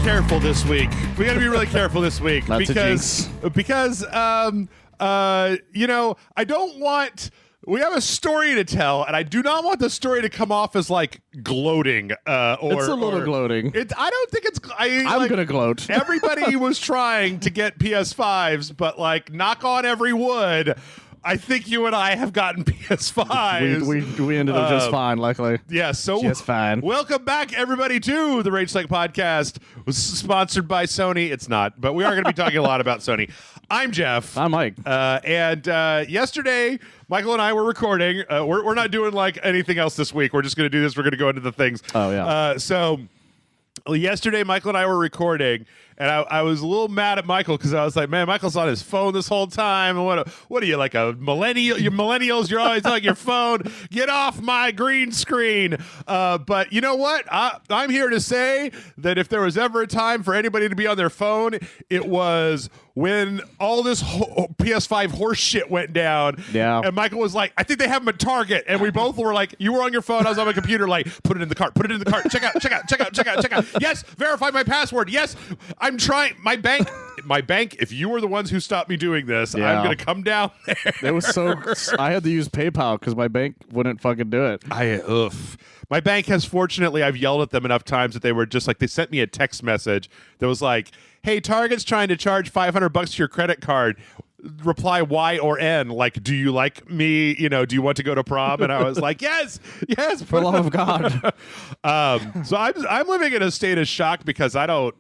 careful this week. We got to be really careful this week because you know, I don't want. We have a story to tell, and I do not want the story to come off as like gloating. It's a little gloating. I don't think it's. I'm gonna gloat. Everybody was trying to get PS5s, but like, knock on every wood. I think you and I have gotten PS5s. We ended up just fine, luckily. Yeah, so just fine. Welcome back, everybody, to the Rage Select Podcast, sponsored by Sony. It's not, but we are going to be talking a lot about Sony. I'm Jeff. I'm Mike. And yesterday, Michael and I were recording. We're not doing like anything else this week. We're just going to do this. We're going to go into the things. Oh, yeah. So yesterday, Michael and I were recording, and I was a little mad at Michael because I was like, man, Michael's on his phone this whole time. And what are you, like a millennial? You're millennials. You're always on your phone. Get off my green screen. But you know what? I'm here to say that if there was ever a time for anybody to be on their phone, it was when all this PS5 horse shit went down. Yeah. And Michael was like, I think they have them at Target. And we both were like, you were on your phone. I was on my computer, like, put it in the cart. Put it in the cart. Check out. Yes, verify my password. Yes, I'm trying. My bank, if you were the ones who stopped me doing this, yeah. I'm going to come down there. It was I had to use PayPal because my bank wouldn't fucking do it. My bank has, fortunately, I've yelled at them enough times that they were just like, they sent me a text message that was like, hey, Target's trying to charge $500 to your credit card. Reply Y or N, like, do you like me? You know, do you want to go to prom? And I was like, yes, for the love of God. So I'm living in a state of shock because I don't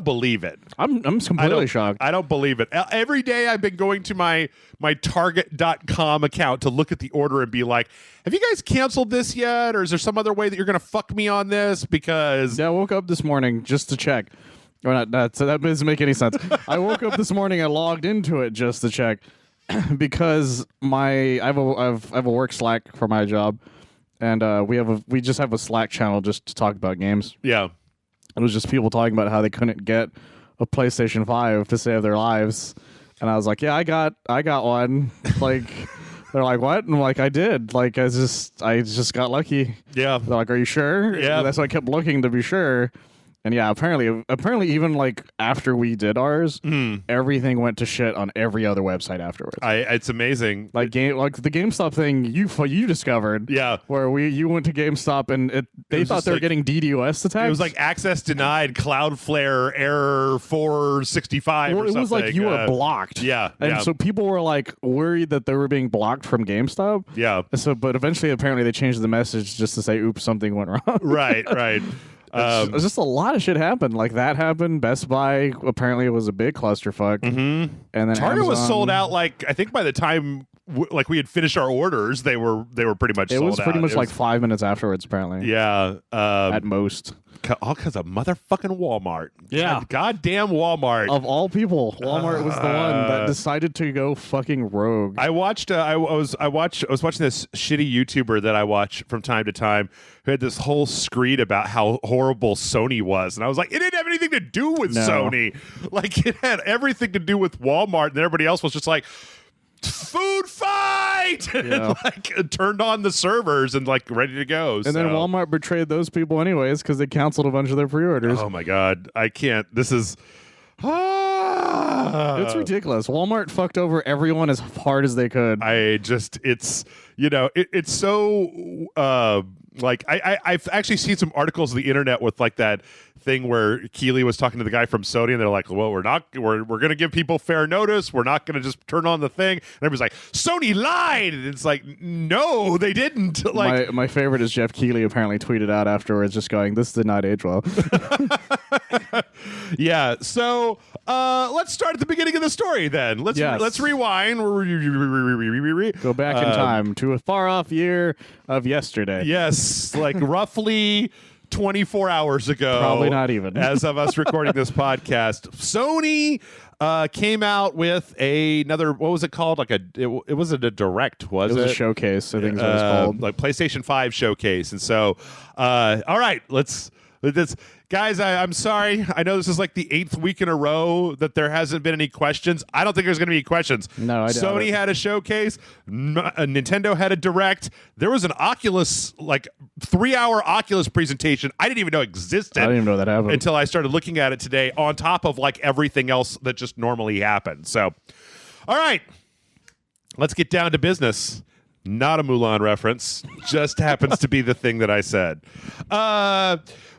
believe it. I'm completely shocked. I don't believe it. Every day I've been going to my Target.com account to look at the order and be like, have you guys canceled this yet? Or is there some other way that you're going to fuck me on this? Because I woke up this morning just to check. Or not, so that doesn't make any sense. I woke up this morning and logged into it just to check because I have a work Slack for my job, and we just have a Slack channel just to talk about games. Yeah. It was just people talking about how they couldn't get a PlayStation 5 to save their lives. And I was like, yeah, I got one. Like, they're like, what? And I'm like, I did. Like, I just got lucky. Yeah. They're like, are you sure? Yeah. That's why I kept looking to be sure. And yeah, apparently even like after we did ours, everything went to shit on every other website afterwards. It's amazing. Like the GameStop thing you discovered. Yeah. Where you went to GameStop and they thought they were getting DDoS attacks. It was like access denied, Cloudflare error 465 or something. It was like you were blocked. Yeah. And so people were like worried that they were being blocked from GameStop. Yeah. So but eventually apparently they changed the message just to say, oops, something went wrong. Right. It's just a lot of shit happened. Like that happened. Best Buy apparently it was a big clusterfuck. Mm-hmm. And then Target Amazon was sold out. Like I think by the time we had finished our orders, they were pretty much. It was sold pretty out. much like 5 minutes afterwards. Apparently, yeah, at most. All because of motherfucking Walmart. Yeah, goddamn Walmart. Of all people, Walmart was the one that decided to go fucking rogue. I watched. I was watching this shitty YouTuber that I watch from time to time who had this whole screed about how horrible Sony was, and I was like, it didn't have anything to do with Sony. Like it had everything to do with Walmart, and everybody else was just like, food fight, and like turned on the servers and like ready to go. And then Walmart betrayed those people anyways because they canceled a bunch of their pre-orders. Oh my god, I can't. This is it's ridiculous. Walmart fucked over everyone as hard as they could. It's so like I've actually seen some articles on the internet with like that thing where Keeley was talking to the guy from Sony and they're like, well, we're going to give people fair notice. We're not going to just turn on the thing. And everybody's like, Sony lied. And it's like, no, they didn't. Like my favorite is Jeff Keeley apparently tweeted out afterwards just going, this did not age well. Yeah. So let's start at the beginning of the story then. Let's rewind. Go back in time to a far off year of yesterday. Yes. Like roughly 24 hours ago. Probably not even. As of us recording this podcast, Sony came out with another, what was it called? Like it wasn't a direct, was it? It was a showcase, I think is what it's called. Like PlayStation 5 showcase. And so, all right, let's Guys, I'm sorry. I know this is like the 8th week in a row that there hasn't been any questions. I don't think there's going to be questions. No, I doubt Sony it. had a showcase. Nintendo had a direct. There was an Oculus, like 3-hour Oculus presentation I didn't even know existed. I didn't even know that happened. Until I started looking at it today on top of like everything else that just normally happens. So, all right, let's get down to business. Not a Mulan reference. Just happens to be the thing that I said.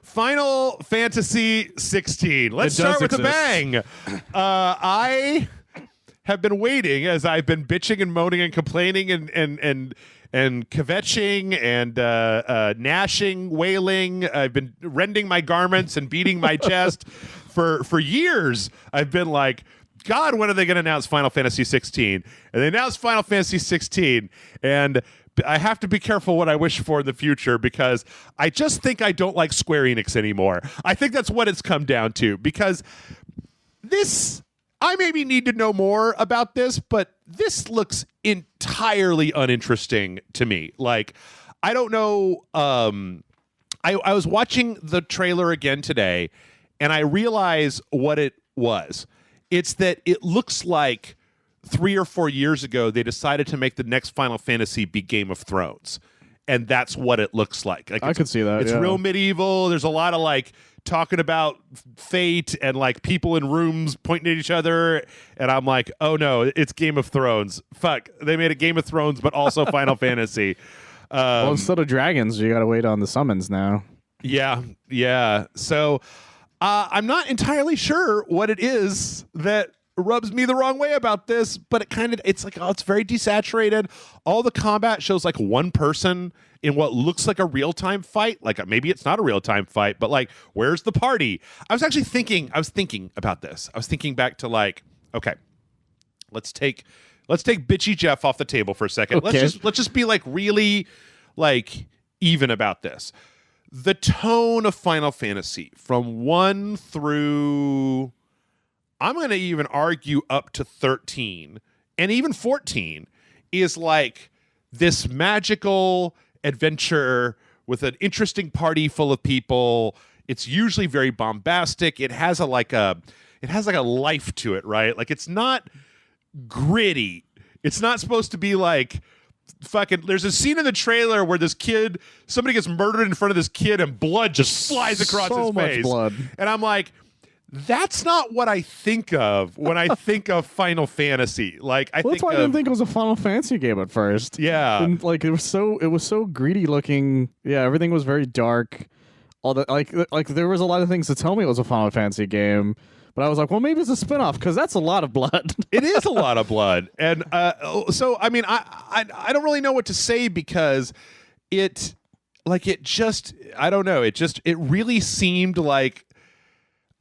Final Fantasy 16. Let's start with a bang. I have been waiting as I've been bitching and moaning and complaining and kvetching and gnashing, wailing. I've been rending my garments and beating my chest for years. I've been like, God, when are they going to announce Final Fantasy 16? And they announced Final Fantasy 16, and I have to be careful what I wish for in the future because I just think I don't like Square Enix anymore. I think that's what it's come down to because I maybe need to know more about this, but this looks entirely uninteresting to me. Like, I don't know. I was watching the trailer again today, and I realize what it was. It's that it looks like 3 or 4 years ago, they decided to make the next Final Fantasy be Game of Thrones. And that's what it looks like. I could see that. It's real medieval. There's a lot of like talking about fate and like people in rooms pointing at each other. And I'm like, oh no, it's Game of Thrones. Fuck. They made a Game of Thrones, but also Final Fantasy. Well, instead of dragons, you got to wait on the summons now. Yeah. So I'm not entirely sure what it is that rubs me the wrong way about this, but it's like, it's very desaturated. All the combat shows like one person in what looks like a real-time fight. Like maybe it's not a real-time fight, but like, where's the party? I was thinking about this. I was thinking back to like, okay, let's take bitchy Jeff off the table for a second. Okay. Let's just be like really like even about this. The tone of Final Fantasy from 1 through, I'm going to even argue up to 13 and even 14 is like this magical adventure with an interesting party full of people. It's usually very bombastic. It has a life to it, right? Like it's not gritty. It's not supposed to be like fucking. There's a scene in the trailer where somebody gets murdered in front of this kid and blood just flies across his face. So much blood. And I'm like, that's not what I think of when I think of Final Fantasy. Like That's why I didn't think it was a Final Fantasy game at first. Yeah. And, like it was so greedy looking. Yeah, everything was very dark. All that like there was a lot of things to tell me it was a Final Fantasy game. But I was like, well, maybe it's a spinoff because that's a lot of blood. It is a lot of blood. And so, I mean, I don't really know what to say because I don't know. It really seemed like,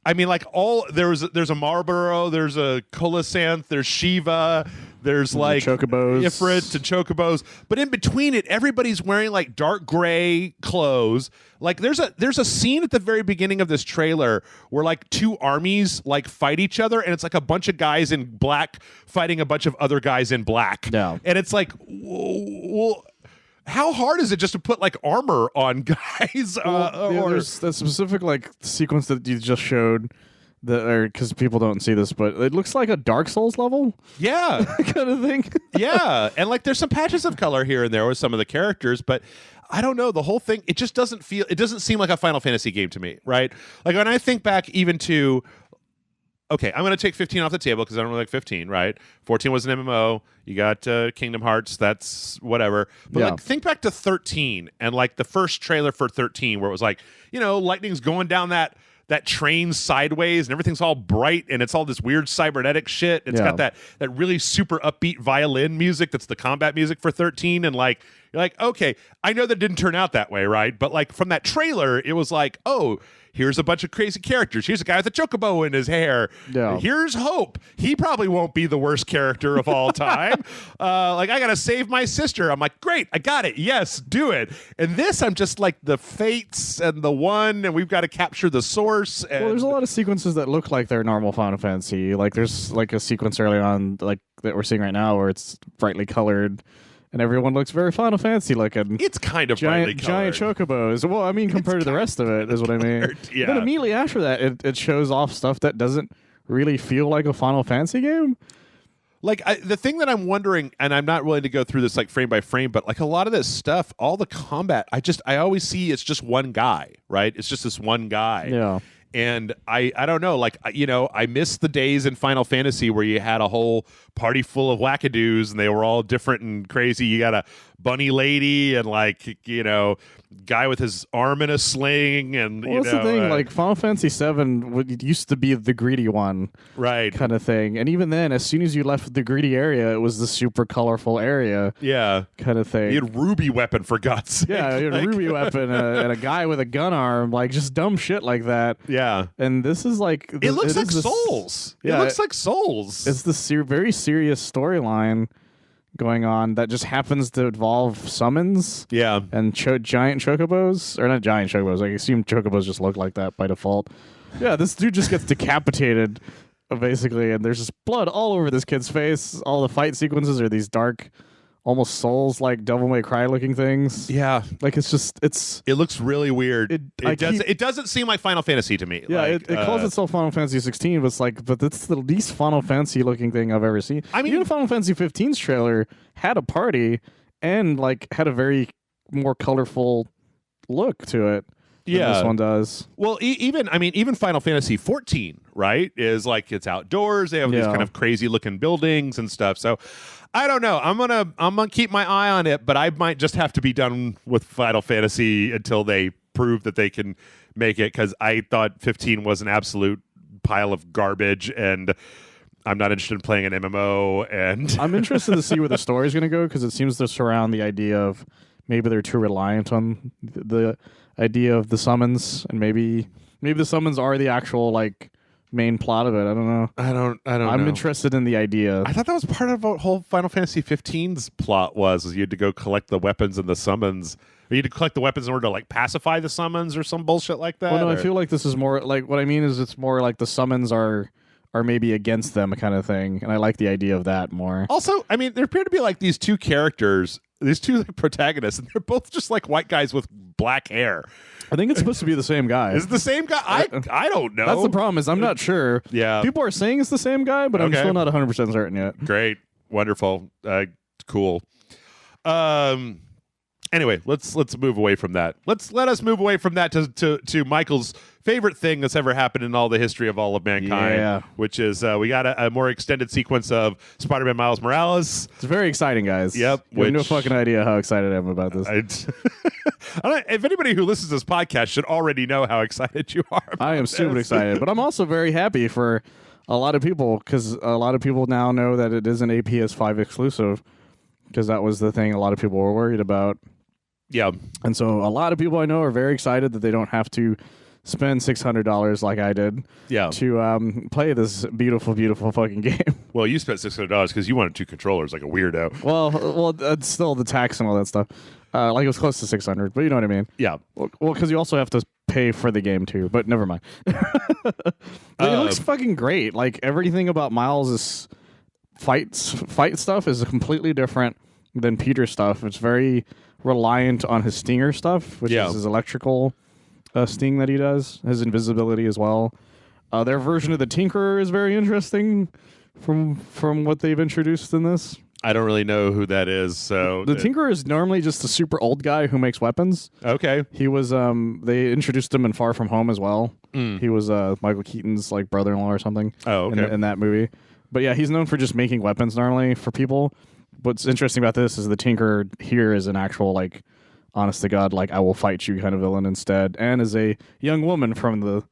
I mean, like there's a Marlboro, there's a Colasanth, there's Shiva, there's like Chocobos. Ifrit and Chocobos, but in between it, everybody's wearing like dark gray clothes. Like there's a scene at the very beginning of this trailer where like two armies like fight each other, and it's like a bunch of guys in black fighting a bunch of other guys in black. Yeah. And it's like, well, how hard is it just to put like armor on guys? There's that specific like sequence that you just showed because people don't see this, but it looks like a Dark Souls level. Yeah. Kind of thing. Yeah. And like there's some patches of color here and there with some of the characters, but I don't know. The whole thing, it doesn't seem like a Final Fantasy game to me, right? Like when I think back even to, okay, I'm going to take 15 off the table because I don't really like 15, right? 14 was an MMO. You got Kingdom Hearts. That's whatever. But like, think back to 13 and like the first trailer for 13 where it was like, lightning's going down that train sideways and everything's all bright and it's all this weird cybernetic shit. It's got that really super upbeat violin music that's the combat music for 13. And like, you're like, okay, I know that didn't turn out that way, right? But like from that trailer, it was like, oh, here's a bunch of crazy characters. Here's a guy with a chocobo in his hair. Yeah. Here's Hope. He probably won't be the worst character of all time. Like, I got to save my sister. I'm like, great, I got it. Yes, do it. And this, I'm just like the fates and the one, and we've got to capture the source. And there's a lot of sequences that look like they're normal Final Fantasy. Like, there's like a sequence early on, like that we're seeing right now, where it's brightly colored. and everyone looks very Final Fantasy looking. It's kind of brightly giant colored. chocobos. Well, I mean, compared to the rest of it, is what I mean. Yeah. Then immediately after that, it shows off stuff that doesn't really feel like a Final Fantasy game. Like the thing that I'm wondering, and I'm not willing to go through this like frame by frame, but like a lot of this stuff, all the combat, I always see it's just one guy, right? It's just this one guy. Yeah. And I don't know, like, I miss the days in Final Fantasy where you had a whole party full of wackadoos and they were all different and crazy. You got a bunny lady and like, guy with his arm in a sling. And, Well, that's the thing. Like Final Fantasy VII used to be the greedy one. Right. Kind of thing. And even then, as soon as you left the greedy area, it was the super colorful area. Yeah. Kind of thing. You had Ruby weapon, for God's sake. Yeah, you had a ruby weapon and a guy with a gun arm, like just dumb shit like that. Yeah. And this is like... It looks like Souls. Yeah, it looks like Souls. It's this very serious storyline going on that just happens to involve summons. Yeah. And giant chocobos. Or not giant chocobos. I assume chocobos just look like that by default. Yeah, this dude just gets decapitated, basically, and there's just blood all over this kid's face. All the fight sequences are these dark, almost Souls like Devil May Cry looking things. Yeah. Like it looks really weird. It doesn't seem like Final Fantasy to me. Yeah, like, it calls itself Final Fantasy 16, but it's the least Final Fantasy looking thing I've ever seen. I mean, even Final Fantasy 15's trailer had a party and like had a very more colorful look to it. Yeah, this one does. Well, even Final Fantasy 14, right, is like it's outdoors. They have these kind of crazy looking buildings and stuff. So I don't know. I'm gonna keep my eye on it, but I might just have to be done with Final Fantasy until they prove that they can make it, because I thought 15 was an absolute pile of garbage, and I'm not interested in playing an MMO. And I'm interested to see where the story's going to go, because it seems to surround the idea of maybe they're too reliant on the idea of the summons, and maybe the summons are the actual like main plot of it. I don't know. I don't know. I'm interested in the idea. I thought that was part of what whole Final Fantasy 15's plot was you had to go collect the weapons and the summons. Or you had to collect the weapons in order to like pacify the summons or some bullshit like that. Well, no, I feel like this is more like, what I mean is it's more like the summons are maybe against them kind of thing, and I like the idea of that more. Also, I mean, there appear to be like these two characters, these two like, protagonists, and they're both just like white guys with black hair. I think it's supposed to be the same guy. Is it the same guy? I don't know. That's the problem, is I'm not sure. Yeah. People are saying it's the same guy, but I'm still not 100% certain yet. Great. Wonderful. Cool. Anyway, let's move away from that. Let us move away from that to Michael's favorite thing that's ever happened in all the history of all of mankind, which is we got a more extended sequence of Spider-Man Miles Morales. It's very exciting, guys. Yep. You have no fucking idea how excited I am about this. If anybody who listens to this podcast should already know how excited you are. I am super excited, but I'm also very happy for a lot of people, because a lot of people now know that it is an PS5 exclusive, because that was the thing a lot of people were worried about. Yeah. And so a lot of people I know are very excited that they don't have to spend $600 like I did to play this beautiful, beautiful fucking game. Well, you spent $600 because you wanted two controllers like a weirdo. Well, it's still the tax and all that stuff. Like it was close to $600, but you know what I mean? Yeah. Well, because you also have to pay for the game too, but never mind. It looks fucking great. Like everything about Miles' fight stuff is completely different than Peter's stuff. It's very reliant on his stinger stuff, which is his electrical sting that he does, his invisibility as well. Their version of the Tinkerer is very interesting from what they've introduced in this. I don't really know who that is. So the Tinkerer is normally just a super old guy who makes weapons. Okay. He was they introduced him in Far From Home as well. He was Michael Keaton's like brother-in-law or something. Oh, okay. In that movie. But yeah, he's known for just making weapons normally for people. What's interesting about this is the Tinkerer here is an actual, like, honest to God, like, I will fight you kind of villain instead, and is a young woman from the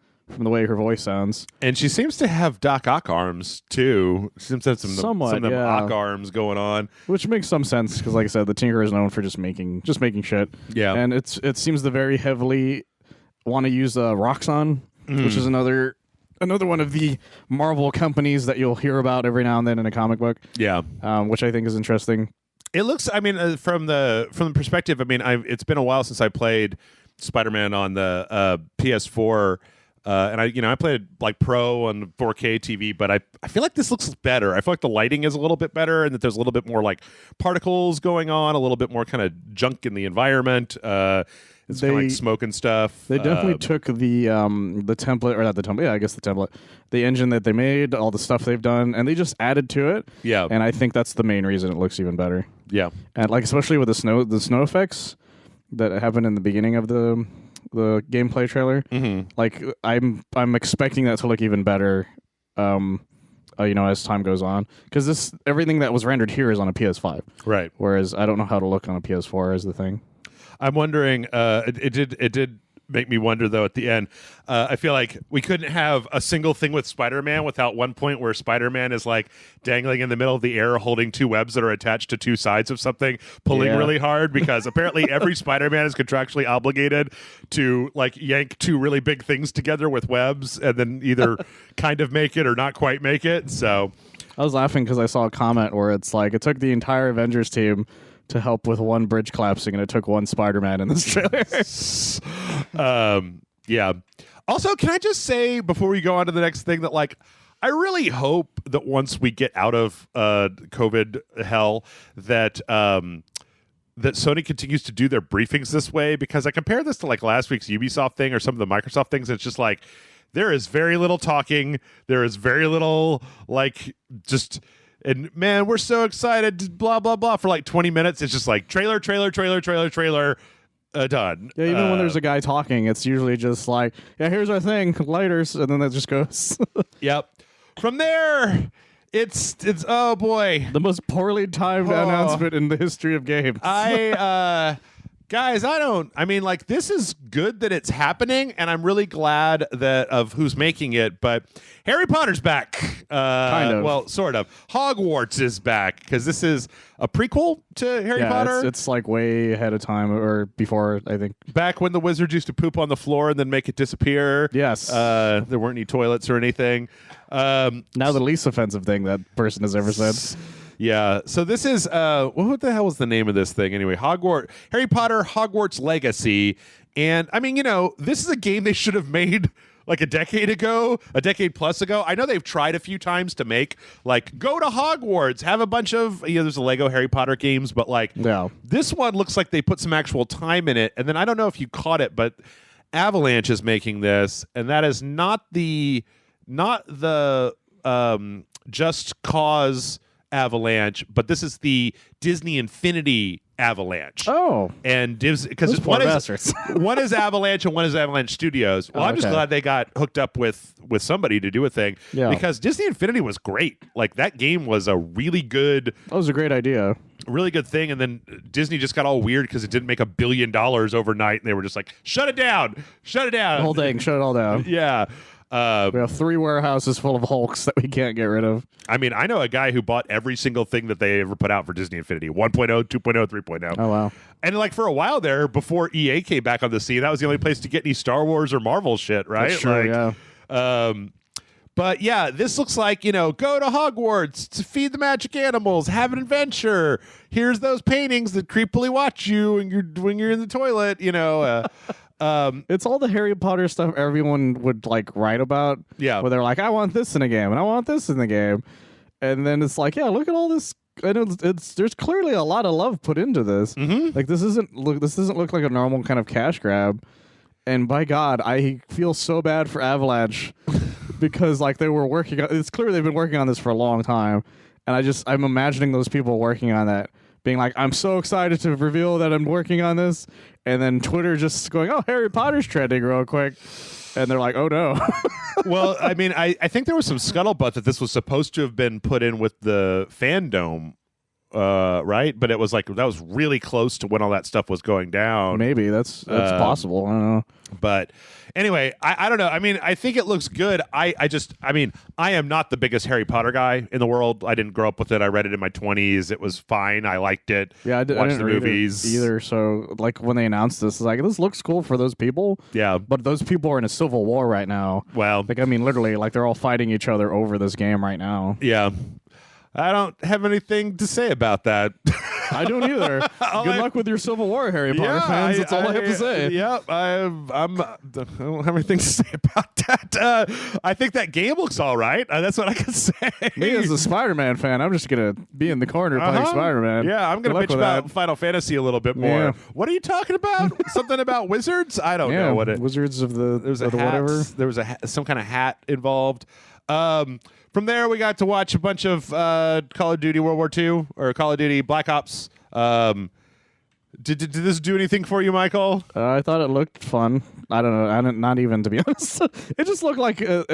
way her voice sounds. And she seems to have Doc Ock arms, too. She seems to have some of them Ock arms going on. Which makes some sense, because, like I said, the Tinkerer is known for just making shit. Yeah. And it seems to very heavily want to use Roxxon, which is another one of the Marvel companies that you'll hear about every now and then in a comic book. Yeah. Which I think is interesting. It looks, I mean, from the perspective, I mean, it's been a while since I played Spider-Man on the PS4. And I played like Pro on 4K TV, but I feel like this looks better. I feel like the lighting is a little bit better, and that there's a little bit more like particles going on, a little bit more kind of junk in the environment. It's kind of like smoke and stuff. They definitely took the template, or not the template. Yeah, I guess the template, the engine that they made, all the stuff they've done, and they just added to it. Yeah, and I think that's the main reason it looks even better. Yeah, and like especially with the snow effects that happened in the beginning of the gameplay trailer. Mm-hmm. Like I'm expecting that to look even better. As time goes on, because everything that was rendered here is on a PS5, right? Whereas I don't know how to look on a PS4 is the thing. I'm wondering. It did make me wonder though. At the end, I feel like we couldn't have a single thing with Spider-Man without one point where Spider-Man is like dangling in the middle of the air, holding two webs that are attached to two sides of something, pulling really hard. Because apparently every Spider-Man is contractually obligated to like yank two really big things together with webs, and then either kind of make it or not quite make it. So I was laughing because I saw a comment where it's like it took the entire Avengers team to help with one bridge collapsing, and it took one Spider-Man in this trailer. Yeah. Also, can I just say before we go on to the next thing that like I really hope that once we get out of COVID hell that that Sony continues to do their briefings this way, because I compare this to like last week's Ubisoft thing or some of the Microsoft things. And it's just like there is very little talking. There is very little like just. And man, we're so excited, blah, blah, blah, for like 20 minutes. It's just like trailer, done. Yeah, even when there's a guy talking, it's usually just like, yeah, here's our thing, lighters, and then that just goes. Yep. From there, it's oh boy. The most poorly timed announcement in the history of games. Guys, like this is good that it's happening, and I'm really glad of who's making it, but Harry Potter's back. Kind of. Well, sort of. Hogwarts is back, because this is a prequel to Harry Potter. It's like way ahead of time, or before, I think. Back when the wizards used to poop on the floor and then make it disappear. Yes. There weren't any toilets or anything. Now the least offensive thing that person has ever said. Yeah, so this is what the hell was the name of this thing anyway? Harry Potter Hogwarts Legacy. And I mean, this is a game they should have made like a decade plus ago. I know they've tried a few times to make like go to Hogwarts, have a bunch of there's a Lego Harry Potter games, but like this one looks like they put some actual time in it. And then I don't know if you caught it, but Avalanche is making this, and that is not the Just Cause Avalanche, but this is the Disney Infinity Avalanche. Oh, and because one is Avalanche and one is Avalanche Studios. Well, I'm just glad they got hooked up with somebody to do a thing. Yeah. Because Disney Infinity was great. Like that game was a really good. That was a great idea. Really good thing, and then Disney just got all weird because it didn't make $1 billion overnight, and they were just like, "Shut it down, the whole thing, shut it all down." Yeah. We have 3 warehouses full of Hulks that we can't get rid of. I mean, I know a guy who bought every single thing that they ever put out for Disney Infinity. 1.0, 2.0, 3.0. Oh, wow. And like for a while there, before EA came back on the scene, that was the only place to get any Star Wars or Marvel shit, right? That's true, yeah. But yeah, this looks like, go to Hogwarts to feed the magic animals, have an adventure. Here's those paintings that creepily watch you when you're in the toilet, It's all the Harry Potter stuff everyone would like write about. Yeah. Where they're like, I want this in a game and I want this in the game. And then it's like, yeah, look at all this. And there's clearly a lot of love put into this. Mm-hmm. Like this doesn't look like a normal kind of cash grab. And by God, I feel so bad for Avalanche because like they were working on, it's clear they've been working on this for a long time. And I'm imagining those people working on that being like, I'm so excited to reveal that I'm working on this. And then Twitter just going, oh, Harry Potter's trending real quick. And they're like, oh, no. Well, I mean, I think there was some scuttlebutt that this was supposed to have been put in with the fandom, right? But it was like, that was really close to when all that stuff was going down. Maybe. That's possible. I don't know. But anyway, I don't know. I mean, I think it looks good. I am not the biggest Harry Potter guy in the world. I didn't grow up with it. I read it in my 20s. It was fine. I liked it. Yeah, I didn't the read movies it either. So, like, when they announced this, it's like, this looks cool for those people. Yeah. But those people are in a civil war right now. Well. Like, I mean, literally, like, they're all fighting each other over this game right now. Yeah. I don't have anything to say about that. I don't either. Good luck with your Civil War, Harry Potter fans. That's all I have to say. Yep, I don't have anything to say about that. I think that game looks all right. That's what I can say. Me as a Spider-Man fan, I'm just gonna be in the corner playing Spider-Man. Yeah, I'm gonna bitch about Final Fantasy a little bit more. Yeah. What are you talking about? Something about wizards? I don't know what it. Wizards of the whatever. There was some kind of hat involved. From there, we got to watch a bunch of Call of Duty World War II or Call of Duty Black Ops. Did this do anything for you, Michael? I thought it looked fun. I don't know. Not even, to be honest. It just looked like it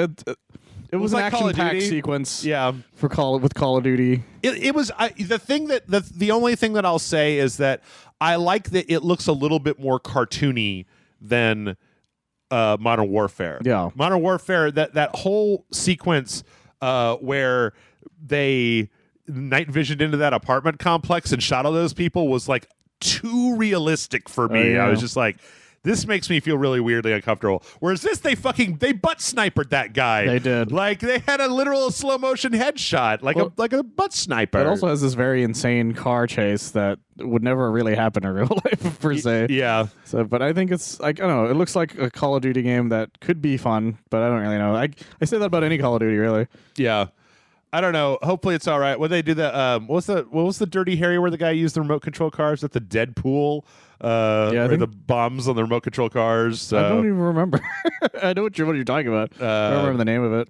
was an like action-packed sequence. Yeah, with Call of Duty. It was the only thing that I'll say is that I like that it looks a little bit more cartoony than Modern Warfare. Yeah, Modern Warfare, that whole sequence where they night visioned into that apartment complex and shot all those people was like too realistic for me. I was just like, this makes me feel really weirdly uncomfortable. Whereas this, they butt snipered that guy. They did. Like they had a literal slow motion headshot, like a butt sniper. It also has this very insane car chase that would never really happen in real life per se. Yeah. So, but I think it's like, I don't know. It looks like a Call of Duty game that could be fun, but I don't really know. I say that about any Call of Duty, really. Yeah. I don't know. Hopefully it's all right. When they do that, what was the Dirty Harry where the guy used the remote control cars at the Deadpool? The bombs on the remote control cars. I don't even remember. I know what you're talking about. I don't remember the name of it.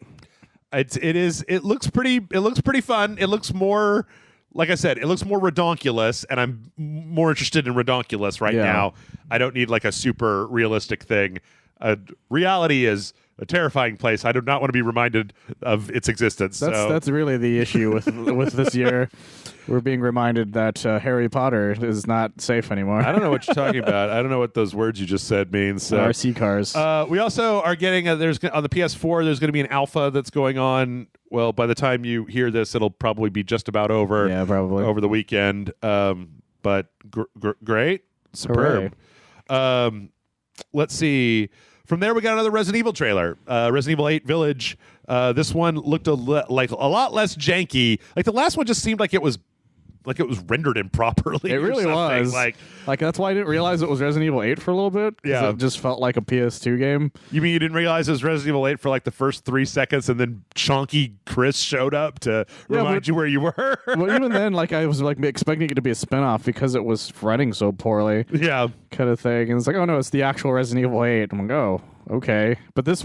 It looks pretty fun. It looks more, like I said, it looks more redonkulous, and I'm more interested in redonkulous right now. I don't need like a super realistic thing. Reality is a terrifying place. I do not want to be reminded of its existence. That's really the issue with this year. We're being reminded that Harry Potter is not safe anymore. I don't know what you're talking about. I don't know what those words you just said mean. So. RC cars. We also are getting there's on the PS4. There's going to be an alpha that's going on. Well, by the time you hear this, it'll probably be just about over. Yeah, probably over the weekend. But great, superb. Let's see. From there, we got another Resident Evil trailer. Resident Evil 8 Village. This one looked like a lot less janky. Like the last one just seemed like it was rendered improperly. It really was. Like that's why I didn't realize it was Resident Evil 8 for a little bit. Yeah, it just felt like a PS2 game. You mean you didn't realize it was Resident Evil 8 for like the first 3 seconds, and then chonky Chris showed up to remind you where you were? Well, even then, like I was like expecting it to be a spinoff because it was running so poorly. Yeah, kind of thing. And it's like, oh no, it's the actual Resident Evil 8. I'm like, oh, okay. But this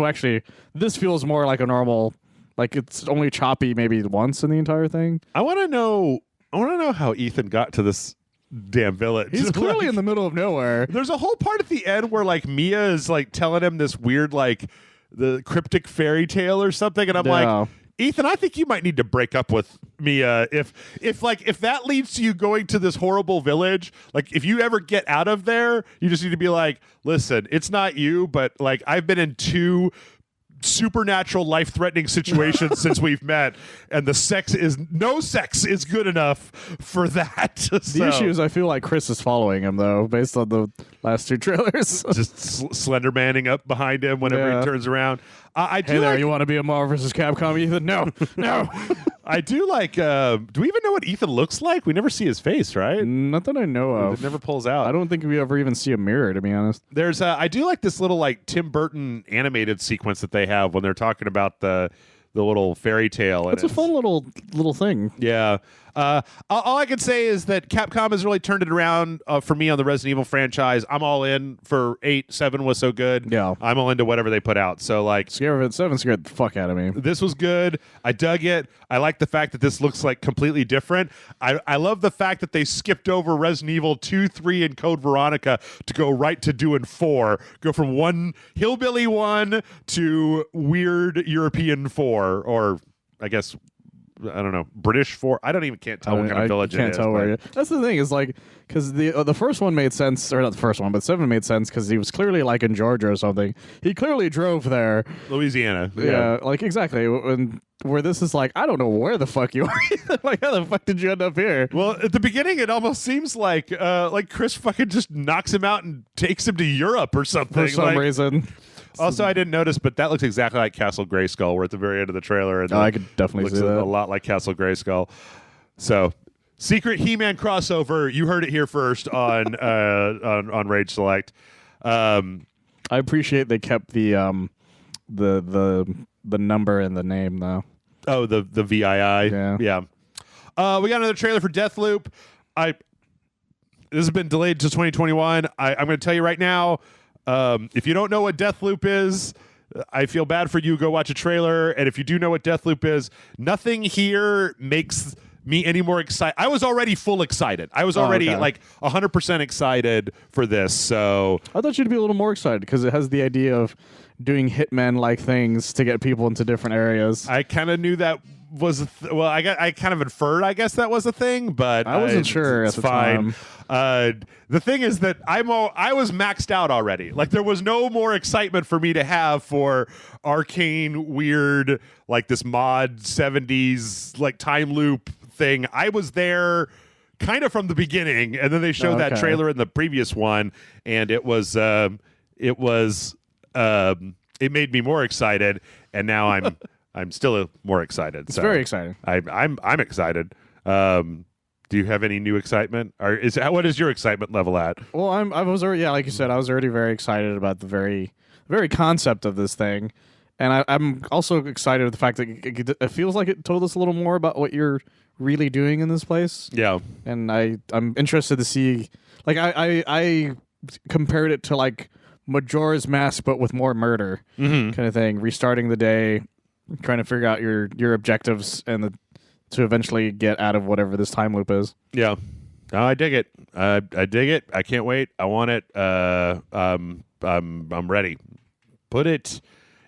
feels more like a normal. Like it's only choppy maybe once in the entire thing. I want to know how Ethan got to this damn village. He's clearly in the middle of nowhere. There's a whole part at the end where like Mia is like telling him this weird like the cryptic fairy tale or something, and I'm like, Ethan, I think you might need to break up with Mia if that leads to you going to this horrible village. Like if you ever get out of there, you just need to be like, listen, it's not you, but like I've been in 2 supernatural life-threatening situations since we've met, and no sex is good enough for that. The issue is I feel like Chris is following him though, based on the last 2 trailers. Just slender manning up behind him whenever he turns around. You want to be a Marvel vs. Capcom, Ethan? No. I do like. Do we even know what Ethan looks like? We never see his face, right? Not that I know of. It never pulls out. I don't think we ever even see a mirror, to be honest. There's. I do like this little like Tim Burton animated sequence that they have when they're talking about the little fairy tale. It's a fun little thing. Yeah. All I can say is that Capcom has really turned it around for me on the Resident Evil franchise. I'm all in for 8. 7 was so good. Yeah. I'm all into whatever they put out. So like 7 scared the fuck out of me. This was good. I dug it. I like the fact that this looks like completely different. I love the fact that they skipped over Resident Evil 2, 3, and Code Veronica to go right to doing 4. Go from one hillbilly 1 to weird European 4, or I guess I don't know, British 4. I don't even can't tell what kind of village it is. That's the thing is like because the first one made sense, or not the first one, but 7 made sense because he was clearly like in Georgia or something. He clearly drove there, Louisiana. Yeah, like exactly. And where this is like, I don't know where the fuck you are. Like, how the fuck did you end up here? Well, at the beginning, it almost seems like Chris fucking just knocks him out and takes him to Europe or something for some reason. Also, I didn't notice, but that looks exactly like Castle Grayskull. We're at the very end of the trailer. And I could definitely see that. A lot like Castle Grayskull. So Secret He-Man crossover. You heard it here first on Rage Select. I appreciate they kept the number and the name though. Oh, the VII. Yeah. We got another trailer for Deathloop. This has been delayed to 2021. I'm going to tell you right now, if you don't know what Deathloop is, I feel bad for you. Go watch a trailer. And if you do know what Deathloop is, nothing here makes me any more excited. I was already full excited. I was already like 100% excited for this. So I thought you'd be a little more excited because it has the idea of doing Hitman-like things to get people into different areas. I kind of knew that was I kind of inferred, I guess, that was a thing, but I wasn't sure it's at the fine. time. The thing is that I was maxed out already. Like there was no more excitement for me to have for arcane weird like this mod 70s like time loop thing. I was there kind of from the beginning, and then they showed that trailer in the previous one, and it made me more excited, and now I'm still more excited. It's very exciting. I'm excited. Do you have any new excitement? Or what is your excitement level at? Well, I was already like you said, I was already very excited about the very concept of this thing, and I'm also excited at the fact that it feels like it told us a little more about what you're really doing in this place. Yeah, and I'm interested to see. Like I compared it to like Majora's Mask, but with more murder, kind of thing. Restarting the day, trying to figure out your objectives and to eventually get out of whatever this time loop is. Yeah, no, I dig it. I dig it. I can't wait. I want it. I'm ready. Put it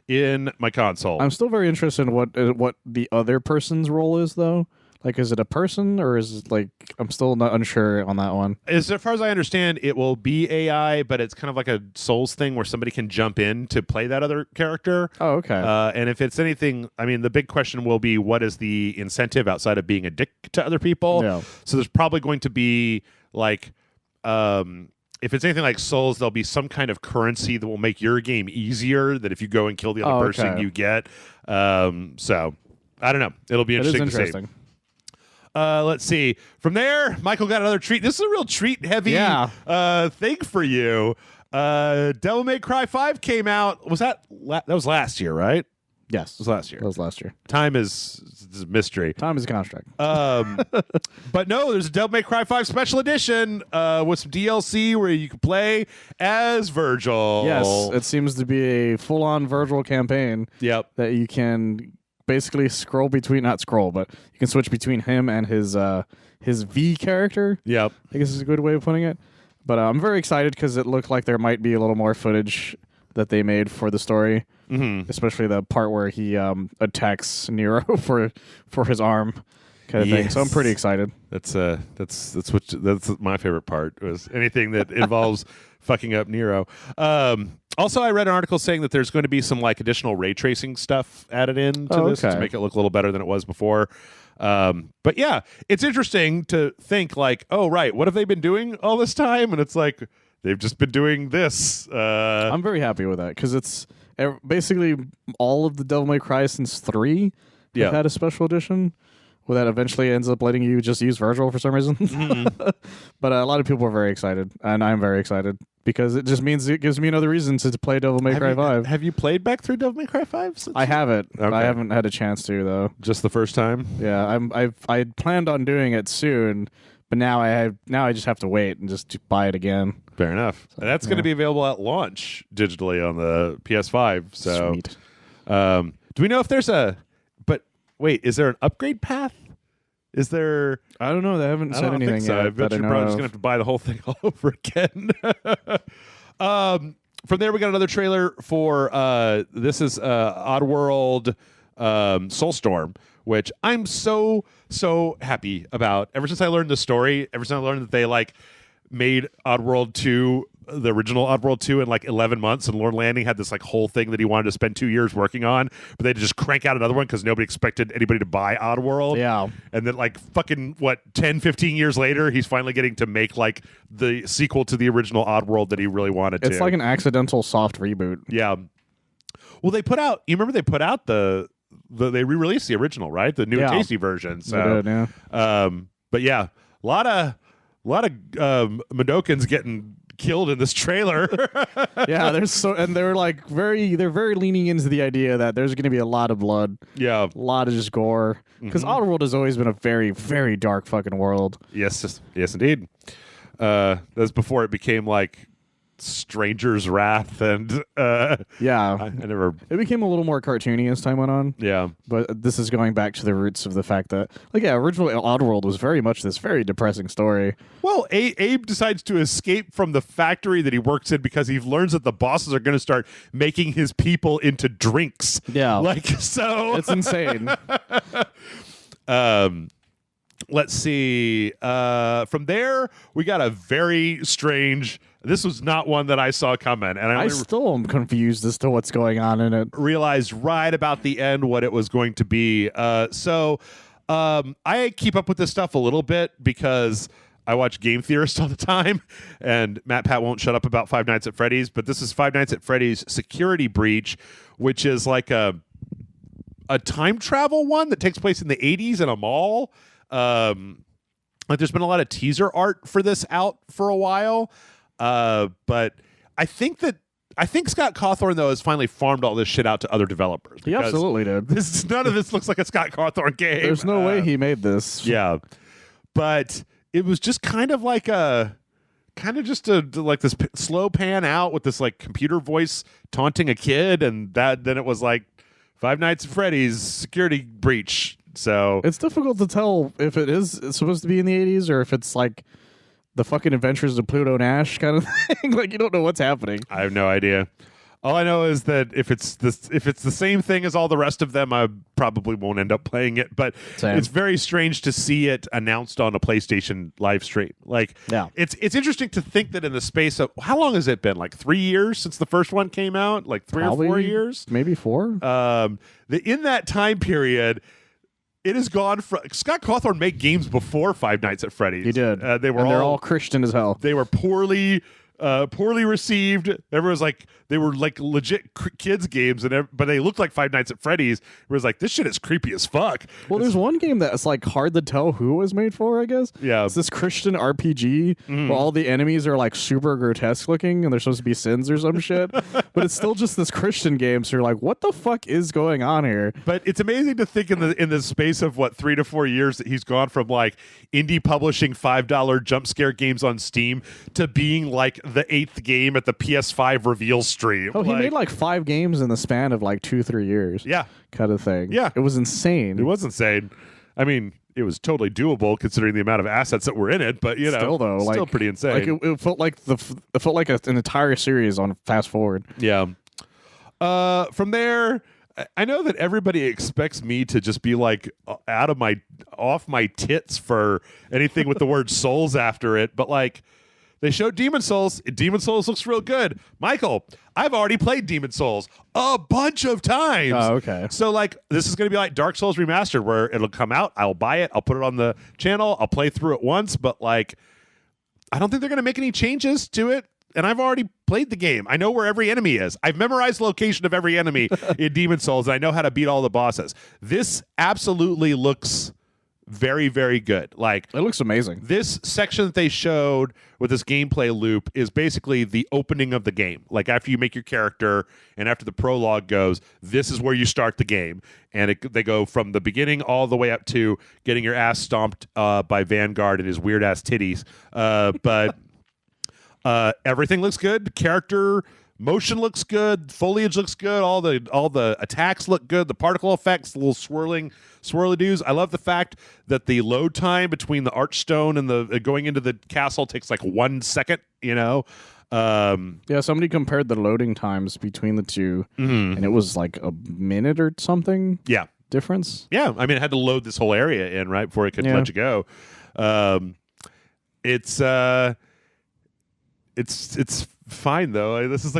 in my console. I'm still very interested in what the other person's role is, though. Like, is it a person or is it like I'm still not unsure on that one. As far as I understand, it will be AI, but it's kind of like a Souls thing where somebody can jump in to play that other character. Oh, okay. And if it's anything, I mean, the big question will be what is the incentive outside of being a dick to other people? Yeah. So there's probably going to be like, if it's anything like Souls, there'll be some kind of currency that will make your game easier. That if you go and kill the other person, you get. So I don't know. It'll be interesting. It is interesting. Let's see. From there, Michael got another treat. This is a real treat-heavy thing for you. Devil May Cry 5 came out. Was that was last year, right? Yes. It was last year. That was last year. Time is a mystery. Time is a construct. But no, there's a Devil May Cry 5 special edition with some DLC where you can play as Virgil. Yes, it seems to be a full-on Virgil campaign. Yep. That you can basically not scroll, but you can switch between him and his V character. Yep. I guess is a good way of putting it. But I'm very excited because it looked like there might be a little more footage that they made for the story, especially the part where he attacks Nero for his arm kind of thing. So I'm pretty excited. That's my favorite part was anything that involves fucking up Nero. Also, I read an article saying that there's going to be some like additional ray tracing stuff added in to this to make it look a little better than it was before. But yeah, it's interesting to think like, oh, right, what have they been doing all this time? And it's like, they've just been doing this. I'm very happy with that because it's basically all of the Devil May Cry since 3 have had a special edition. Well, that eventually ends up letting you just use Virgil for some reason. But a lot of people are very excited, and I'm very excited because it just means it gives me another reson to play Devil May Cry 5. Have you played back through Devil May Cry 5? I haven't. Okay. I haven't had a chance to, though. Just the first time? Yeah, I planned on doing it soon, but now I just have to wait and just buy it again. Fair enough. So, that's going to be available at launch digitally on the PS5. So, sweet. Do we know if there's wait, is there an upgrade path? Is there? I don't know. They haven't said anything so. yet. I bet you're probably just going to have to buy the whole thing all over again. From there, we got another trailer for this is Oddworld Soulstorm, which I'm so happy about. Ever since I learned the story, ever since I learned that they like made Oddworld 2, the original Oddworld 2, in like 11 months, and Lord Landing had this like whole thing that he wanted to spend 2 years working on, but they had to just crank out another one because nobody expected anybody to buy Oddworld. Yeah. And then like fucking 10, 15 years later, he's finally getting to make like the sequel to the original Oddworld that he really wanted to. It's like an accidental soft reboot. Yeah. Well, they put out they re-released the original, right? The new and tasty version. So, they did, yeah. But yeah, lot of Madokans getting killed in this trailer. Yeah, they're very leaning into the idea that there's going to be a lot of blood. Yeah, A lot of just gore. Because Oddworld has always been a very, very dark fucking world. yes, indeed. That's before it became like Stranger's Wrath, and Yeah. I never. It became a little more cartoony as time went on. Yeah, But this is going back to the roots of the fact that, originally Oddworld was very much this very depressing story. well, Abe decides to escape from the factory that he works in because he learns that the bosses are going to start making his people into drinks. Yeah. Like, so It's insane. let's see. From there, we got a very strange. This was not one that I saw coming, and I still am confused as to what's going on in it. realized right about the end what it was going to be. I keep up with this stuff a little bit because I watch Game Theorist all the time, and Matt Pat won't shut up about Five Nights at Freddy's, but this is Five Nights at Freddy's Security Breach, which is like a time travel one that takes place in the 80s in a mall. Like there's been a lot of teaser art for this out for a while. But I think Scott Cawthorn though has finally farmed all this shit out to other developers. He absolutely did. None of this looks like a Scott Cawthorn game. There's no way he made this. Yeah, but it was just kind of like like this slow pan out with this like computer voice taunting a kid, and then it was like Five Nights at Freddy's Security Breach. So It's difficult to tell if it's supposed to be in the 80s or if it's like the fucking Adventures of Pluto Nash kind of thing. Like you don't know what's happening. I have no idea. All I know is that if it's the same thing as all the rest of them, I probably won't end up playing it. But Same. It's very strange to see it announced on a PlayStation live stream. Like, Yeah. it's interesting to think that in the space of how long has it been? Like 3 years since the first one came out? Like three Probably or 4 years? Maybe 4. In that time period, it has gone from Scott Cawthorn made games before Five Nights at Freddy's. He did. They're all Christian as hell. They were poorly received. Everyone's like, they were like legit kids games, but they looked like Five Nights at Freddy's. It was like, this shit is creepy as fuck. Well, there's one game that's like hard to tell who it was made for, I guess. Yeah. It's this Christian RPG where all the enemies are like super grotesque looking and they're supposed to be sins or some shit. But it's still just this Christian game, so you're like, what the fuck is going on here? But it's amazing to think in the space of 3 to 4 years that he's gone from like indie publishing $5 jump scare games on Steam to being like the 8th game at the PS5 reveal stream. Oh, he made like 5 games in the span of like 2-3 years. Yeah. Kind of thing. Yeah. It was insane. It was insane. I mean, it was totally doable considering the amount of assets that were in it, but Still though, still pretty insane. Like it felt like an entire series on fast forward. Yeah. From there, I know that everybody expects me to just be like off my tits for anything with the word souls after it, but like they showed Demon Souls. Demon Souls looks real good. Michael, I've already played Demon Souls a bunch of times. Oh, okay. So like this is going to be like Dark Souls Remastered where it'll come out, I'll buy it, I'll put it on the channel, I'll play through it once, but like I don't think they're going to make any changes to it. And I've already played the game. I know where every enemy is. I've memorized the location of every enemy in Demon Souls, and I know how to beat all the bosses. This absolutely looks very, very good. Like It looks amazing. this section that they showed with this gameplay loop is basically the opening of the game. Like after you make your character and after the prologue goes, this is where you start the game. And they go from the beginning all the way up to getting your ass stomped by Vanguard and his weird ass titties. But everything looks good. Character motion looks good. Foliage looks good. All the attacks look good. The particle effects, the little swirly doos. I love the fact that the load time between the archstone and the going into the castle takes like 1 second. You know. Yeah, somebody compared the loading times between the two, and it was like a minute or something. Yeah. Difference. Yeah. I mean, it had to load this whole area in right before it could let you go. It's fine though. This is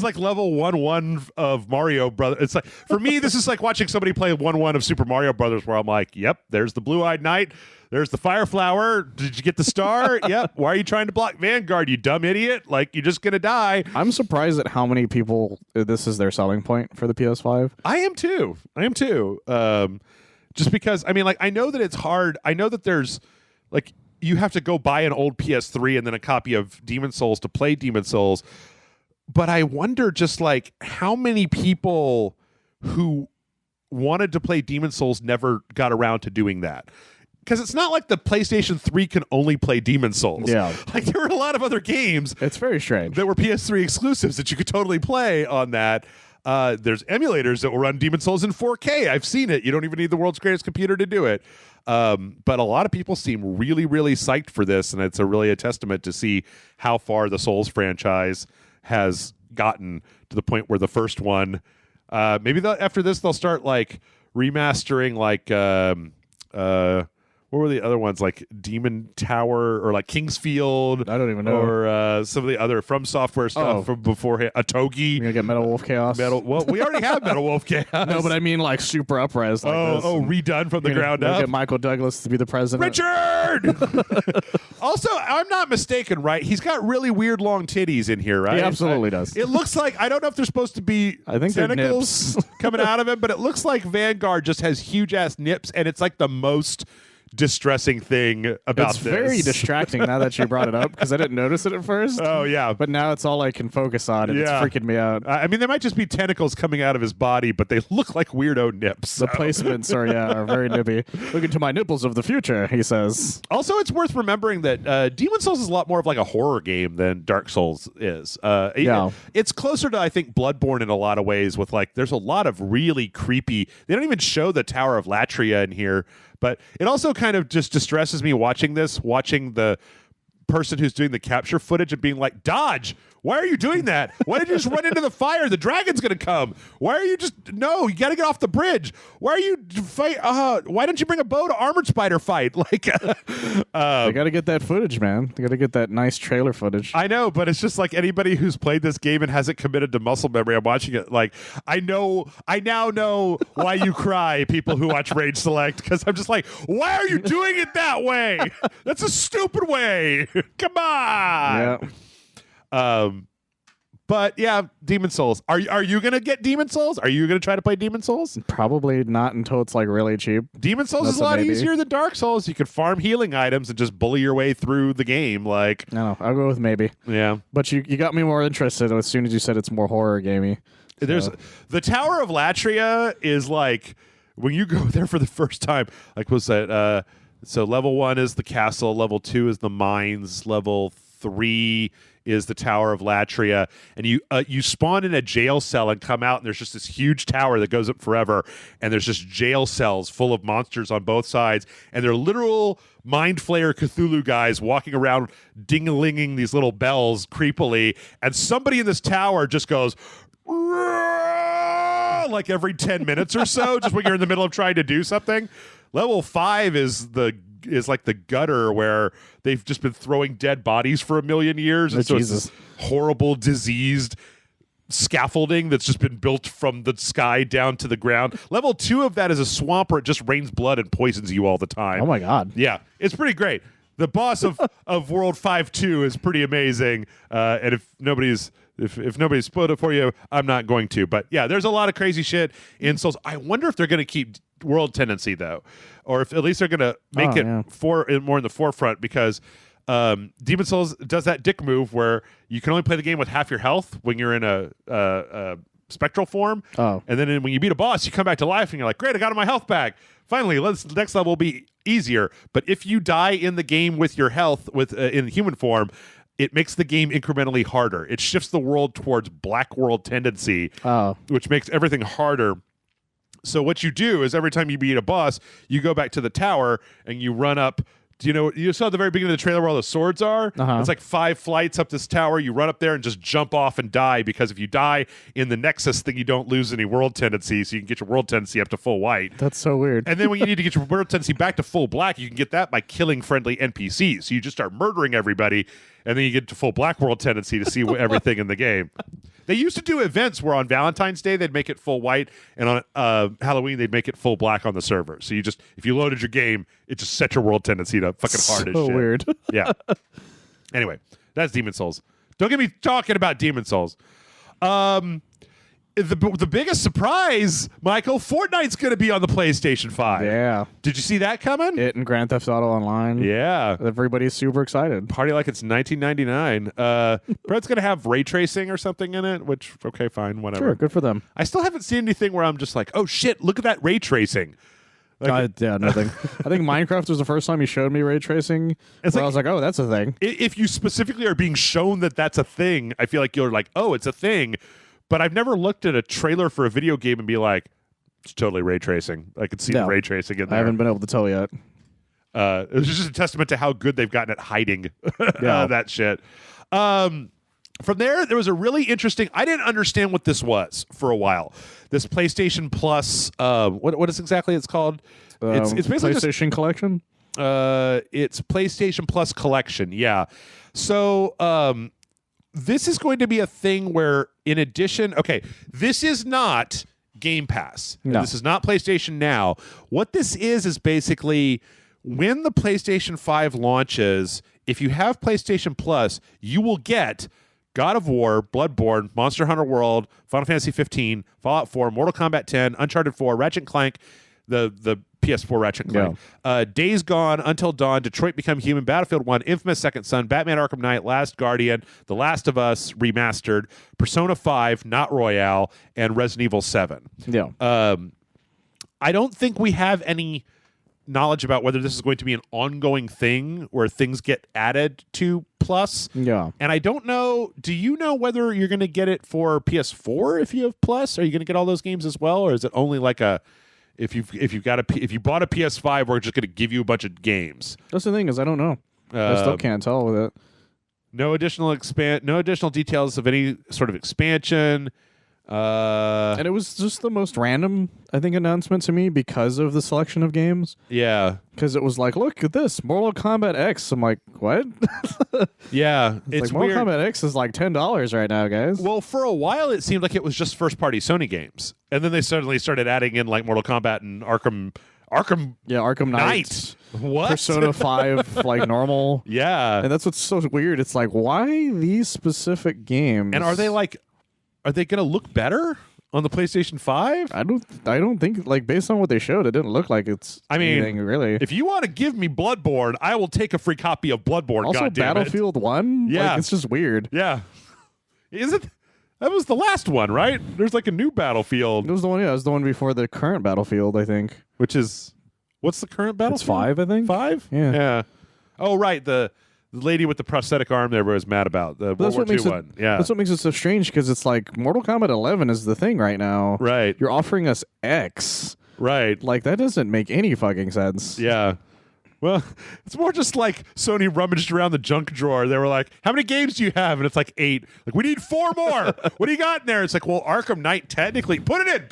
like level 1-1 of Mario Brothers. It's like for me, this is like watching somebody play 1-1 of Super Mario Brothers, where I'm like, "Yep, there's the blue-eyed knight. There's the fire flower. Did you get the star? Yep. Why are you trying to block Vanguard? You dumb idiot! Like you're just gonna die." I'm surprised at how many people this is their selling point for the PS5. I am too. Just because I mean, like I know that it's hard. I know that there's like you have to go buy an old PS3 and then a copy of Demon Souls to play Demon Souls. But I wonder just like how many people who wanted to play Demon Souls never got around to doing that. Because it's not like the PlayStation 3 can only play Demon Souls. Yeah. Like there were a lot of other games It's very strange. that were PS3 exclusives that you could totally play on that. There's emulators that will run Demon Souls in 4K. I've seen it. You don't even need the world's greatest computer to do it. But a lot of people seem really, really psyched for this, and it's really a testament to see how far the Souls franchise has gotten to the point where the first one, maybe after this they'll start like remastering like what were the other ones, like Demon Tower or like Kingsfield? I don't even know. Or some of the other From Software stuff from beforehand. Atogi. You're going to get Metal Wolf Chaos? Well, we already have Metal Wolf Chaos. No, but I mean like super upres. Like this. Redone from the ground You're up. Get Michael Douglas to be the president. Richard! Also, I'm not mistaken, right? He's got really weird long titties in here, right? He absolutely does. It looks like, I don't know if they're supposed to be I think they're tentacles nips. coming out of him, but it looks like Vanguard just has huge-ass nips, and it's like the most distressing thing about It's this. very distracting now that you brought it up because I didn't notice it at first. Oh, yeah. But now it's all I can focus on, and Yeah. it's freaking me out. I mean, there might just be tentacles coming out of his body, but they look like weirdo nips. The placements are very nippy. Look into my nipples of the future, he says. Also, it's worth remembering that Demon Souls is a lot more of like a horror game than Dark Souls is. Yeah. It's closer to, I think, Bloodborne in a lot of ways with like, there's a lot of really creepy, they don't even show the Tower of Latria in here, but it also kind of just distresses me watching the person who's doing the capture footage and being like, dodge! Why are you doing that? Why did you just run into the fire? The dragon's going to come. Why are you no, you got to get off the bridge. Why are you fight? Why don't you bring a bow to Armored Spider fight? Like, They got to get that footage, man. They got to get that nice trailer footage. I know, but it's just like anybody who's played this game and hasn't committed to muscle memory. I'm watching it like, I now know why you cry, people who watch Rage Select, because I'm just like, why are you doing it that way? That's a stupid way. Come on. Yeah. But yeah, Demon Souls. Are you gonna get Demon Souls? Are you gonna try to play Demon Souls? Probably not until it's like really cheap. Demon Souls That's is a lot a maybe. easier than Dark Souls. You can farm healing items and just bully your way through the game. Like, No, I'll go with maybe. yeah. But you got me more interested as soon as you said it's more horror gamey. There's the Tower of Latria is like when you go there for the first time. Like, what's that? So level 1 is the castle. Level 2 is the mines. Level 3 is the Tower of Latria, and you spawn in a jail cell and come out, and there's just this huge tower that goes up forever, and there's just jail cells full of monsters on both sides, and they're literal Mind Flayer Cthulhu guys walking around ding-a-linging these little bells creepily, and somebody in this tower just goes like every 10 minutes or so, just when you're in the middle of trying to do something. Level 5 is like the gutter where they've just been throwing dead bodies for 1,000,000 years. And so it's this horrible, diseased scaffolding that's just been built from the sky down to the ground. Level 2 of that is a swamp where it just rains blood and poisons you all the time. Oh my god. Yeah, it's pretty great. The boss of World 5-2 is pretty amazing. And if nobody's spoiled it for you, I'm not going to. But yeah, there's a lot of crazy shit in Souls. I wonder if they're going to keep World Tendency though, or if at least they're going to make it more in the forefront, because Demon Souls does that dick move where you can only play the game with half your health when you're in a spectral form. Oh. And then when you beat a boss, you come back to life and you're like, great, I got my health back. Finally, the next level will be easier. But if you die in the game with your health in human form, it makes the game incrementally harder. It shifts the world towards Black World Tendency, which makes everything harder. So what you do is every time you beat a boss, you go back to the tower and you run up. Do you know, you saw at the very beginning of the trailer where all the swords are? It's like 5 flights up this tower. You run up there and just jump off and die, because if you die in the Nexus thing, you don't lose any world tendency, so you can get your world tendency up to full white. That's so weird. And then when you need to get your world tendency back to full black, you can get that by killing friendly NPCs. So you just start murdering everybody, and then you get to full black world tendency to see everything in the game. They used to do events where on Valentine's Day they'd make it full white, and on Halloween they'd make it full black on the server. So you just, if you loaded your game, it just set your world tendency to fucking hard as shit. So weird. Yeah. Anyway, that's Demon Souls. Don't get me talking about Demon Souls. the biggest surprise, Michael, Fortnite's going to be on the PlayStation 5. Yeah. Did you see that coming? It and Grand Theft Auto Online. Yeah. Everybody's super excited. Party like it's 1999. Brett's going to have ray tracing or something in it, which, okay, fine, whatever. Sure, good for them. I still haven't seen anything where I'm just like, oh, shit, look at that ray tracing. Yeah, nothing. I think Minecraft was the first time he showed me ray tracing. It's I was like, oh, that's a thing. If you specifically are being shown that that's a thing, I feel like you're like, oh, it's a thing. But I've never looked at a trailer for a video game and be like, it's totally ray tracing. I could see the ray tracing in there. I haven't been able to tell yet. It was just a testament to how good they've gotten at hiding that shit. From there was a really interesting. I didn't understand what this was for a while. This PlayStation Plus. What is exactly it's called? It's basically PlayStation Collection. It's PlayStation Plus Collection. Yeah. So this is going to be a thing where, in addition, this is not Game Pass. No. This is not PlayStation Now. What this is basically when the PlayStation 5 launches. If you have PlayStation Plus, you will get God of War, Bloodborne, Monster Hunter World, Final Fantasy 15, Fallout 4, Mortal Kombat 10, Uncharted 4, Ratchet & Clank, the PS4 Ratchet & Clank, Days Gone, Until Dawn, Detroit Become Human, Battlefield 1, Infamous Second Son, Batman Arkham Knight, Last Guardian, The Last of Us Remastered, Persona 5, Not Royale, and Resident Evil 7. Yeah. I don't think we have any knowledge about whether this is going to be an ongoing thing where things get added to Plus. Yeah. And I don't know, do you know whether you're going to get it for PS4 if you have Plus? Are you going to get all those games as well, or is it only like if you bought a PS5, we're just going to give you a bunch of games? That's the thing is I don't know. I still can't tell with it. No additional details of any sort of expansion. And it was just the most random, I think, announcement to me because of the selection of games. Yeah. Because it was like, look at this, Mortal Kombat X. I'm like, what? Yeah. It's like, Mortal Kombat X is like $10 right now, guys. Well, for a while, it seemed like it was just first-party Sony games. And then they suddenly started adding in like Mortal Kombat and Arkham Knight. What? Persona 5, like normal. Yeah. And that's what's so weird. It's like, why these specific games? And are they going to look better on the PlayStation 5? I don't think, like, based on what they showed, it didn't look like it's anything, really. If you want to give me Bloodborne, I will take a free copy of Bloodborne, also, Battlefield 1? Yeah. Like, it's just weird. Yeah. Is it? That was the last one, right? There's like a new Battlefield. It was the one, it was the one before the current Battlefield, I think. Which is, what's the current Battlefield? It's 5, I think. 5? Yeah. Yeah. Oh, right. The lady with the prosthetic arm there was mad about the World War II one. Yeah. That's what makes it so strange, because it's like Mortal Kombat 11 is the thing right now. Right. You're offering us X. Right. Like, that doesn't make any fucking sense. Yeah. Well, it's more just like Sony rummaged around the junk drawer. They were like, how many games do you have? And it's like 8. Like, we need 4 more. What do you got in there? It's like, well, Arkham Knight, technically. Put it in.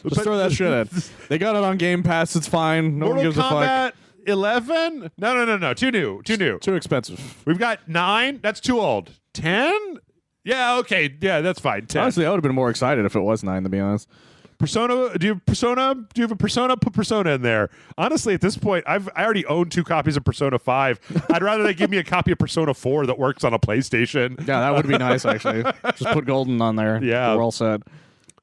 Just throw that shit in. They got it on Game Pass. It's fine. No one gives a fuck. 11? No. Too new. Too expensive. We've got 9. That's too old. 10? Yeah, okay. Yeah, that's fine. 10. Honestly, I would have been more excited if it was 9, to be honest. Persona? Do you have Persona? Do you have a Persona? Put Persona in there. Honestly, at this point, I already own 2 copies of Persona 5. I'd rather they give me a copy of Persona 4 that works on a PlayStation. Yeah, that would be nice, actually. Just put Golden on there. Yeah. We're all set.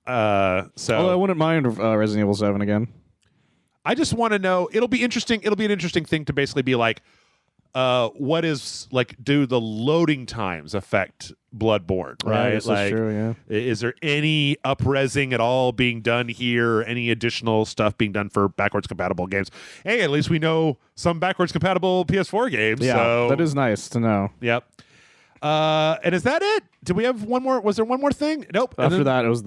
Although I wouldn't mind Resident Evil 7 again. I just want to know. It'll be interesting. It'll be an interesting thing to basically be like, what is like? Do the loading times affect Bloodborne? Right? Yeah, that's like, true. Yeah. Is there any up-resing at all being done here? Any additional stuff being done for backwards compatible games? Hey, at least we know some backwards compatible PS4 games. Yeah, so. that is nice to know. Yep. And is that it? Did we have one more? Was there one more thing? Nope. After that, it was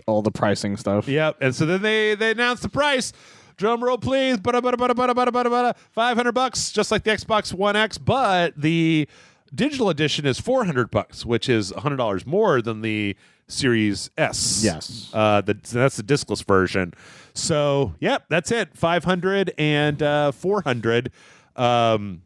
all the pricing stuff. Yep. And so then they announced the price. Drum roll, please. $500, just like the Xbox One X, but the digital edition is $400, which is $100 more than the Series S. Yes. That's the discless version. So, yep, that's it. 500 and 400. And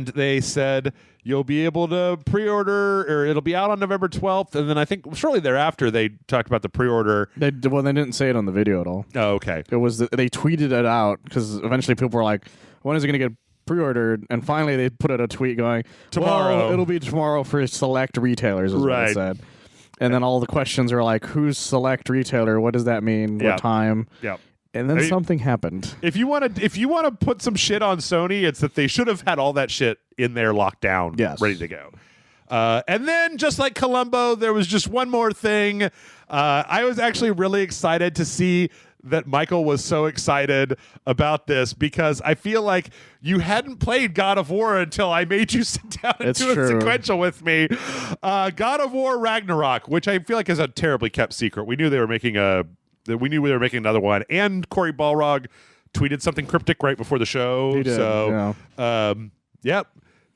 they said you'll be able to pre-order, or it'll be out on November 12th. And then I think shortly thereafter, they talked about the pre-order. They didn't say it on the video at all. Oh, okay. It was they tweeted it out because eventually people were like, when is it going to get pre-ordered? And finally they put out a tweet going, tomorrow. Well, it'll be tomorrow for select retailers, is what it said. And then all the questions are like, who's select retailer? What does that mean? Yeah. What time? Yeah. And then something happened. If you want to put some shit on Sony, it's that they should have had all that shit in there locked down, ready to go. And then, just like Columbo, there was just one more thing. I was actually really excited to see that Michael was so excited about this because I feel like you hadn't played God of War until I made you sit down and do a sequential with me. God of War Ragnarok, which I feel like is a terribly kept secret. We knew they were making another one, and Cory Balrog tweeted something cryptic right before the show. He did, so, yep,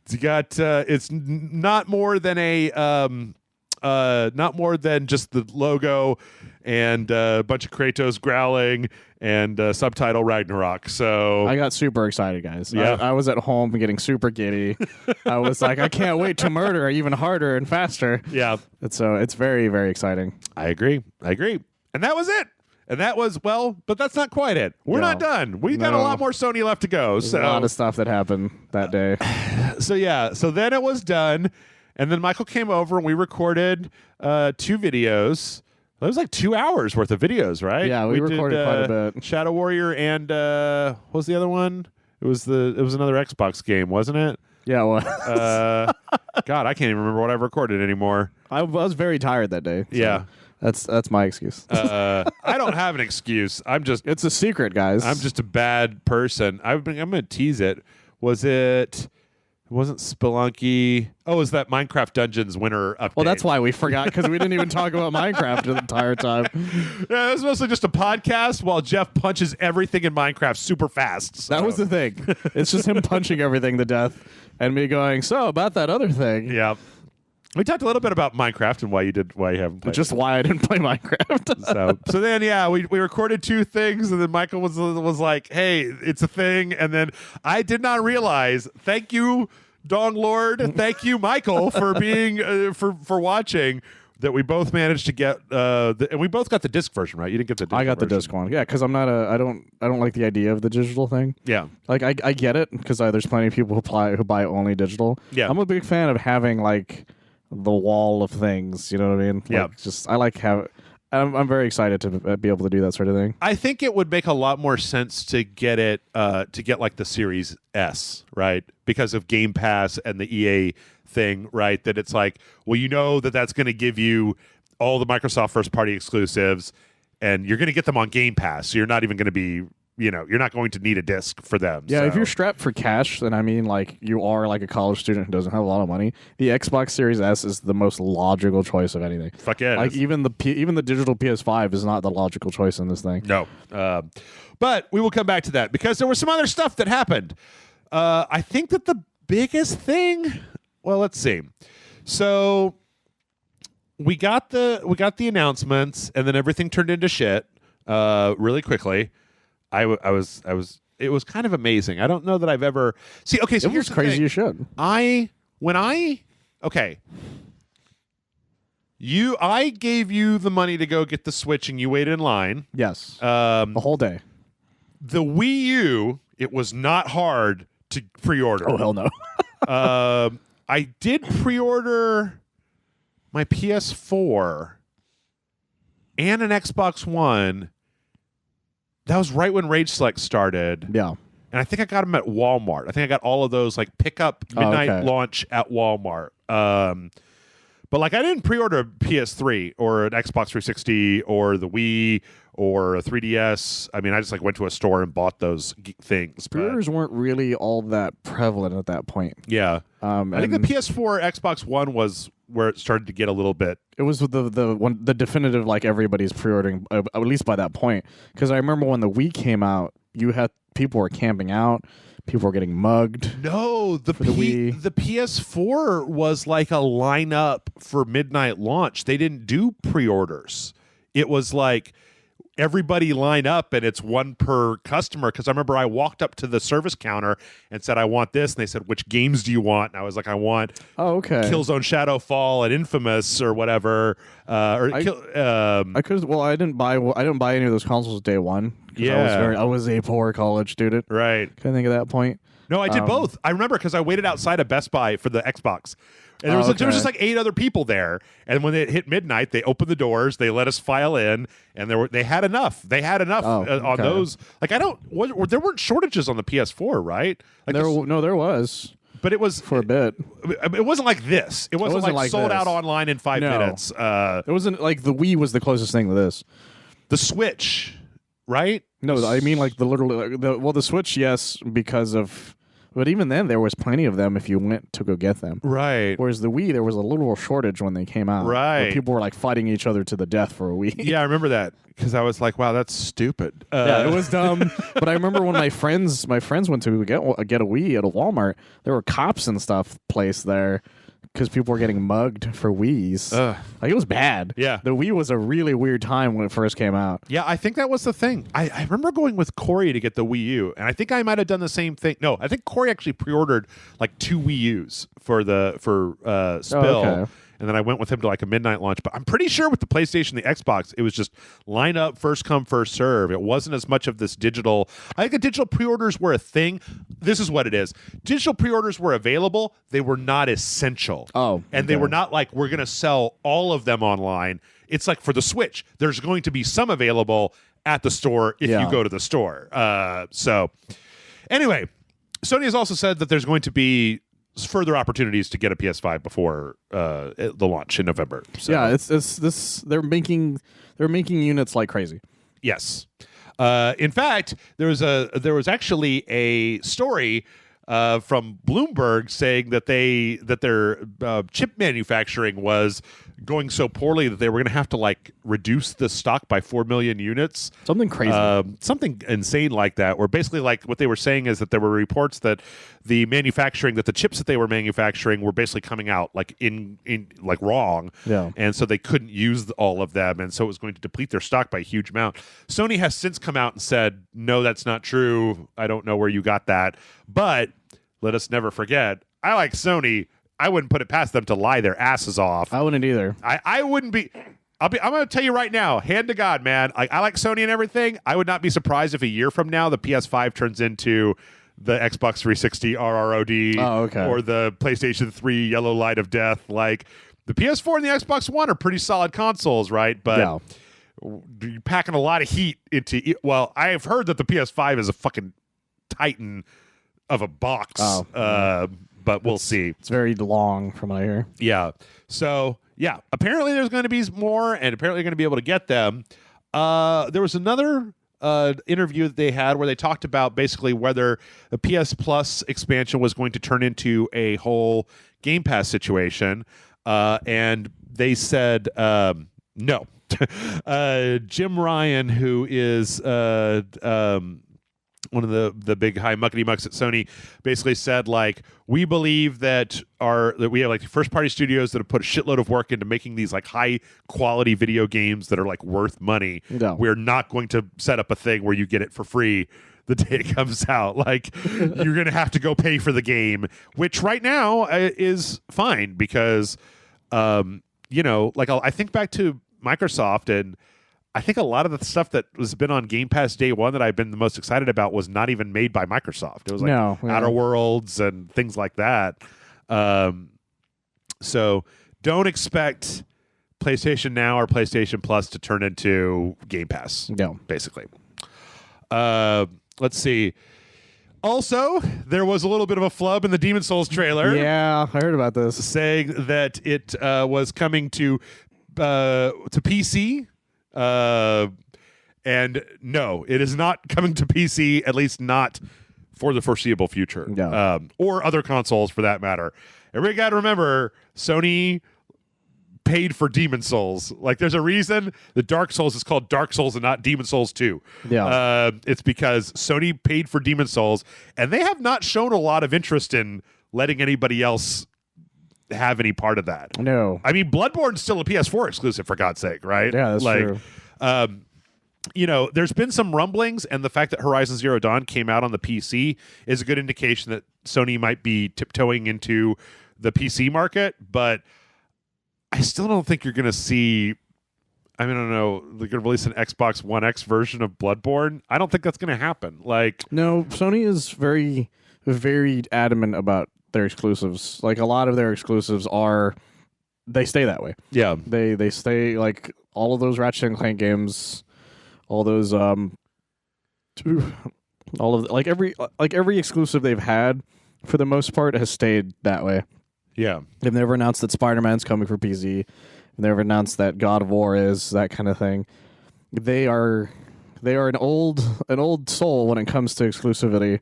you got it's not more than not more than just the logo and a bunch of Kratos growling and subtitle Ragnarok. So I got super excited, guys. Yeah. I was at home getting super giddy. I was like, I can't wait to murder even harder and faster. Yeah. And so it's very, very exciting. I agree. And that was it. And that was, but that's not quite it. We're not done. We got a lot more Sony left to go. There's a lot of stuff that happened that day. So then it was done. And then Michael came over and we recorded 2 videos. It was like 2 hours worth of videos, right? Yeah, we recorded quite a bit. Shadow Warrior and what was the other one? It was another Xbox game, wasn't it? Yeah, well, God, I can't even remember what I've recorded anymore. I was very tired that day. So Yeah. That's my excuse. I don't have an excuse. It's a secret, guys. I'm just a bad person. I'm going to tease it. It wasn't Spelunky. Oh, it was that Minecraft Dungeons winter update. Well, that's why we forgot, because we didn't even talk about Minecraft the entire time. Yeah, it was mostly just a podcast while Jeff punches everything in Minecraft super fast. So. That was the thing. It's just him punching everything to death and me going, so about that other thing. Yeah. We talked a little bit about Minecraft and why you haven't played just why I didn't play Minecraft. so then, yeah, we recorded 2 things, and then Michael was like, hey, it's a thing. And then I did not realize, thank you, Dong Lord, thank you, Michael, for being, for watching, that we both managed to get, and we both got the disc version, right? You didn't get the disc I got version. the disc one. Yeah, because I'm not I don't like the idea of the digital thing. Yeah. Like, I get it, because there's plenty of people who buy only digital. Yeah. I'm a big fan of having, like, the wall of things, you know what I mean? Yeah. I'm very excited to be able to do that sort of thing. I think it would make a lot more sense to get it like the Series S, right? Because of Game Pass and the EA thing, right? That it's like, well, you know that's going to give you all the Microsoft first party exclusives, and you're going to get them on Game Pass. So you're not even going to be, you're not going to need a disc for them. Yeah, so. if you're strapped for cash, then I mean, like, you are like a college student who doesn't have a lot of money. The Xbox Series S is the most logical choice of anything. Fuck yeah. Like, even the digital PS5 is not the logical choice in this thing. No. But we will come back to that because there was some other stuff that happened. I think that the biggest thing, well, let's see. So we got the announcements, and then everything turned into shit really quickly. It was kind of amazing. I don't know that I've ever see. Okay, so it was crazy. You should. I gave you the money to go get the Switch, and you waited in line. Yes, the whole day. The Wii U, it was not hard to pre-order. Oh hell no. I did pre-order my PS4 and an Xbox One. That was right when Rage Select started. Yeah. And I think I got them at Walmart. I think I got all of those, like, pickup midnight launch at Walmart. But, like, I didn't pre-order a PS3 or an Xbox 360 or the Wii or a 3DS. I mean, I just, like, went to a store and bought those things. Pre-orders weren't really all that prevalent at that point. Yeah. I think the PS4, Xbox One was where it started to get a little bit. It was the definitive, like, everybody's pre-ordering, at least by that point. Because I remember when the Wii came out, people were camping out, people were getting mugged. No, the PS4 was like a lineup for midnight launch. They didn't do pre-orders. It was like everybody line up and it's one per customer. Because I remember I walked up to the service counter and said, I want this. And they said, which games do you want? And I was like, I want Killzone Shadowfall and Infamous or whatever. I didn't buy any of those consoles day one. Yeah. I was a poor college student. Right. I think at that point. No, I did both. I remember because I waited outside of Best Buy for the Xbox. And there was just like 8 other people there. And when it hit midnight, they opened the doors, they let us file in, and they had enough. They had enough on those. Like there weren't shortages on the PS4, right? Like there was. But it was for a bit. It wasn't like this. It wasn't like sold out online in 5 minutes. It wasn't like the Wii was the closest thing to this. The Switch, right? No, I mean like the Switch, yes, because of. But even then, there was plenty of them if you went to go get them. Right. Whereas the Wii, there was a little shortage when they came out. Right. Where people were like fighting each other to the death for a Wii. Yeah, I remember that because I was like, "Wow, that's stupid." Yeah, it was dumb. But I remember when my friends went to get a Wii at a Walmart. There were cops and stuff placed there because people were getting mugged for Wiis. Like it was bad. Yeah, the Wii was a really weird time when it first came out. Yeah, I think that was the thing. I remember going with Corey to get the Wii U, and I think I might have done the same thing. No, I think Corey actually pre-ordered like 2 Wii U's for Spill. Okay. And then I went with him to like a midnight launch. But I'm pretty sure with the PlayStation, the Xbox, it was just line up, first come, first serve. It wasn't as much of this digital. I think the digital pre-orders were a thing. This is what it is. Digital pre-orders were available. They were not essential. And they were not like, we're going to sell all of them online. It's like for the Switch, there's going to be some available at the store if you go to the store. So anyway, Sony has also said that there's going to be further opportunities to get a PS5 before the launch in November. So. Yeah, it's this. They're making units like crazy. Yes. In fact, there was actually a story from Bloomberg saying that their chip manufacturing was going so poorly that they were going to have to like reduce the stock by 4 million units. Something crazy. Something insane like that, where basically like what they were saying is that there were reports that the chips that they were manufacturing were basically coming out like in like wrong. Yeah. And so they couldn't use all of them. And so it was going to deplete their stock by a huge amount. Sony has since come out and said, no, that's not true. I don't know where you got that. But let us never forget, I like Sony. I wouldn't put it past them to lie their asses off. I wouldn't either. I wouldn't be. I'm going to tell you right now, hand to God, man. I like Sony and everything. I would not be surprised if a year from now the PS5 turns into the Xbox 360 RROD or the PlayStation 3 Yellow Light of Death. Like the PS4 and the Xbox One are pretty solid consoles, right? But you're packing a lot of heat into. Well, I have heard that the PS5 is a fucking titan of a box. But we'll see. It's very long from what I hear. Yeah. So, yeah. Apparently there's going to be more, and apparently you're going to be able to get them. There was another interview that they had where they talked about basically whether the PS Plus expansion was going to turn into a whole Game Pass situation. And they said no. Jim Ryan, who is one of the big high muckety mucks at Sony, basically said like, we believe that we have like first party studios that have put a shitload of work into making these like high quality video games that are like worth money. No. We're not going to set up a thing where you get it for free the day it comes out. Like you're going to have to go pay for the game, which right now is fine because, like I think back to Microsoft, and I think a lot of the stuff that has been on Game Pass day one that I've been the most excited about was not even made by Microsoft. It was like Outer Worlds and things like that. So don't expect PlayStation Now or PlayStation Plus to turn into Game Pass. No. Basically. Let's see. Also, there was a little bit of a flub in the Demon's Souls trailer. Yeah, I heard about this. Saying that it was coming to PC. And no, it is not coming to PC, at least not for the foreseeable future. No. Or other consoles for that matter. Everybody got to remember, Sony paid for Demon's Souls. Like, there's a reason the Dark Souls is called Dark Souls and not Demon's Souls 2. Yeah. It's because Sony paid for Demon's Souls, and they have not shown a lot of interest in letting anybody else have any part of that. No. I mean, Bloodborne's still a PS4 exclusive, for God's sake, right? Yeah, that's true. There's been some rumblings, and the fact that Horizon Zero Dawn came out on the PC is a good indication that Sony might be tiptoeing into the PC market, but I still don't think you're going to see... I mean, I don't know. They're going to release an Xbox One X version of Bloodborne. I don't think that's going to happen. Like, no, Sony is very, very adamant about their exclusives. Like a lot of their exclusives they stay that way. Yeah. They stay like all of those Ratchet and Clank games, all those all of like every exclusive they've had for the most part has stayed that way. Yeah. They've never announced that Spider-Man's coming for PC. They've never announced that God of War is, that kind of thing. They are an old soul when it comes to exclusivity,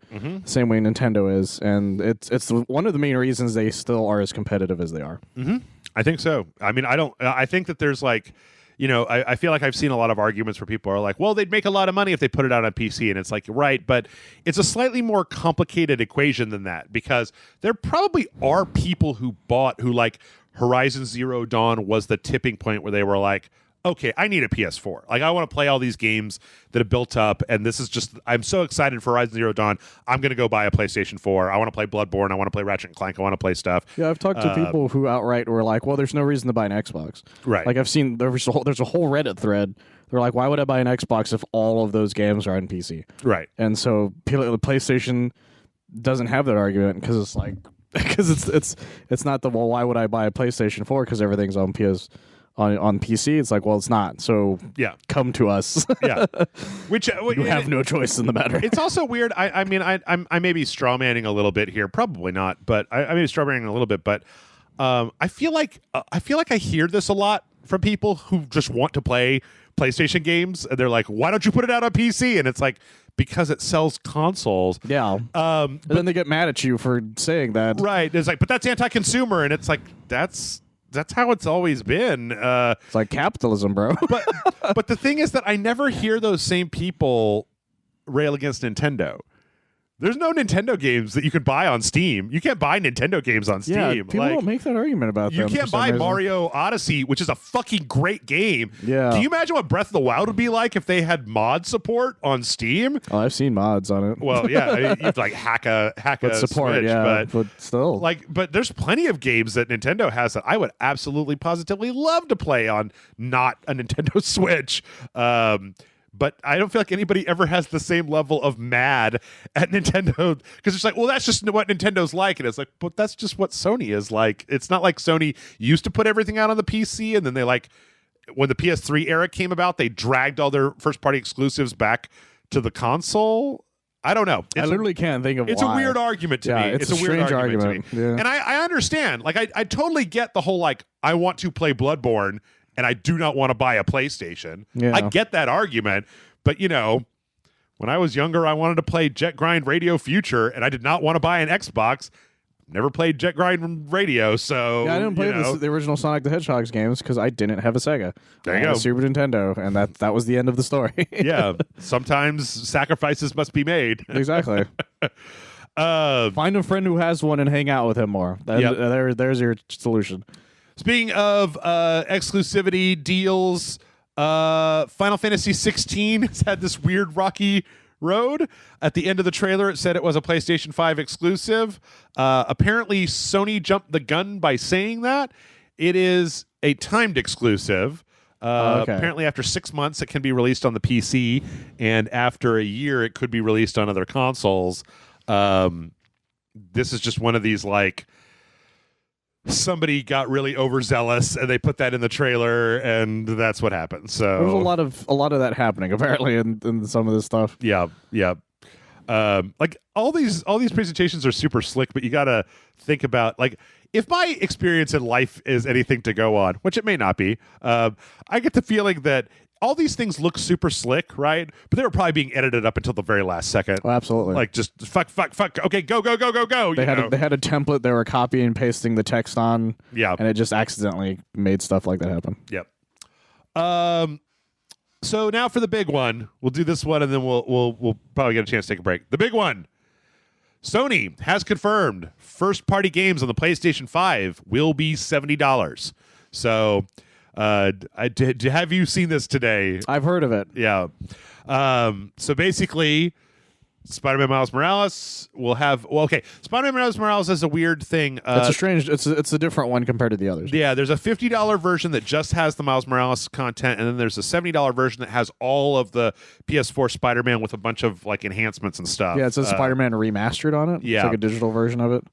same way Nintendo is, and it's one of the main reasons they still are as competitive as they are. Mm-hmm. I think so. I mean, I think that there's like, I feel like I've seen a lot of arguments where people are like, well, they'd make a lot of money if they put it out on PC. And it's like, right. But it's a slightly more complicated equation than that, because there probably are people who like Horizon Zero Dawn was the tipping point where they were like, okay, I need a PS4. Like, I want to play all these games that have built up, and this is just, I'm so excited for Horizon Zero Dawn, I'm going to go buy a PlayStation 4. I want to play Bloodborne. I want to play Ratchet and Clank. I want to play stuff. Yeah, I've talked to people who outright were like, well, there's no reason to buy an Xbox. Right. Like, I've seen, there's a whole Reddit thread. They're like, why would I buy an Xbox if all of those games are on PC? Right. And so the PlayStation doesn't have that argument, because it's like, because it's not the, well, why would I buy a PlayStation 4 because everything's on on PC. It's like, well, it's not. So yeah, come to us. Yeah, which you have no choice in the matter. It's also weird. I mean, I may be strawmanning a little bit here. Probably not, but I may be strawmanning a little bit. But I feel like I hear this a lot from people who just want to play PlayStation games, and they're like, why don't you put it out on PC? And it's like, because it sells consoles. Yeah. And then they get mad at you for saying that. Right. It's like, but that's anti-consumer, and it's like, that's how it's always been. It's like capitalism, bro. but the thing is that I never hear those same people rail against Nintendo. There's no Nintendo games that you can buy on Steam. You can't buy Nintendo games on Steam. Yeah, people don't make that argument about them. You can't buy Mario Odyssey, which is a fucking great game. Yeah. Do you imagine what Breath of the Wild would be like if they had mod support on Steam? Oh, I've seen mods on it. Well, yeah, you have to like hack a support, Switch, yeah, but still, but there's plenty of games that Nintendo has that I would absolutely positively love to play on not a Nintendo Switch. But I don't feel like anybody ever has the same level of mad at Nintendo, because it's like, well, that's just what Nintendo's like. And it's like, but that's just what Sony is like. It's not like Sony used to put everything out on the PC, and then they when the PS3 era came about, they dragged all their first-party exclusives back to the console. I don't know. I literally can't think of It's why. A weird argument to me. It's a weird strange argument. to me. Yeah. And I understand. Like, I totally get the whole, like, I want to play Bloodborne, and I do not want to buy a PlayStation. Yeah. I get that argument, but when I was younger, I wanted to play Jet Grind Radio Future, and I did not want to buy an Xbox. Never played Jet Grind Radio, so yeah, I didn't play the original Sonic the Hedgehog games because I didn't have a Sega. There you I had go. a Super Nintendo, and that was the end of the story. Yeah, sometimes sacrifices must be made. Exactly. Find a friend who has one and hang out with him more. There's your solution. Speaking of exclusivity deals, Final Fantasy 16 has had this weird rocky road. At the end of the trailer, it said it was a PlayStation 5 exclusive. Apparently, Sony jumped the gun by saying that. It is a timed exclusive. Okay. Apparently, after 6 months, it can be released on the PC, and after a year, it could be released on other consoles. This is just one of these, like, somebody got really overzealous and they put that in the trailer, and that's what happened. So there's a lot of that happening apparently in some of this stuff. Yeah. Like all these presentations are super slick, but you gotta think about, like, if my experience in life is anything to go on, which it may not be, I get the feeling that all these things look super slick, right? But they were probably being edited up until the very last second. Oh, absolutely. Like, just fuck. Okay, go. They had a template they were copying and pasting the text on. Yeah. And it just accidentally made stuff like that happen. Yep. So now for the big one. We'll do this one, and then we'll probably get a chance to take a break. The big one. Sony has confirmed first-party games on the PlayStation 5 will be $70. So, have you seen this today? I've heard of it. Yeah. So basically, Spider-Man Miles Morales will have Spider-Man Miles Morales has a weird thing. It's a different one compared to the others. Yeah, there's a $50 version that just has the Miles Morales content, and then there's a $70 version that has all of the PS4 Spider-Man with a bunch of like enhancements and stuff. Yeah, it says Spider-Man Remastered on it. Yeah. It's like a digital version of it.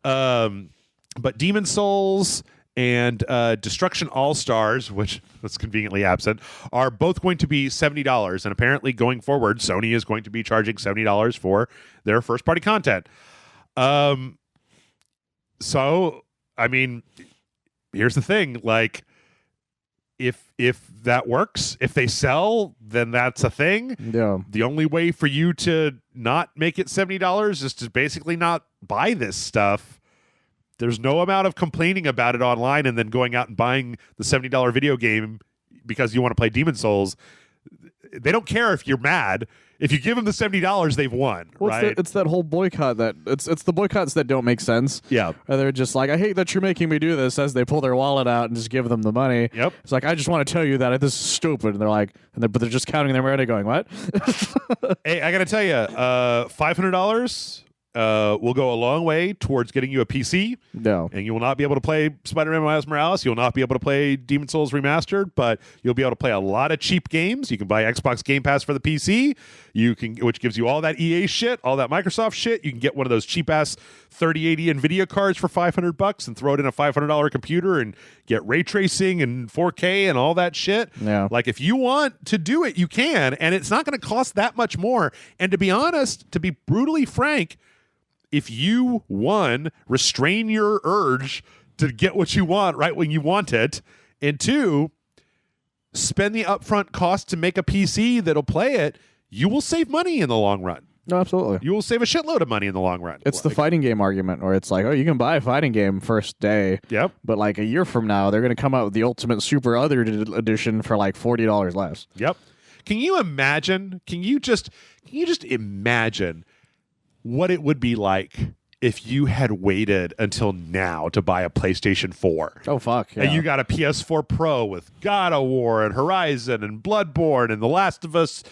But Demon Souls and Destruction All-Stars, which was conveniently absent, are both going to be $70. And apparently going forward, Sony is going to be charging $70 for their first-party content. So, I mean, here's the thing. Like, if that works, if they sell, then that's a thing. Yeah. The only way for you to not make it $70 is to basically not buy this stuff. There's no amount of complaining about it online and then going out and buying the $70 video game because you want to play Demon Souls. They don't care if you're mad. If you give them the $70, they've won, right? It's that whole boycott it's the boycotts that don't make sense. Yeah. And they're just like, I hate that you're making me do this, as they pull their wallet out and just give them the money. Yep. It's like, I just want to tell you that this is stupid. And they're like, but they're just counting their money going, what? Hey, I got to tell you, $500 will go a long way towards getting you a PC. No. And you will not be able to play Spider-Man Miles Morales. You'll not be able to play Demon Souls Remastered, but you'll be able to play a lot of cheap games. You can buy Xbox Game Pass for the PC, which gives you all that EA shit, all that Microsoft shit. You can get one of those cheap-ass 3080 NVIDIA cards for $500 and throw it in a $500 computer and get ray tracing and 4K and all that shit. Yeah. Like, if you want to do it, you can, and it's not going to cost that much more. And to be honest, to be brutally frank, if you, one, restrain your urge to get what you want right when you want it, and two, spend the upfront cost to make a PC that'll play it, you will save money in the long run. No, absolutely. You will save a shitload of money in the long run. It's the fighting game argument, where it's like, oh, you can buy a fighting game first day. Yep. But like a year from now, they're going to come out with the Ultimate Super Other Edition for like $40 less. Yep. Can you imagine? Can you just imagine what it would be like if you had waited until now to buy a PlayStation 4? Oh, fuck. Yeah. And you got a PS4 Pro with God of War and Horizon and Bloodborne and The Last of Us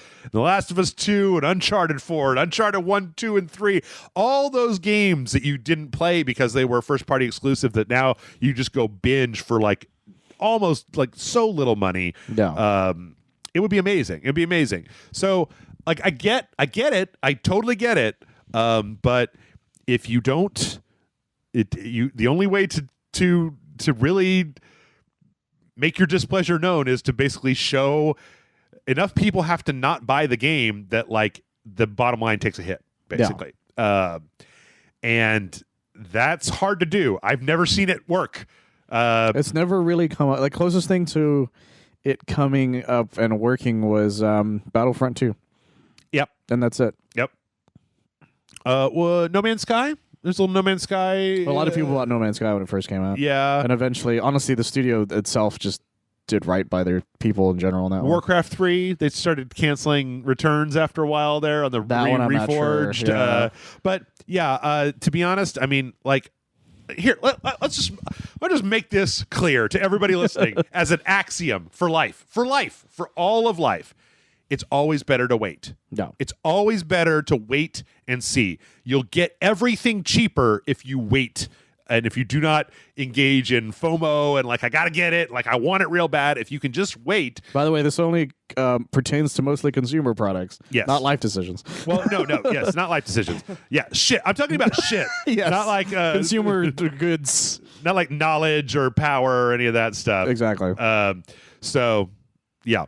2 and Uncharted 4 and Uncharted 1, 2, and 3. All those games that you didn't play because they were first-party exclusive that now you just go binge for like almost like so little money. Yeah. It would be amazing. It would be amazing. So, like, I get it. I totally get it. But if you don't, the only way to really make your displeasure known is to basically show enough people have to not buy the game that like the bottom line takes a hit, basically. Yeah. And that's hard to do. I've never seen it work. It's never really come up. Like, closest thing to it coming up and working was Battlefront 2. Yep. And that's it. Yep. Well, No Man's Sky. There's a little No Man's Sky. A lot of people bought No Man's Sky when it first came out. Yeah. And eventually, honestly, the studio itself just did right by their people in general. On that Warcraft 3, they started canceling returns after a while there on the Reforged. Sure. Yeah. But yeah, to be honest, I mean, like, here, let's just make this clear to everybody listening as an axiom for life, for all of life. It's always better to wait. No. It's always better to wait and see. You'll get everything cheaper if you wait. And if you do not engage in FOMO and like, I got to get it, like I want it real bad, if you can just wait. By the way, this only pertains to mostly consumer products, yes. Not life decisions. Well, no, yes, not life decisions. Yeah, shit. I'm talking about shit. Yes. Not like consumer goods. Not like knowledge or power or any of that stuff. Exactly. So, yeah.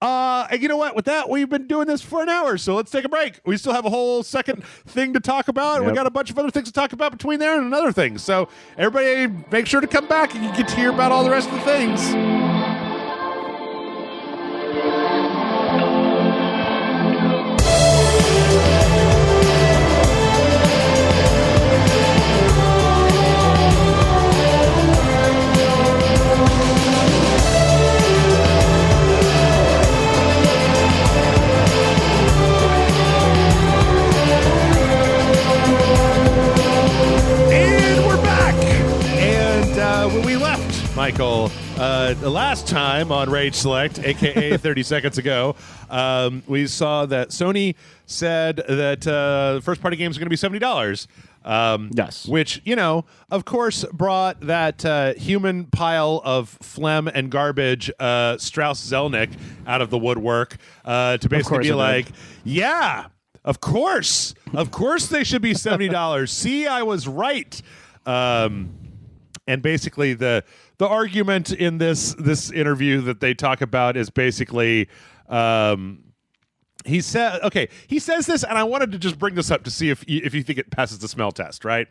And you know what? With that, we've been doing this for an hour, so let's take a break. We still have a whole second thing to talk about. Yep. We got a bunch of other things to talk about between there and another thing. So everybody make sure to come back and you get to hear about all the rest of the things. When we left Michael. The last time on Rage Select, aka 30 seconds ago, we saw that Sony said that first-party games are going to be $70. Yes. Which, of course, brought that human pile of phlegm and garbage, Strauss Zelnick, out of the woodwork to basically be like, yeah, of course they should be $70. See, I was right. And basically the argument in this interview that they talk about is basically he says this, and I wanted to just bring this up to see if you think it passes the smell test, right?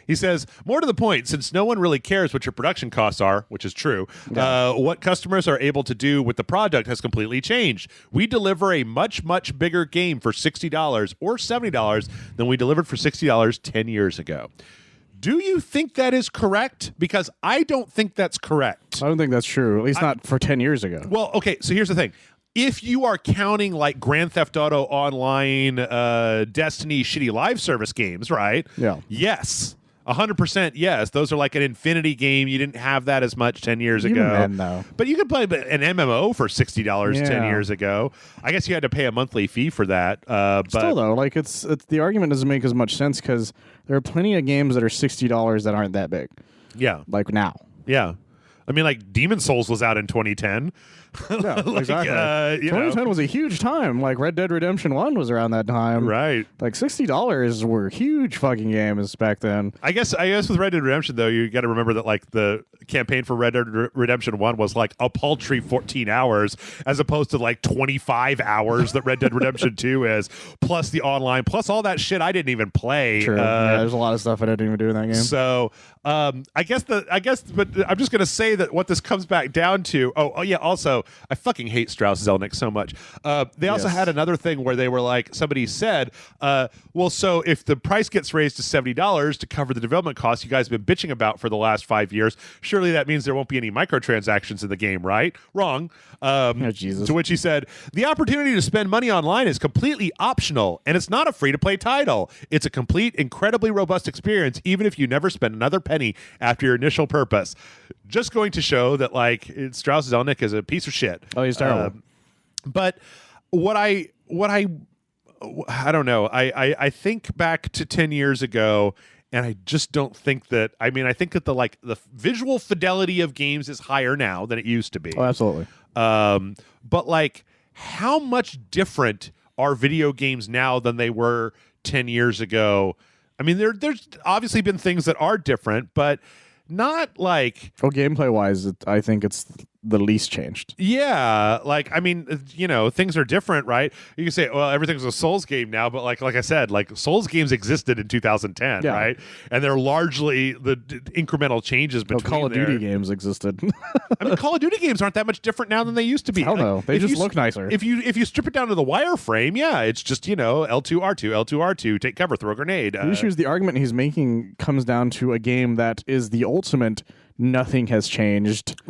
He says, more to the point, since no one really cares what your production costs are, which is true, what customers are able to do with the product has completely changed. We deliver a much, much bigger game for $60 or $70 than we delivered for $60 10 years ago. Do you think that is correct? Because I don't think that's correct. I don't think that's true, at least not for 10 years ago. Well, okay, so here's the thing. If you are counting like Grand Theft Auto Online, Destiny, shitty live service games, right? Yeah. Yes. 100% yes. Those are like an Infinity game. You didn't have that as much 10 years ago. Then, though. But you could play an MMO for $60 10 years ago. I guess you had to pay a monthly fee for that. But still, though, like it's the argument doesn't make as much sense because there are plenty of games that are $60 that aren't that big. Yeah. Like now. Yeah. I mean, like Demon Souls was out in 2010. Yeah, like, exactly. 2010 was a huge time. Like Red Dead Redemption 1 was around that time. Right. Like $60 were huge fucking games back then. I guess with Red Dead Redemption, though, you got to remember that like the campaign for Red Dead Redemption 1 was like a paltry 14 hours as opposed to like 25 hours that Red Dead Redemption 2 is, plus the online, plus all that shit I didn't even play. True. There's a lot of stuff I didn't even do in that game. So I guess, but I'm just going to say that what this comes back down to, also, I fucking hate Strauss Zelnick so much. They also had another thing where they were like, somebody said, well, so if the price gets raised to $70 to cover the development costs you guys have been bitching about for the last 5 years, surely that means there won't be any microtransactions in the game, right? Wrong. Jesus. To which he said, the opportunity to spend money online is completely optional, and it's not a free-to-play title. It's a complete, incredibly robust experience, even if you never spend another penny after your initial purpose. Just going to show that, like, Strauss Zelnick is a piece of shit. Oh, he's terrible. But what I don't know. I think back to 10 years ago, and I just don't think that. I mean, I think that the visual fidelity of games is higher now than it used to be. Oh, absolutely. But like, how much different are video games now than they were 10 years ago? I mean, there's obviously been things that are different, but not like... Well, gameplay-wise, I think it's the least changed. Yeah, like, I mean, things are different, right? You can say, well, everything's a Souls game now, but like I said, like Souls games existed in 2010, right? And they're largely the incremental changes between Call of Duty games existed. I mean, Call of Duty games aren't that much different now than they used to be. I don't know. They just look nicer. If you strip it down to the wireframe, yeah, it's just, L2, R2, L2, R2, take cover, throw a grenade. The issue is the argument he's making comes down to a game that is the ultimate nothing has changed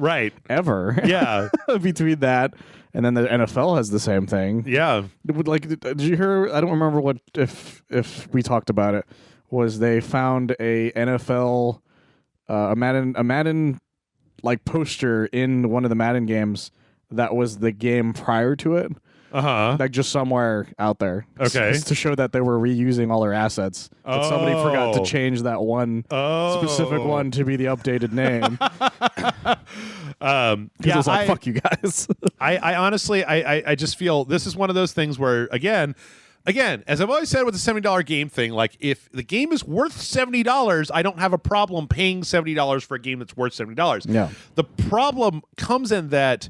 ever. Yeah. Between that and then the NFL has the same thing. Yeah. Like, did you hear? I don't remember what if we talked about it. Was they found a NFL a Madden like poster in one of the Madden games that was the game prior to it. Like just somewhere out there. Okay. Just to show that they were reusing all their assets. But somebody forgot to change that one specific one to be the updated name. It was like, fuck you guys. I honestly, I just feel this is one of those things where, again, as I've always said with the $70 game thing, like if the game is worth $70, I don't have a problem paying $70 for a game that's worth $70. Yeah. The problem comes in that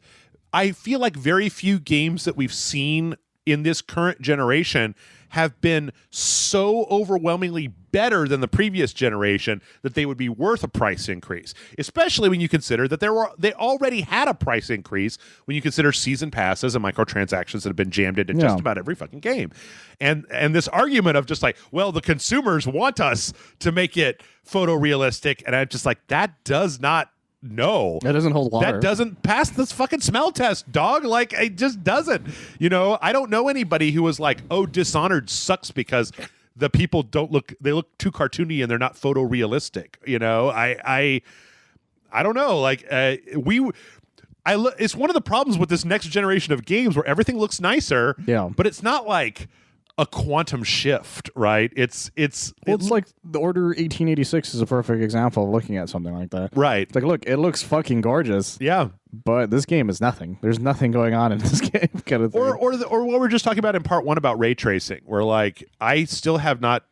I feel like very few games that we've seen in this current generation have been so overwhelmingly better than the previous generation that they would be worth a price increase, especially when you consider that they already had a price increase when you consider season passes and microtransactions that have been jammed into just about every fucking game. And this argument of just like, well, the consumers want us to make it photorealistic, and I'm just like, that does not No, that doesn't hold water. That doesn't pass this fucking smell test, dog. Like, it just doesn't. I don't know anybody who was like, oh, Dishonored sucks because the people they look too cartoony and they're not photorealistic. I don't know. Like it's one of the problems with this next generation of games where everything looks nicer. Yeah. But it's not like a quantum shift, right? It's like the Order 1886 is a perfect example of looking at something like that. right. It's like, look, it looks fucking gorgeous. Yeah. But this game is nothing. There's nothing going on in this game, kind of thing. Or what we were just talking about in part 1 about ray tracing, where like I still have not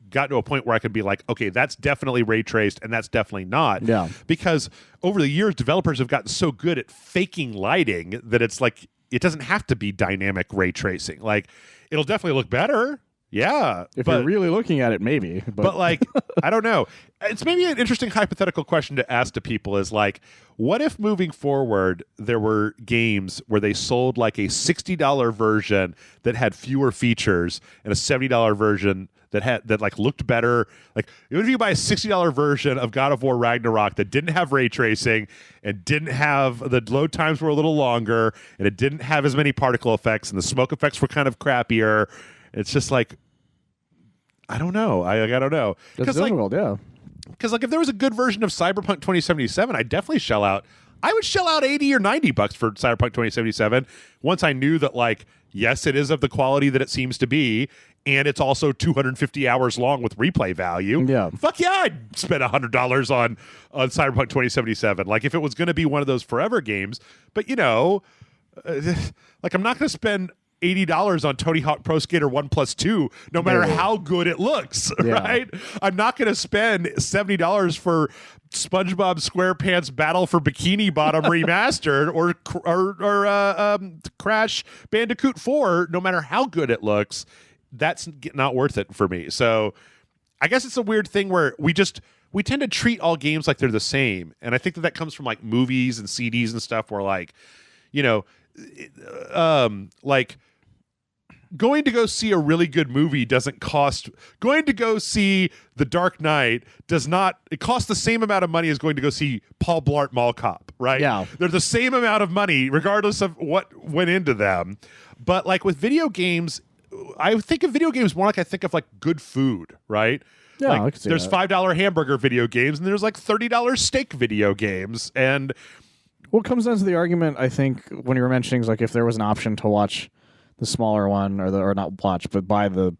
gotten to a point where I could be like, okay, that's definitely ray traced and that's definitely not. Yeah. Because over the years, developers have gotten so good at faking lighting that it's like it doesn't have to be dynamic ray tracing. Like it'll definitely look better. Yeah. If you're really looking at it, maybe. But like, I don't know. It's maybe an interesting hypothetical question to ask to people is like, what if moving forward there were games where they sold like a $60 version that had fewer features and a $70 version that like looked better? Like, even if you buy a $60 version of God of War Ragnarok that didn't have ray tracing and didn't have the load times were a little longer and it didn't have as many particle effects and the smoke effects were kind of crappier, it's just like, I don't know. I don't know. That's difficult, yeah. Because like if there was a good version of Cyberpunk 2077, I'd definitely shell out. I would shell out $80 or $90 for Cyberpunk 2077 once I knew that, like, yes, it is of the quality that it seems to be, and it's also 250 hours long with replay value. Yeah. Fuck yeah, I'd spend $100 on Cyberpunk 2077. Like if it was going to be one of those forever games. But you know, like I'm not going to spend $80 on Tony Hawk Pro Skater 1+2, no matter how good it looks, right? I'm not going to spend $70 for SpongeBob SquarePants Battle for Bikini Bottom remastered or Crash Bandicoot 4, no matter how good it looks. That's not worth it for me. So I guess it's a weird thing where we tend to treat all games like they're the same. And I think that comes from like movies and CDs and stuff where like, you know, like going to go see a really good movie doesn't cost. Going to go see The Dark Knight does not. It costs the same amount of money as going to go see Paul Blart Mall Cop, right? Yeah, they're the same amount of money regardless of what went into them. But like with video games, I think of video games more like I think of like good food, right? Yeah, like I can see there's that. $5 hamburger video games and there's like $30 steak video games. And what comes down to the argument, I think, when you were mentioning is like if there was an option to watch the smaller one or not watch, but buy the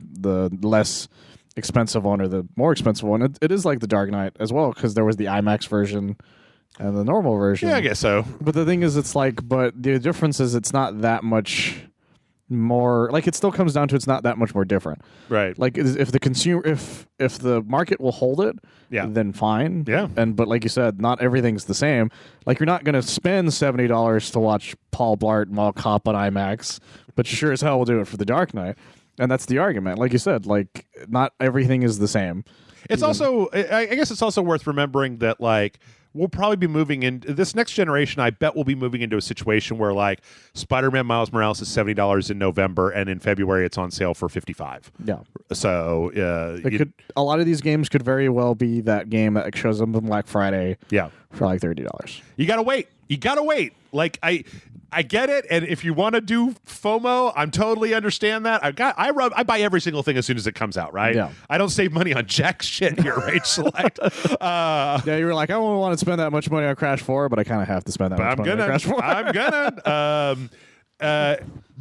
less expensive one or the more expensive one, it is like the Dark Knight as well, because there was the IMAX version and the normal version. Yeah, I guess so. But the thing is, it's like, but the difference is it's not that much more, like it still comes down to it's not that much more different, right? Like if the consumer, if the market will hold it, then fine. Yeah. But like you said, not everything's the same. Like you're not going to spend $70 to watch Paul Blart Mall Cop on IMAX, but you sure as hell will do it for the Dark Knight. And that's the argument. Like you said, like not everything is the same. It's also, I guess it's also worth remembering that like we'll probably be moving in this next generation. I bet we'll be moving into a situation where like Spider-Man Miles Morales is $70 in November, and in February it's on sale for $55. Yeah. So a lot of these games could very well be that game that shows up on Black Friday. Yeah. For like $30. You gotta wait. Like I get it, and if you want to do FOMO, I'm totally understand that. I buy every single thing as soon as it comes out, right? Yeah. I don't save money on jack shit here, Rage Select. Yeah, you were like, I don't want to spend that much money on Crash 4, but I kind of have to spend that much money on Crash 4. I'm gonna.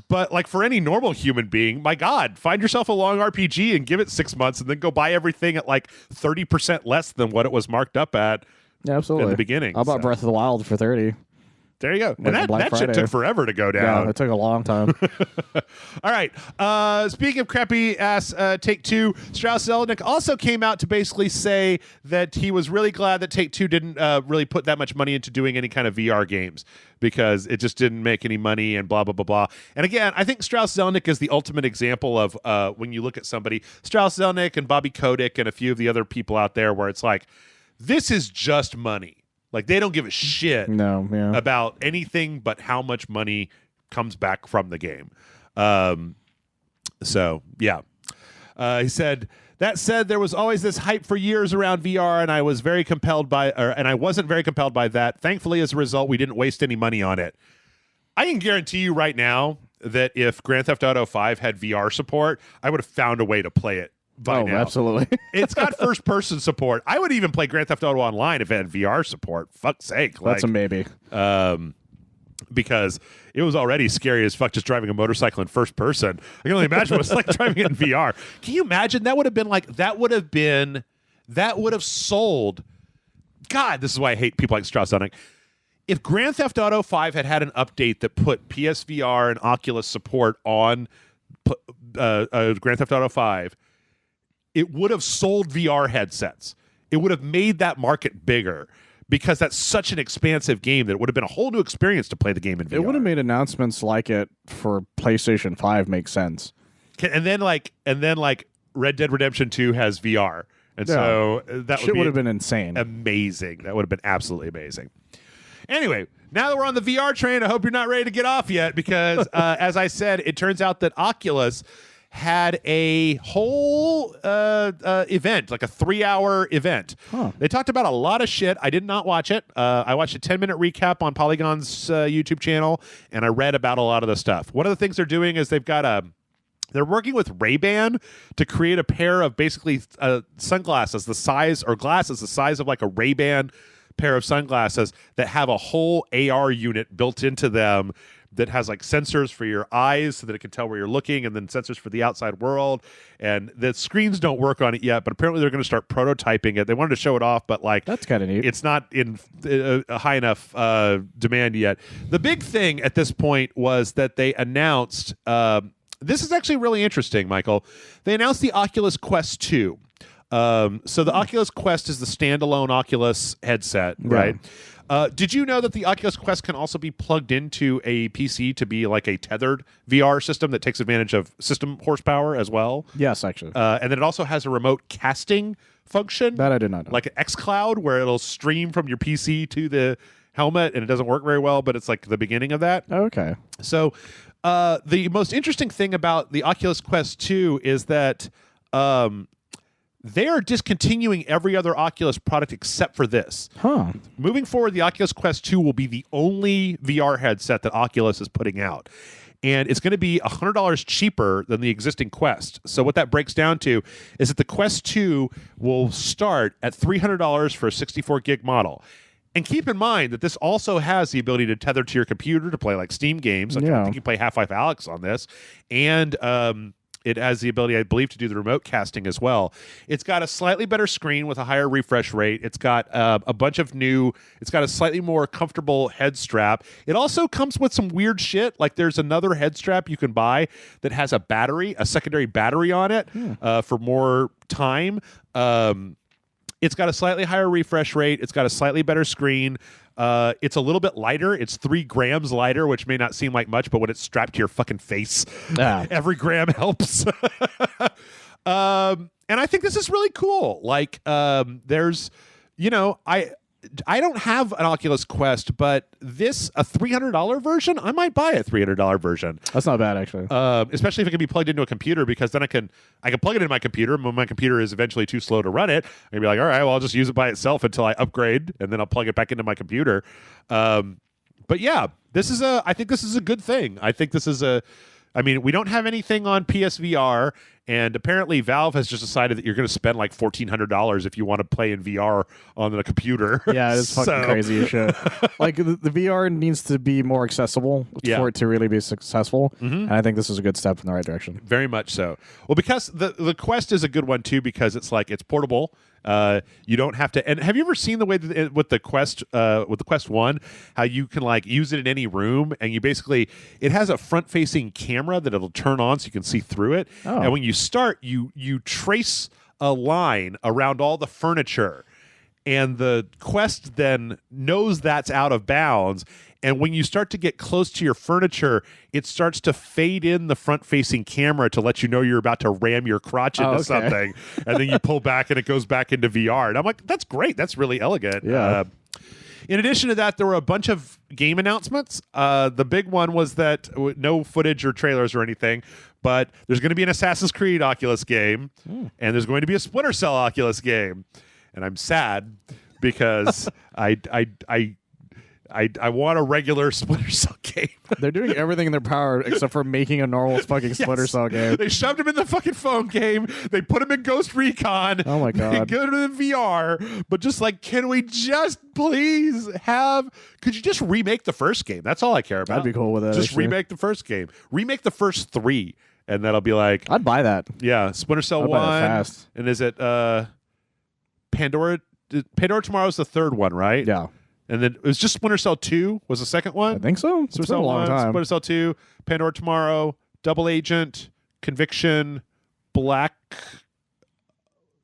But like for any normal human being, my God, find yourself a long RPG and give it 6 months, and then go buy everything at like 30% less than what it was marked up at. Yeah, absolutely. In the beginning. I bought Breath of the Wild for $30. There you go. And that shit took forever to go down. Yeah, it took a long time. All right. Speaking of crappy ass Take-Two, Strauss Zelnick also came out to basically say that he was really glad that Take-Two didn't really put that much money into doing any kind of VR games because it just didn't make any money and blah, blah, blah, blah. And again, I think Strauss Zelnick is the ultimate example of when you look at somebody, Strauss Zelnick and Bobby Kotick and a few of the other people out there where it's like, this is just money. Like, they don't give a shit about anything but how much money comes back from the game. So, yeah. He said, that said, there was always this hype for years around VR, and I was very compelled by, and I wasn't very compelled by that. Thankfully, as a result, we didn't waste any money on it. I can guarantee you right now that if Grand Theft Auto 5 had VR support, I would have found a way to play it by now. Absolutely. It's got first-person support. I would even play Grand Theft Auto Online if it had VR support. Fuck's sake. That's a maybe. Because it was already scary as fuck just driving a motorcycle in first person. I can only imagine what it's like driving it in VR. Can you imagine? That would have sold. God, this is why I hate people like Strauss Zelnick. If Grand Theft Auto 5 had an update that put PSVR and Oculus support on Grand Theft Auto 5, it would have sold VR headsets. It would have made that market bigger because that's such an expansive game that it would have been a whole new experience to play the game in VR. It would have made announcements like it for PlayStation 5 make sense. And then Red Dead Redemption 2 has VR. And so that would have been insane. Amazing. That would have been absolutely amazing. Anyway, now that we're on the VR train, I hope you're not ready to get off yet because, as I said, it turns out that Oculus had a whole event, like a 3-hour event. Huh. They talked about a lot of shit. I did not watch it. I watched a 10-minute recap on Polygon's YouTube channel, and I read about a lot of the stuff. One of the things they're doing is they're working with Ray-Ban to create a pair of basically sunglasses glasses the size of like a Ray-Ban pair of sunglasses that have a whole AR unit built into them that has like sensors for your eyes so that it can tell where you're looking, and then sensors for the outside world. And the screens don't work on it yet, but apparently they're going to start prototyping it. They wanted to show it off, but like that's kind of neat. It's not in a high enough demand yet. The big thing at this point was that they announced. This is actually really interesting, Michael. They announced the Oculus Quest 2. So the Oculus Quest is the standalone Oculus headset, right? Did you know that the Oculus Quest can also be plugged into a PC to be like a tethered VR system that takes advantage of system horsepower as well? Yes, actually. And then it also has a remote casting function. That I did not know. Like an xCloud where it'll stream from your PC to the helmet, and it doesn't work very well, but it's like the beginning of that. Okay. So the most interesting thing about the Oculus Quest 2 is that they are discontinuing every other Oculus product except for this. Huh. Moving forward, the Oculus Quest 2 will be the only VR headset that Oculus is putting out. And it's going to be $100 cheaper than the existing Quest. So what that breaks down to is that the Quest 2 will start at $300 for a 64-gig model. And keep in mind that this also has the ability to tether to your computer to play like Steam games. Like I think you can play Half-Life Alyx on this. And it has the ability, I believe, to do the remote casting as well. It's got a slightly better screen with a higher refresh rate. It's got it's got a slightly more comfortable head strap. It also comes with some weird shit. Like there's another head strap you can buy that has a secondary battery on it for more time. It's got a slightly higher refresh rate. It's got a slightly better screen. It's a little bit lighter. It's 3 grams lighter, which may not seem like much, but when it's strapped to your fucking face, every gram helps. And I think this is really cool. Like, there's, I don't have an Oculus Quest, but a $300 version, I might buy a $300 version. That's not bad, actually. Especially if it can be plugged into a computer, because then I can plug it into my computer. When my computer is eventually too slow to run it, I can be like, all right, well, I'll just use it by itself until I upgrade, and then I'll plug it back into my computer. But yeah, I think this is a good thing. I think this is we don't have anything on PSVR, and apparently Valve has just decided that you're going to spend like $1,400 if you want to play in VR on a computer. Yeah, it's fucking crazy as shit. Like the VR needs to be more accessible for it to really be successful, and I think this is a good step in the right direction. Very much so. Well, because the Quest is a good one too, because it's portable. You don't have to. And have you ever seen the way that with the Quest 1, how you can like use it in any room, and it has a front-facing camera that it'll turn on so you can see through it. Oh. And when you start, you trace a line around all the furniture, and the Quest then knows that's out of bounds. And when you start to get close to your furniture, it starts to fade in the front-facing camera to let you know you're about to ram your crotch into something. And then you pull back and it goes back into VR. And I'm like, that's great. That's really elegant. Yeah. In addition to that, there were a bunch of game announcements. The big one was that no footage or trailers or anything, but there's going to be an Assassin's Creed Oculus game, and there's going to be a Splinter Cell Oculus game. And I'm sad because I want a regular Splinter Cell game. They're doing everything in their power except for making a normal fucking Splinter Cell game. They shoved him in the fucking phone game. They put him in Ghost Recon. Oh my God. They go to the VR. But just like, can we just please have? Could you just remake the first game? That's all I care about. I'd be cool with that. Just actually. remake the first game. Remake the first 3, and that'll be like, I'd buy that. yeah, Splinter Cell I'd 1. buy that fast. And is it Pandora? Pandora Tomorrow's the third one, right? Yeah. And then it was just Splinter Cell 2 was the second one. I think so. It's been a long time. Splinter Cell 2, Pandora Tomorrow, Double Agent, Conviction, Black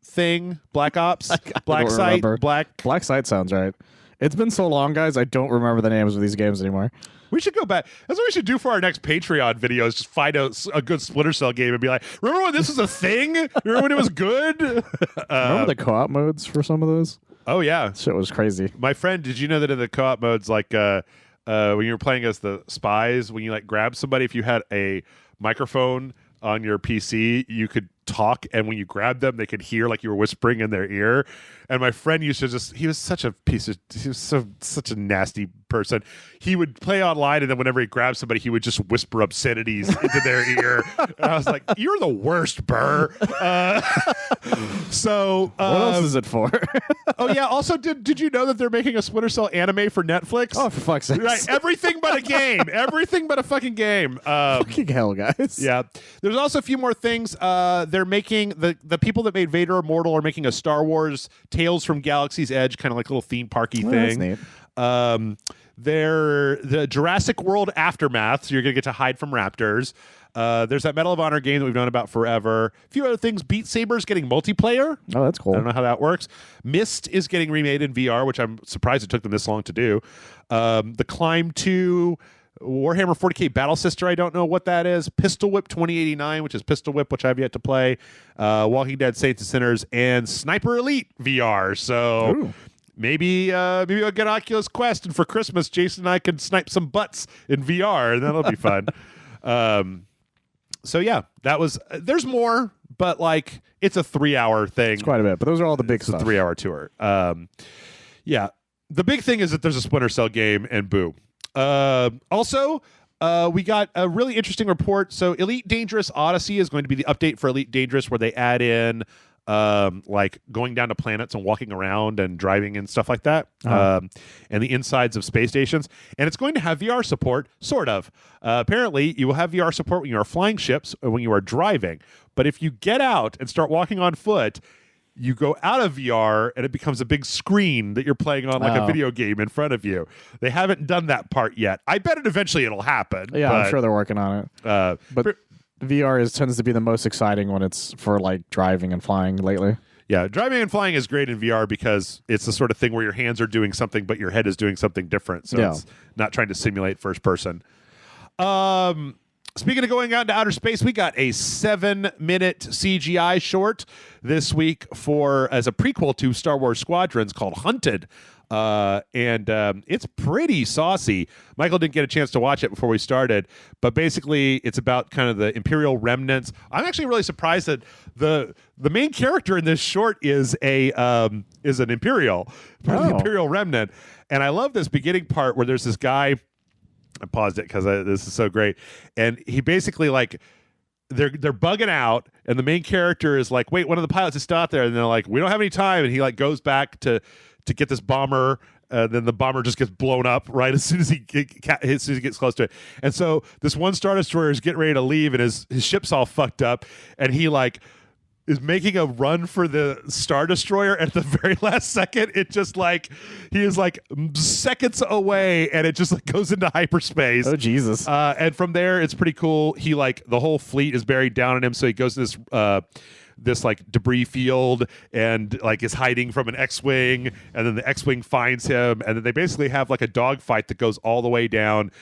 Thing, Black Ops, Black Site, Black Site sounds right. It's been so long, guys. I don't remember the names of these games anymore. We should go back. That's what we should do for our next Patreon video is just find a good Splinter Cell game and be like, remember when this was a thing? Remember when it was good? Remember the co-op modes for some of those? Oh, yeah. Shit was crazy. My friend, did you know that in the co-op modes, like when you were playing as the spies, when you like grab somebody, if you had a microphone on your PC, you could talk, and when you grabbed them, they could hear like you were whispering in their ear. And my friend used to he was such a such a nasty person. He would play online, and then whenever he grabbed somebody, he would just whisper obscenities into their ear. And I was like, "You're the worst, Burr." So what else is it for? oh yeah. Also, did you know that they're making a Splinter Cell anime for Netflix? Oh, for fuck's sake! Right, everything but a game. Everything but a fucking game. Fucking hell, guys. Yeah. There's also a few more things. They're making the people that made Vader Immortal are making a Star Wars Tales from Galaxy's Edge kind of like little theme parky thing. That's neat. They're the Jurassic World Aftermath, so you're gonna get to hide from raptors. There's that Medal of Honor game that we've known about forever. A few other things. Beat Saber's getting multiplayer. Oh, that's cool. I don't know how that works. Myst is getting remade in VR, which I'm surprised it took them this long to do. The Climb 2, Warhammer 40K Battle Sister, I don't know what that is. Pistol Whip 2089, which is Pistol Whip, which I've yet to play. Walking Dead Saints and Sinners, and Sniper Elite VR. So Ooh. maybe I'll get Oculus Quest, and for Christmas, Jason and I can snipe some butts in VR, and that'll be fun. So yeah, that was. There's more, but like it's a 3-hour thing. It's quite a bit, but those are all the big It's stuff. a 3-hour tour. Yeah, the big thing is that there's a Splinter Cell game, and boo. Also, we got a really interesting report. So Elite Dangerous Odyssey is going to be the update for Elite Dangerous, where they add in like going down to planets and walking around and driving and stuff like that, and the insides of space stations. And it's going to have VR support, sort of. Apparently, you will have VR support when you are flying ships or when you are driving. But if you get out and start walking on foot, you go out of VR and it becomes a big screen that you're playing on like a video game in front of you. They haven't done that part yet. I bet eventually it'll happen. Yeah, I'm sure they're working on it. But VR tends to be the most exciting when it's for like driving and flying lately. yeah, driving and flying is great in VR because it's the sort of thing where your hands are doing something, but your head is doing something different. So it's not trying to simulate first person. Speaking of going out into outer space, we got a 7-minute CGI short this week as a prequel to Star Wars Squadrons called Hunted. And it's pretty saucy. Michael didn't get a chance to watch it before we started, but basically it's about kind of the Imperial remnants. I'm actually really surprised that the main character in this short is an Imperial, part of the Imperial remnant. And I love this beginning part where there's this guy. I paused it because this is so great. And he basically like they're bugging out, and the main character is like, "Wait, one of the pilots is still out there," and they're like, "We don't have any time." And he like goes back to get this bomber. Then the bomber just gets blown up right as soon as he gets close to it. And so this one Star Destroyer is getting ready to leave, and his ship's all fucked up, and he like is making a run for the Star Destroyer at the very last second. It just like he is like seconds away, and it just like goes into hyperspace. Oh Jesus! And from there, it's pretty cool. He like the whole fleet is buried down in him, so he goes to this like debris field and like is hiding from an X-wing, and then the X-wing finds him, and then they basically have like a dogfight that goes all the way down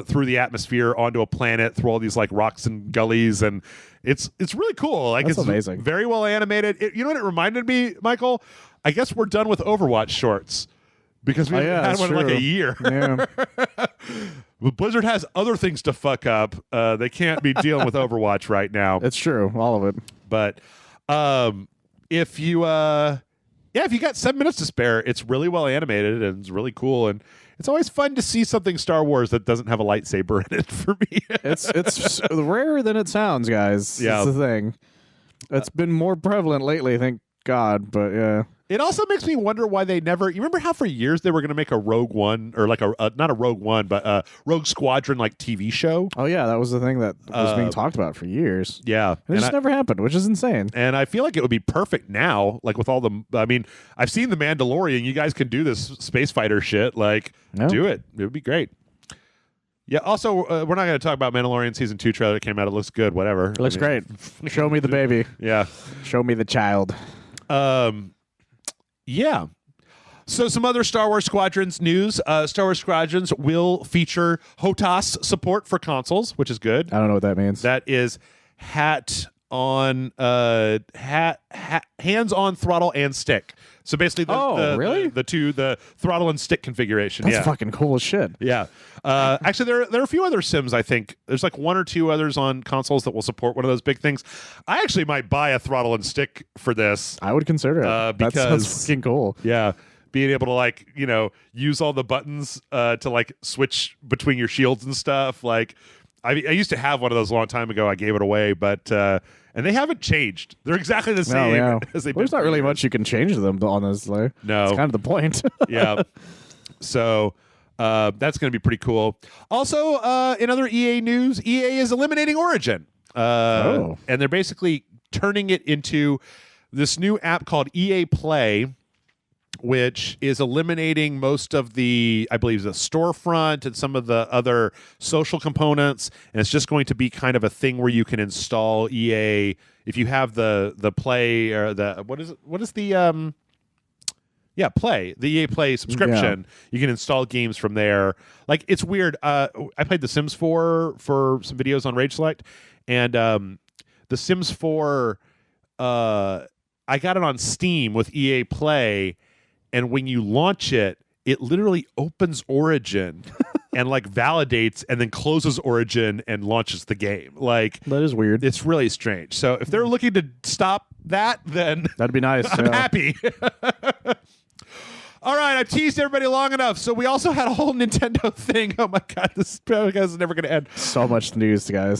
through the atmosphere onto a planet through all these like rocks and gullies, and it's really cool. Like That's it's amazing. Very well animated. You know what it remanded me, Michael? I guess we're done with Overwatch shorts because we haven't had one in like a year. Yeah. But Blizzard has other things to fuck up. They can't be dealing with Overwatch right now. It's true, all of it. But if you got 7 minutes to spare, it's really well animated and it's really cool, and it's always fun to see something Star Wars that doesn't have a lightsaber in it for me. It's rarer than it sounds, guys. Yeah. That's the thing. It's been more prevalent lately, thank God, but yeah. It also makes me wonder why they never. You remember how for years they were going to make a Rogue One or like not a Rogue One, but a Rogue Squadron like TV show. Oh yeah, that was the thing that was being talked about for years. Yeah, And it just never happened, which is insane. And I feel like it would be perfect now, like with all the. I mean, I've seen the Mandalorian. You guys can do this space fighter shit. Like, do it. It would be great. Yeah. Also, we're not going to talk about Mandalorian season 2 trailer that came out. It looks good. Whatever. It looks great. Show me the baby. Yeah. Show me the child. Yeah. So some other Star Wars Squadrons news. Star Wars Squadrons will feature HOTAS support for consoles, which is good. I don't know what that means. That is hands on throttle and stick. So basically, the throttle and stick configuration. That's fucking cool as shit. Yeah. Actually, there are a few other sims. I think there's like one or two others on consoles that will support one of those big things. I actually might buy a throttle and stick for this. I would consider it. Because that sounds fucking cool. Yeah. Being able to like, use all the buttons to like switch between your shields and stuff. Like I used to have one of those a long time ago. I gave it away, but and they haven't changed. They're exactly the same as they've been. There's not really much you can change them, honestly. No. It's kind of the point. Yeah. So that's going to be pretty cool. Also, in other EA news, EA is eliminating Origin. And they're basically turning it into this new app called EA Play, which is eliminating most of the, I believe, the storefront and some of the other social components, and it's just going to be kind of a thing where you can install EA if you have the Play or the what is the Play, the EA Play subscription. You can install games from there. Like, it's weird. I played The Sims 4 for some videos on Rage Select, and The Sims 4, I got it on Steam with EA Play. And when you launch it, it literally opens Origin and like validates and then closes Origin and launches the game. Like, that is weird. It's really strange. So if they're looking to stop that, then that'd be nice. I'm happy. All right, I've teased everybody long enough. So we also had a whole Nintendo thing. Oh my God, this podcast is never going to end. So much news, guys.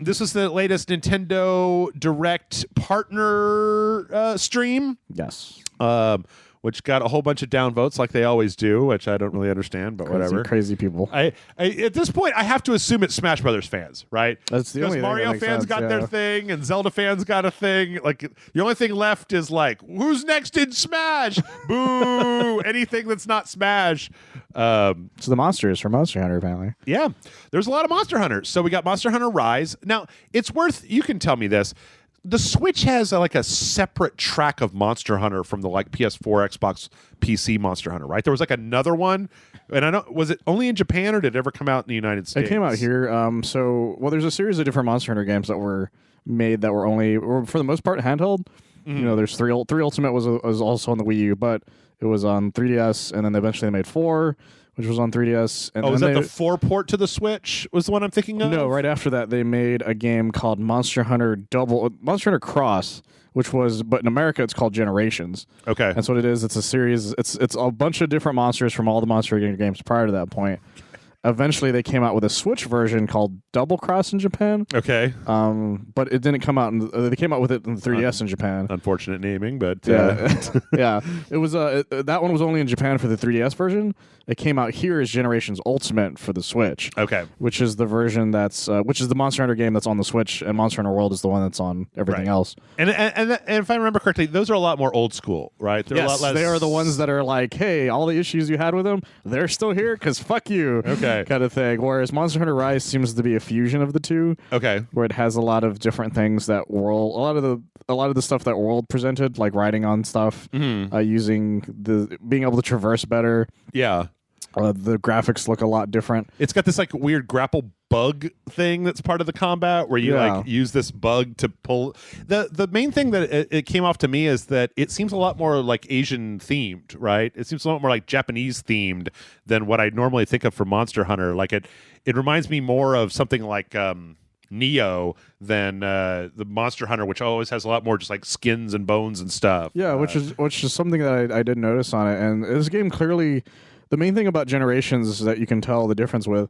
This was the latest Nintendo Direct partner stream. Yes. Which got a whole bunch of downvotes like they always do, which I don't really understand, but whatever. Crazy people. I at this point, I have to assume it's Smash Brothers fans, right? That's the only thing. Mario that makes fans sense, got their thing, and Zelda fans got a thing. Like, the only thing left is like, who's next in Smash? Boo! Anything that's not Smash. So the monsters from Monster Hunter, apparently. Yeah, there's a lot of Monster Hunters. So we got Monster Hunter Rise. Now, it's worth. You can tell me this. The Switch has like a separate track of Monster Hunter from the like PS4, Xbox, PC Monster Hunter, right? There was like another one, and I don't. Was it only in Japan or did it ever come out in the United States? It came out here. There's a series of different Monster Hunter games that were made that were only, or for the most part, handheld. Mm-hmm. There's three Ultimate was also on the Wii U, but it was on 3DS, and then eventually they made 4. Which was on 3DS. And was that the 4 port to the Switch? Was the one I'm thinking of? No, right after that, they made a game called Monster Hunter Cross, but in America, it's called Generations. Okay. That's what it is. It's a series. It's a bunch of different monsters from all the Monster Hunter games prior to that point. Eventually, they came out with a Switch version called Double Cross in Japan. Okay. But it didn't come out. They came out with it in the 3DS in Japan. Unfortunate naming, but yeah. It was that one was only in Japan for the 3DS version. It came out here as Generations Ultimate for the Switch. Okay. Which is the version which is the Monster Hunter game that's on the Switch, and Monster Hunter World is the one that's on everything else. And if I remember correctly, those are a lot more old school, right? They're yes, a lot less. They are the ones that are like, hey, all the issues you had with them, they're still here because fuck you. Okay. Kind of thing. Whereas Monster Hunter Rise seems to be a fusion of the two. Okay. Where it has a lot of different things that World, a lot of the stuff that World presented, like riding on stuff, using being able to traverse better. Yeah. The graphics look a lot different. It's got this like weird grapple bug thing that's part of the combat where you like use this bug to pull. The main thing that it came off to me is that it seems a lot more like Asian themed, right? It seems a lot more like Japanese themed than what I normally think of for Monster Hunter. Like it reminds me more of something like Neo than the Monster Hunter, which always has a lot more just like skins and bones and stuff. Yeah, which is something that I did notice on it. And this game clearly, The main thing about Generations that you can tell the difference with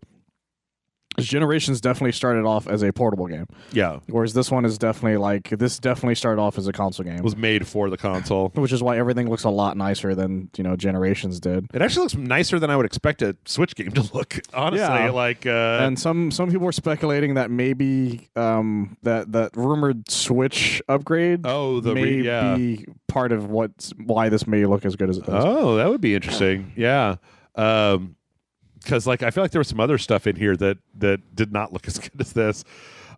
is Generations definitely started off as a portable game. Yeah. Whereas this one is this definitely started off as a console game. It was made for the console. Which is why everything looks a lot nicer than, Generations did. It actually looks nicer than I would expect a Switch game to look, honestly. Yeah. And some people were speculating that maybe that rumored Switch upgrade may be part of why this may look as good as it does. Oh, that would be interesting. Yeah. Because I feel like there was some other stuff in here that did not look as good as this.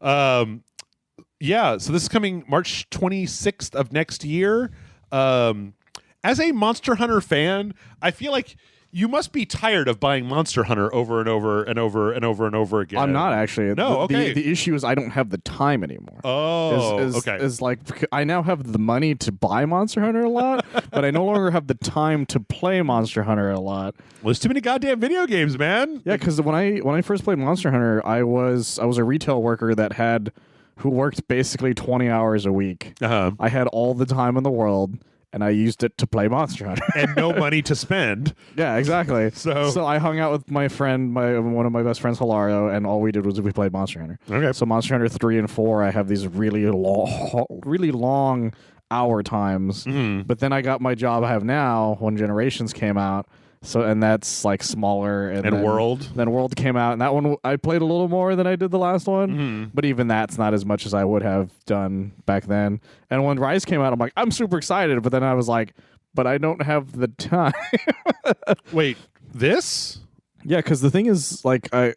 Yeah, so this is coming March 26th of next year. As a Monster Hunter fan, I feel like you must be tired of buying Monster Hunter over and over and over and over and over again. I'm not actually. No, okay. The issue is I don't have the time anymore. Oh, okay. Is I now have the money to buy Monster Hunter a lot, but I no longer have the time to play Monster Hunter a lot. Well, there's too many goddamn video games, man. Yeah, because when I first played Monster Hunter, I was a retail worker who worked basically 20 hours a week. Uh-huh. I had all the time in the world, and I used it to play Monster Hunter. And no money to spend. Yeah, exactly. So I hung out with my friend, one of my best friends, Hilario, and all we did was we played Monster Hunter. Okay. So Monster Hunter 3 and 4, I have these really long hour times. Mm-hmm. But then I got my job I have now when Generations came out. And that's smaller. And then World. Then World came out, and that one I played a little more than I did the last one. Mm-hmm. But even that's not as much as I would have done back then. And when Rise came out, I'm like, I'm super excited. But then I was like, but I don't have the time. Wait, this? Yeah, because the thing is, I'm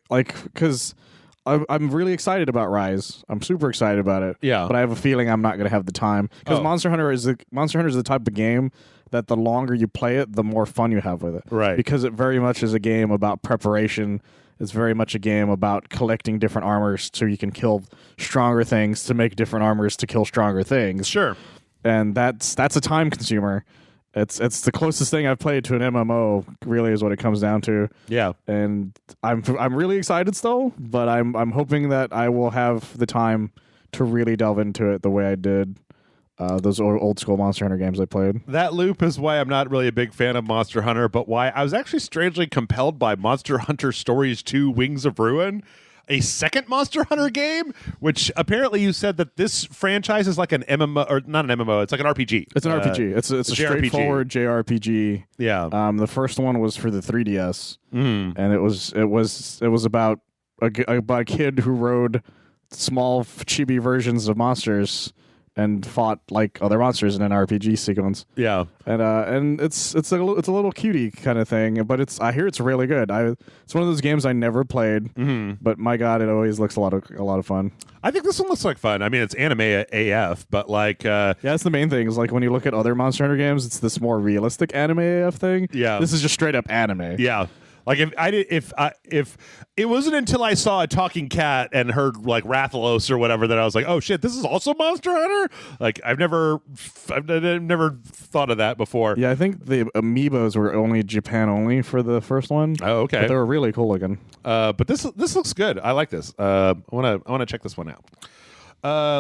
really excited about Rise. I'm super excited about it. Yeah. But I have a feeling I'm not going to have the time because Monster Hunter is the type of game that the longer you play it, the more fun you have with it. Right. Because it very much is a game about preparation. It's very much a game about collecting different armors so you can kill stronger things to make different armors to kill stronger things. Sure. And that's a time consumer. It's the closest thing I've played to an MMO, really, is what it comes down to. Yeah. And I'm really excited still, but I'm hoping that I will have the time to really delve into it the way I did those old school Monster Hunter games I played. That loop is why I'm not really a big fan of Monster Hunter, but why I was actually strangely compelled by Monster Hunter Stories 2 Wings of Ruin, a second Monster Hunter game, which apparently you said that this franchise is like an MMO, or not an MMO, it's like an RPG. It's an RPG. It's a straightforward JRPG. Yeah. The first one was for the 3DS, Mm-hmm. and it was about a kid who rode small chibi versions of monsters and fought like other monsters in an RPG sequence. Yeah. And it's a little cutie kind of thing, but I hear it's really good. It's one of those games I never played, but my god, it always looks a lot of fun. I think this one looks like fun. I mean, it's anime AF, but yeah, that's the main thing. Is like when you look at other Monster Hunter games, it's this more realistic anime AF thing. Yeah. This is just straight up anime. Yeah. Like if it wasn't until I saw a talking cat and heard like Rathalos or whatever that I was like, oh shit, this is also Monster Hunter. Like I've never thought of that before. Yeah, I think the amiibos were only Japan only for the first one. Oh, okay. But they were really cool looking. But this looks good. I like this. I wanna check this one out.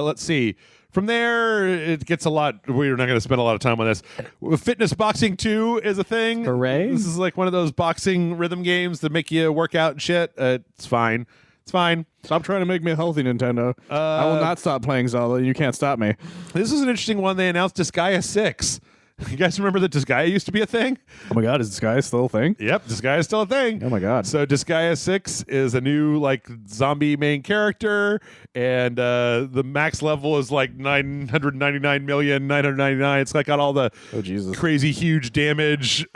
Let's see. From there, it gets a lot. We're not going to spend a lot of time on this. Fitness Boxing 2 is a thing. Hooray. This is like one of those boxing rhythm games that make you work out and shit. It's fine. It's fine. Stop trying to make me healthy, Nintendo. I will not stop playing Zelda. You can't stop me. This is an interesting one. They announced Disgaea 6. You guys remember that Disgaea used to be a thing? Oh my god, is Disgaea still a thing? Yep, Disgaea is still a thing. Oh my god. So Disgaea 6 is a new like zombie main character, and the max level is like 999,999. It's like got all the crazy huge damage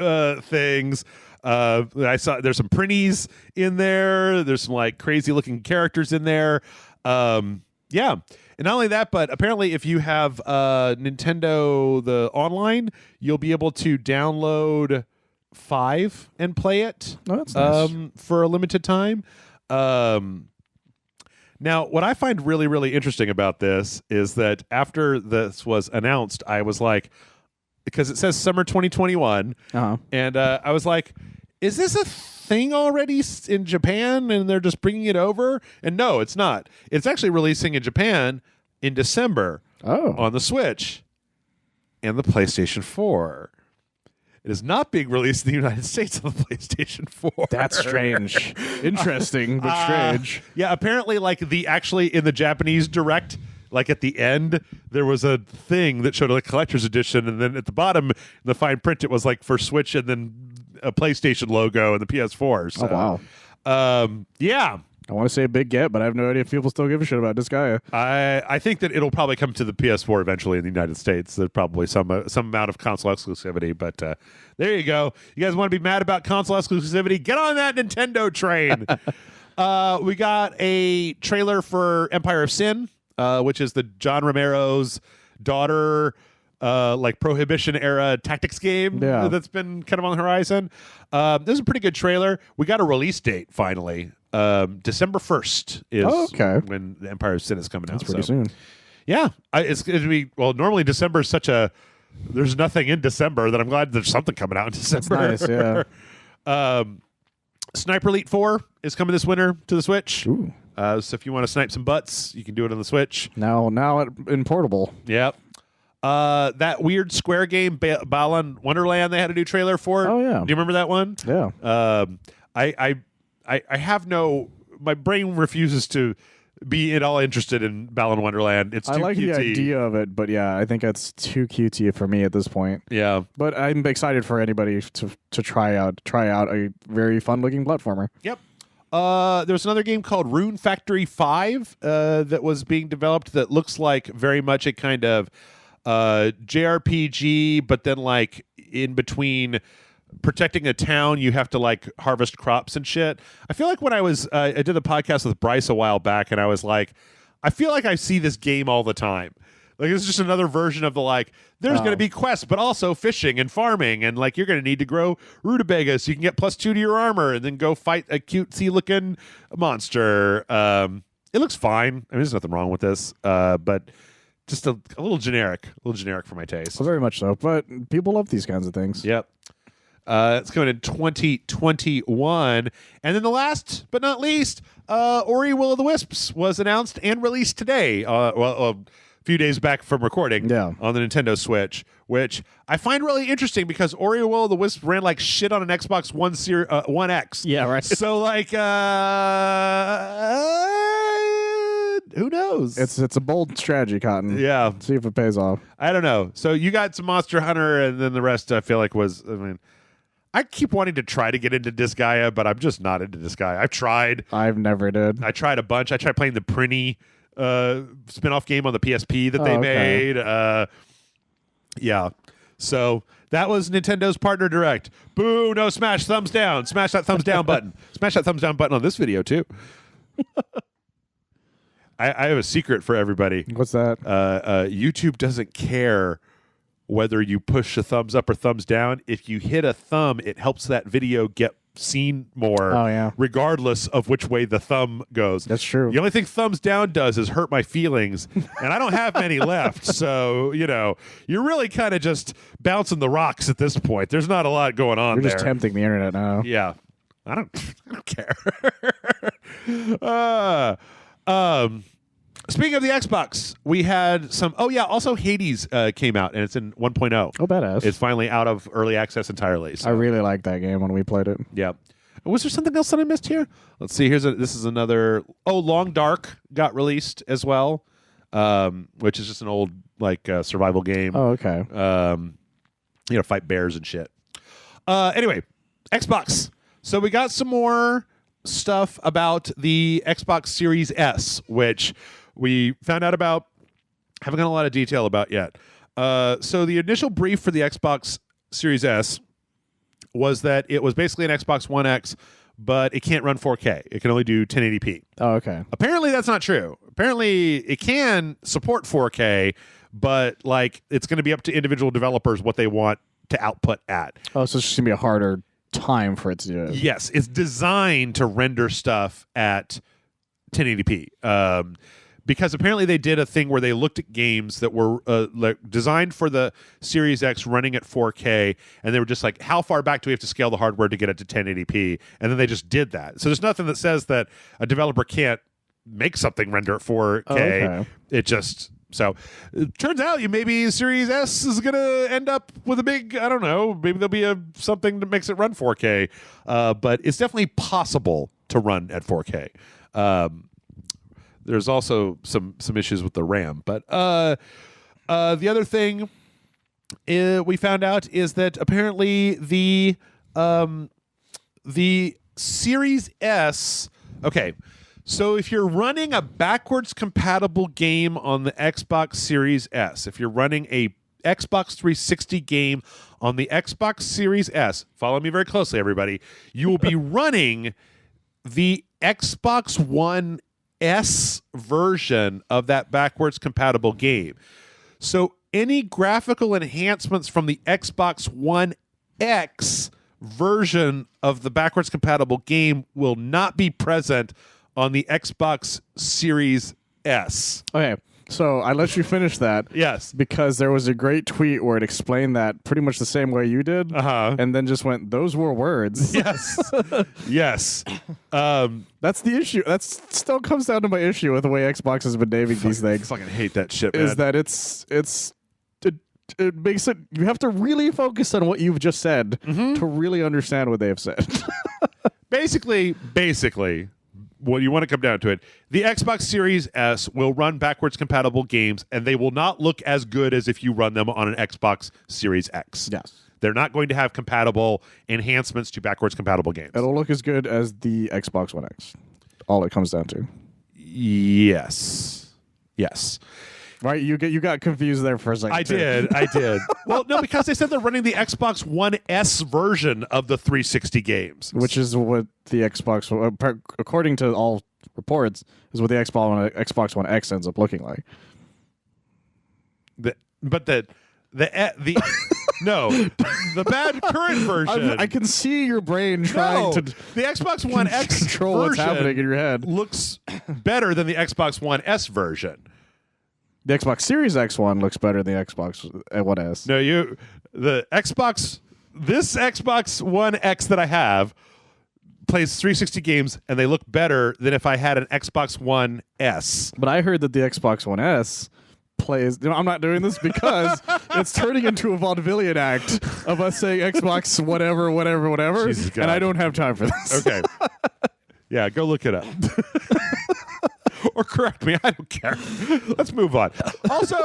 things. I saw there's some printies in there. There's some like crazy looking characters in there. Yeah. And not only that, but apparently if you have Nintendo the online, you'll be able to download 5 and play it. Oh, that's nice. For a limited time. Now, what I find really, really interesting about this is that after this was announced, I was like, because it says summer 2021, and I was like, is this a thing already in Japan and they're just bringing it over? And no, it's not. It's actually releasing in Japan in December on the Switch and the PlayStation 4. It is not being released in the United States on the PlayStation 4. That's strange. Interesting, but strange. Yeah, apparently, actually in the Japanese Direct, like at the end, there was a thing that showed a collector's edition, and then at the bottom, in the fine print, it was like for Switch and then a PlayStation logo and the PS4. So, oh wow. Yeah. I want to say a big get, but I have no idea if people still give a shit about Disgaea. I think that it'll probably come to the PS4 eventually in the United States. There's probably some amount of console exclusivity, but there you go. You guys want to be mad about console exclusivity? Get on that Nintendo train. We got a trailer for Empire of Sin, which is the John Romero's daughter, Prohibition era tactics game that's been kind of on the horizon. This is a pretty good trailer. We got a release date finally. December 1st is when the Empire of Sin is coming out. That's pretty soon. Yeah, it's going to be. Well, normally December is there's nothing in December. That I'm glad there's something coming out in December. That's nice, yeah. Sniper Elite 4 is coming this winter to the Switch. Ooh. So if you want to snipe some butts, you can do it on the Switch. Now in portable. Yep. That weird Square game, Balan Wonderland, they had a new trailer for. Oh yeah. Do you remember that one? Yeah. I have my brain refuses to be at all interested in Balan Wonderland. It's too I like cutesy. the idea of it, but yeah, I think it's too cutesy for me at this point. Yeah. But I'm excited for anybody to try out a very fun looking platformer. Yep. There's another game called Rune Factory 5 that was being developed that looks like very much a kind of JRPG, but then in between protecting a town, you have to harvest crops and shit. I feel like when I did a podcast with Bryce a while back, and I was like, I feel like I see this game all the time. It's just another version of there's going to be quests, but also fishing and farming, and you're going to need to grow rutabaga so you can get +2 to your armor, and then go fight a cutesy looking monster. It looks fine. I mean, there's nothing wrong with this, but just a little generic for my taste. Well, very much so. But people love these kinds of things. Yep. It's coming in 2021. And then the last but not least, Ori Will of the Wisps was announced and released today. A few days back from recording on the Nintendo Switch, which I find really interesting because Ori Will of the Wisps ran like shit on an Xbox One X. Yeah, right. So who knows? It's a bold strategy, Cotton. Yeah. See if it pays off. I don't know. So you got some Monster Hunter, and then the rest I feel like I keep wanting to try to get into Disgaea, but I'm just not into Disgaea. I've tried. I've never did. I tried a bunch. I tried playing the Prinny spin-off game on the PSP that they made. Yeah. So that was Nintendo's Partner Direct. Boo, no smash, thumbs down. Smash that thumbs down button. Smash that thumbs down button on this video, too. I have a secret for everybody. What's that? YouTube doesn't care whether you push a thumbs up or thumbs down. If you hit a thumb, it helps that video get seen more, regardless of which way the thumb goes. That's true. The only thing thumbs down does is hurt my feelings, and I don't have many left. So, you're really kind of just bouncing the rocks at this point. There's not a lot going on there. You're just tempting the internet now. Yeah. I don't care. Speaking of the Xbox, we had some. Oh yeah, also Hades came out and it's in 1.0. Oh, badass! It's finally out of early access entirely. So. I really liked that game when we played it. Yeah. Was there something else that I missed here? Let's see. This is another. Oh, Long Dark got released as well, which is just an old survival game. Oh, okay. Fight bears and shit. Anyway, Xbox. So we got some more stuff about the Xbox Series S, which we found out about, haven't got a lot of detail about yet. So the initial brief for the Xbox Series S was that it was basically an Xbox One X, but it can't run 4K. It can only do 1080p. Oh, okay. Apparently that's not true. Apparently it can support 4K, but it's going to be up to individual developers what they want to output at. Oh, so it's just going to be a harder time for it to do it. Yes, it's designed to render stuff at 1080p. Because apparently they did a thing where they looked at games that were designed for the Series X running at 4K, and they were just like, how far back do we have to scale the hardware to get it to 1080p? And then they just did that. So there's nothing that says that a developer can't make something render at 4K. Oh, okay. It just So it turns out maybe Series S is going to end up with a big, I don't know, maybe there'll be something that makes it run 4K. But it's definitely possible to run at 4K. There's also some issues with the RAM. But the other thing we found out is that apparently the Series S, okay, so if you're running a backwards compatible game on the Xbox Series S, if you're running a Xbox 360 game on the Xbox Series S, follow me very closely, everybody, you will be running the Xbox One S version of that backwards compatible game. So any graphical enhancements from the Xbox One X version of the backwards compatible game will not be present on the Xbox Series S. Okay, so I let you finish that. Yes. Because there was a great tweet where it explained that pretty much the same way you did. And then just went, those were words. Yes. Yes. That's the issue. That still comes down to my issue with the way Xbox has been naming these things. I fucking hate that shit, man. Is that it makes it, you have to really focus on what you've just said to really understand what they have said. Basically, what you want to come down to it, the Xbox Series S will run backwards compatible games, and they will not look as good as if you run them on an Xbox Series X. Yes. They're not going to have compatible enhancements to backwards compatible games. It'll look as good as the Xbox One X. All it comes down to. Yes. Right, you got confused there for a second. I did. Well, no, because they said they're running the Xbox One S version of the 360 games, which is what the Xbox, according to all reports, is what the Xbox One X ends up looking like. The bad current version. I can see your brain trying to. The Xbox One X control what's happening in your head. Looks better than the Xbox One S version. The Xbox Series X one looks better than the Xbox One S. No, this Xbox One X that I have plays 360 games, and they look better than if I had an Xbox One S. But I heard that the Xbox One S plays. I'm not doing this because it's turning into a vaudevillian act of us saying Xbox whatever, and I don't have time for this. Okay. Yeah, go look it up. Or correct me, I don't care. Let's move on. Also,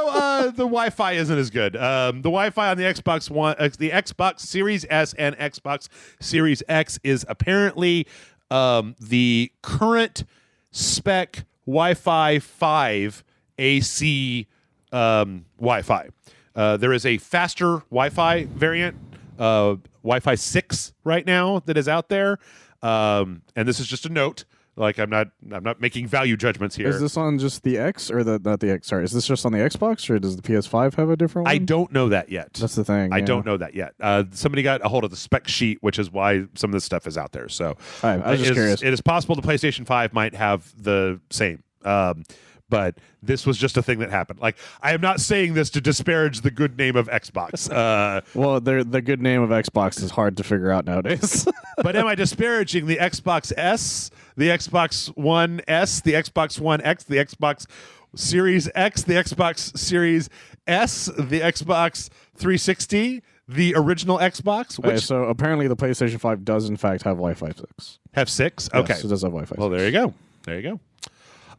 the Wi-Fi isn't as good. The Wi-Fi on the Xbox One, the Xbox Series S and Xbox Series X is apparently the current spec Wi-Fi 5 AC Wi-Fi. There is a faster Wi-Fi variant, Wi-Fi 6 right now that is out there, and this is just a note. Like I'm not making value judgments here. Is this on just the X or not the X? Sorry, is this just on the Xbox or does the PS5 have a different one? I don't know that yet. That's the thing. I don't know that yet. Somebody got a hold of the spec sheet, which is why some of this stuff is out there. So I was just curious. It is possible the PlayStation 5 might have the same. But this was just a thing that happened. Like, I am not saying this to disparage the good name of Xbox. Well, the good name of Xbox is hard to figure out nowadays. But am I disparaging the Xbox S, the Xbox One S, the Xbox One X, the Xbox Series X, the Xbox Series S, the Xbox 360, the original Xbox? Okay, so apparently the PlayStation 5 does in fact have Wi-Fi 6. Have 6? Okay. Yes, it does have Wi-Fi 6. Well, there you go.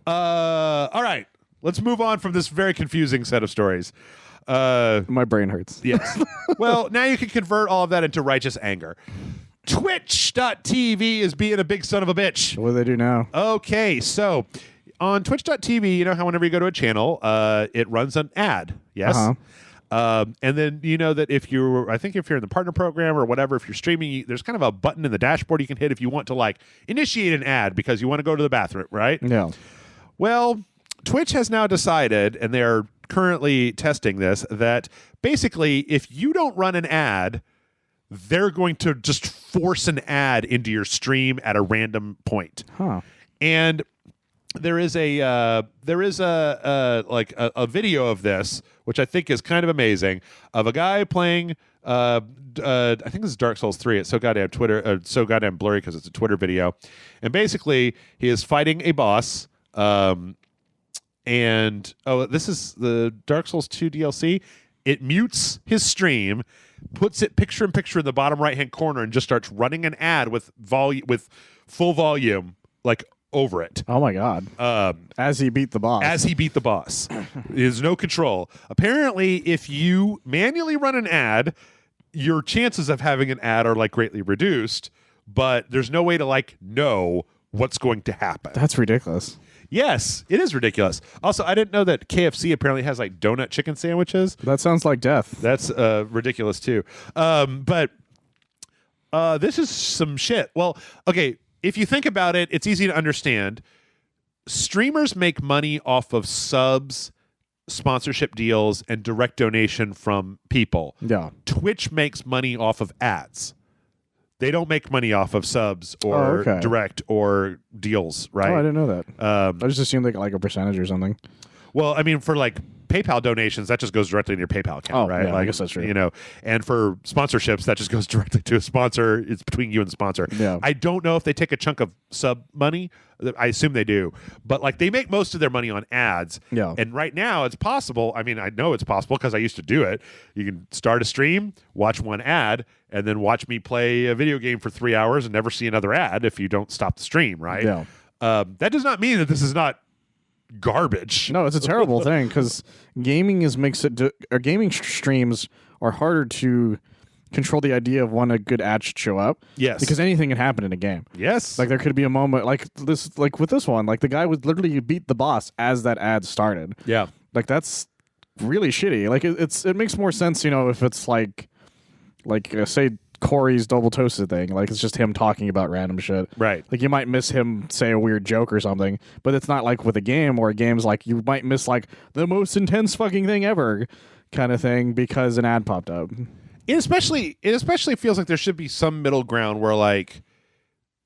All right. Let's move on from this very confusing set of stories. My brain hurts. Yes. Well, now you can convert all of that into righteous anger. Twitch.tv is being a big son of a bitch. What do they do now? Okay, so on Twitch.tv, you know how whenever you go to a channel, it runs an ad. Yes. And then you know that if you're in the partner program or whatever, if you're streaming, there's kind of a button in the dashboard you can hit if you want to like initiate an ad because you want to go to the bathroom, right? Yeah. Well, Twitch has now decided, and they're currently testing this, that basically if you don't run an ad, they're going to just force an ad into your stream at a random point. Huh. And there is a video of this, which I think is kind of amazing, of a guy playing. I think this is Dark Souls 3. It's so goddamn blurry because it's a Twitter video, and basically he is fighting a boss, and and this is the Dark Souls 2 DLC. It mutes his stream, puts it picture in picture in the bottom right hand corner, and just starts running an ad with full volume, like over it. Oh my god! As he beat the boss. There's no control. Apparently, if you manually run an ad, your chances of having an ad are like greatly reduced. But there's no way to like know what's going to happen. That's ridiculous. Yes, it is ridiculous. Also, I didn't know that KFC apparently has like donut chicken sandwiches. That sounds like death. That's ridiculous too. But this is some shit. Well, okay, if you think about it, it's easy to understand. Streamers make money off of subs, sponsorship deals, and direct donation from people. Yeah. Twitch makes money off of ads. They don't make money off of subs or direct or deals, right? Oh, I didn't know that. I just assumed they got like a percentage or something. Well, I mean, for like PayPal donations, that just goes directly in your PayPal account, right? Yeah, like, I guess that's true. You know, and for sponsorships, that just goes directly to a sponsor. It's between you and the sponsor. Yeah. I don't know if they take a chunk of sub money. I assume they do, but like they make most of their money on ads. Yeah. And right now, it's possible. I mean, I know it's possible because I used to do it. You can start a stream, watch one ad, and then watch me play a video game for 3 hours and never see another ad if you don't stop the stream, right? Yeah. That does not mean that this is not garbage. No, it's a terrible thing because gaming gaming streams are harder to control the idea of when a good ad should show up. Yes, because anything can happen in a game. Yes, like there could be a moment like this, like with this one, like the guy would literally beat the boss as that ad started. Yeah, like that's really shitty. Like it makes more sense, you know, if it's like say Corey's double toasted thing, like it's just him talking about random shit, right? Like you might miss him say a weird joke or something, but it's not like with a game where a game's like you might miss like the most intense fucking thing ever kind of thing because an ad popped up. It especially feels like there should be some middle ground where like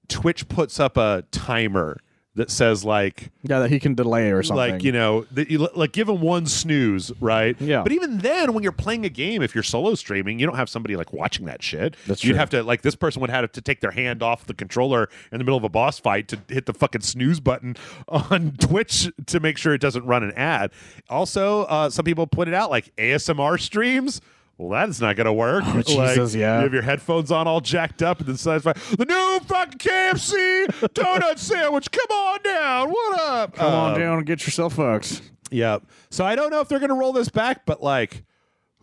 Twitch puts up a timer that says like that he can delay or something, like, you know, that you like give him one snooze, right? Yeah. But even then, when you're playing a game, if you're solo streaming, you don't have somebody like watching that shit. That's You'd true. have to like this person would have to take their hand off the controller in the middle of a boss fight to hit the fucking snooze button on Twitch to make sure it doesn't run an ad. Also, some people pointed out like ASMR streams. Well, that's not going to work. Oh, Jesus, yeah. You have your headphones on all jacked up and then satisfied. The new fucking KFC donut sandwich. Come on down. What up? Come on down and get yourself fucked. Yeah. So I don't know if they're going to roll this back, but like,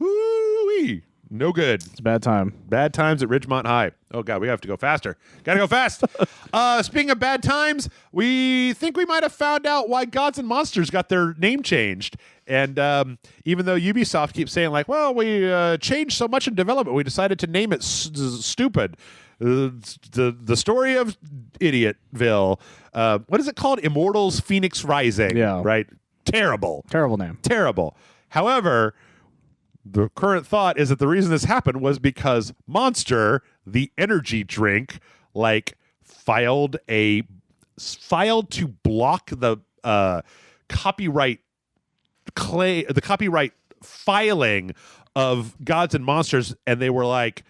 whoo-wee. No good. It's a bad time. Bad times at Ridgemont High. Oh, God, we have to go faster. Got to go fast. Speaking of bad times, we think we might have found out why Gods and Monsters got their name changed. And even though Ubisoft keeps saying, like, well, we changed so much in development, we decided to name it stupid. The story of Idiotville. What is it called? Immortals Phoenix Rising. Yeah. Right? Terrible. Terrible name. Terrible. However, the current thought is that the reason this happened was because Monster, the energy drink, like filed to block the copyright filing of Gods and Monsters, and they were like,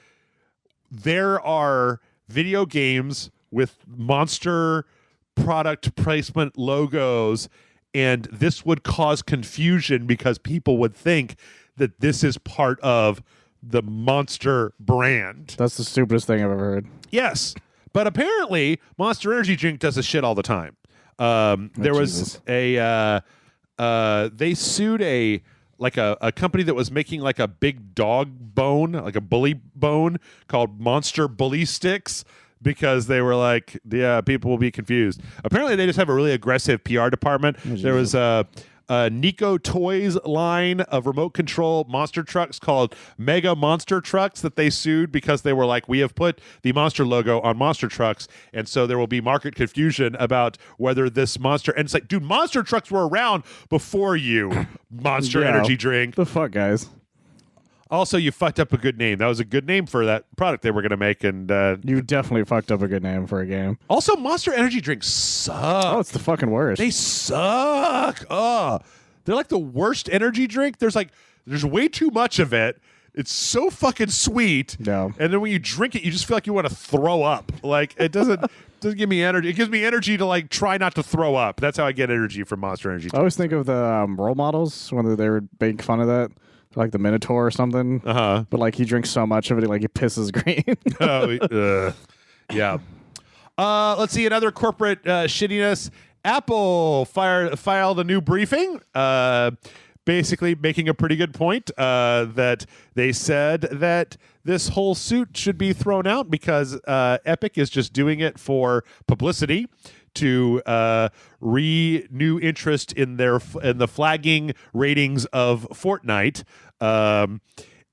there are video games with Monster product placement logos, and this would cause confusion because people would think that this is part of the Monster brand. That's the stupidest thing I've ever heard. Yes, but apparently Monster Energy drink does this shit all the time. There was a they sued a company that was making like a big dog bone, like a bully bone called Monster Bully Sticks, because they were like, yeah, people will be confused. Apparently they just have a really aggressive PR department. There was a Nico Toys line of remote control monster trucks called Mega Monster Trucks that they sued because they were like, we have put the Monster logo on monster trucks, and so there will be market confusion about whether this Monster, and it's like, dude, monster trucks were around before you, Monster Energy drink. The fuck, guys. Also, you fucked up a good name. That was a good name for that product they were going to make, and you definitely fucked up a good name for a game. Also, Monster Energy drinks suck. Oh, it's the fucking worst. They suck. They're like the worst energy drink. There's way too much of it. It's so fucking sweet. No. And then when you drink it, you just feel like you want to throw up. Like, it doesn't doesn't give me energy. It gives me energy to like try not to throw up. That's how I get energy from Monster Energy. I always think of the role models when they were making fun of that, like the Minotaur or something. But like he drinks so much of it, like he pisses green. Yeah. Let's see another corporate shittiness. Apple filed a new briefing, basically making a pretty good point that they said that this whole suit should be thrown out because Epic is just doing it for publicity to renew interest in the flagging ratings of Fortnite,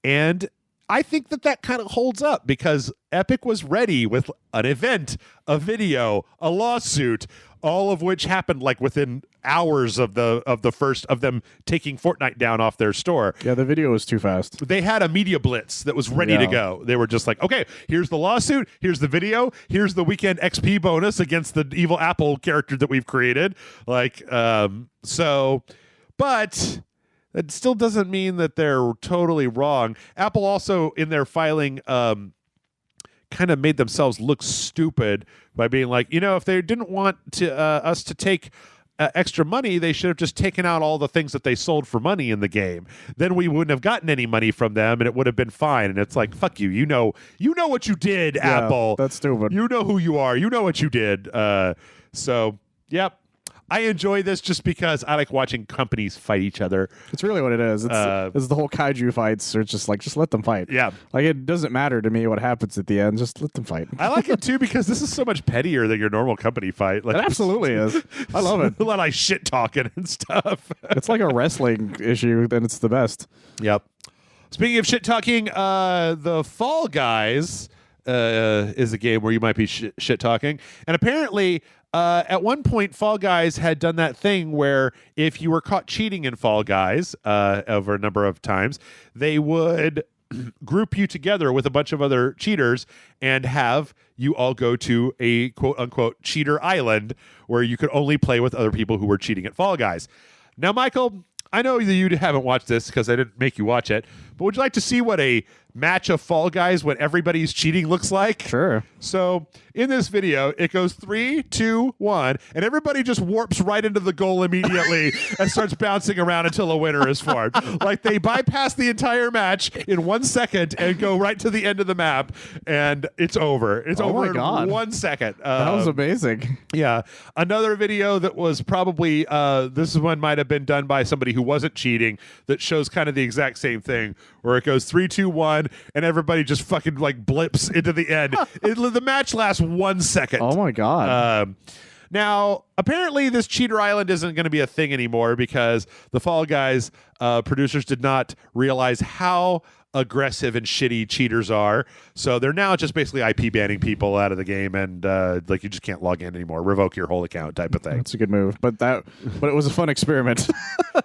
and I think that kind of holds up because Epic was ready with an event, a video, a lawsuit, all of which happened like within hours of the first of them taking Fortnite down off their store. Yeah, the video was too fast. They had a media blitz that was ready to go. They were just like, okay, here's the lawsuit, here's the video, here's the weekend XP bonus against the evil Apple character that we've created. Like, but that still doesn't mean that they're totally wrong. Apple also, in their filing, kind of made themselves look stupid by being like, if they didn't want to us to take extra money, they should have just taken out all the things that they sold for money in the game. Then we wouldn't have gotten any money from them, and it would have been fine. And it's like, fuck you. You know what you did, Apple. That's stupid. You know who you are. You know what you did. So, yep. I enjoy this just because I like watching companies fight each other. It's really what it is. It's the whole kaiju fights. Or just let them fight. Yeah. Like it doesn't matter to me what happens at the end. Just let them fight. I like it too because this is so much pettier than your normal company fight. Like, it absolutely is. I love it. A lot of like shit talking and stuff. It's like a wrestling issue, then it's the best. Yep. Speaking of shit talking, the Fall Guys is a game where you might be shit talking, and apparently. At one point, Fall Guys had done that thing where if you were caught cheating in Fall Guys over a number of times, they would group you together with a bunch of other cheaters and have you all go to a quote-unquote cheater island where you could only play with other people who were cheating at Fall Guys. Now, Michael, I know that you haven't watched this because I didn't make you watch it, but would you like to see what a match of Fall Guys when everybody's cheating looks like? Sure. So in this video, it goes 3, 2, 1, and everybody just warps right into the goal immediately and starts bouncing around until a winner is formed. Like they bypass the entire match in 1 second and go right to the end of the map, and it's over. It's over in 1 second. That was amazing. Yeah. Another video that was probably, this one might have been done by somebody who wasn't cheating, that shows kind of the exact same thing, where it goes 3, 2, 1, and everybody just fucking like blips into the end. The match lasts 1 second. Oh my God. Now, apparently this Cheater Island isn't going to be a thing anymore because the Fall Guys producers did not realize how aggressive and shitty cheaters are. So they're now just basically IP banning people out of the game, and like you just can't log in anymore, revoke your whole account type of thing. That's a good move. But it was a fun experiment.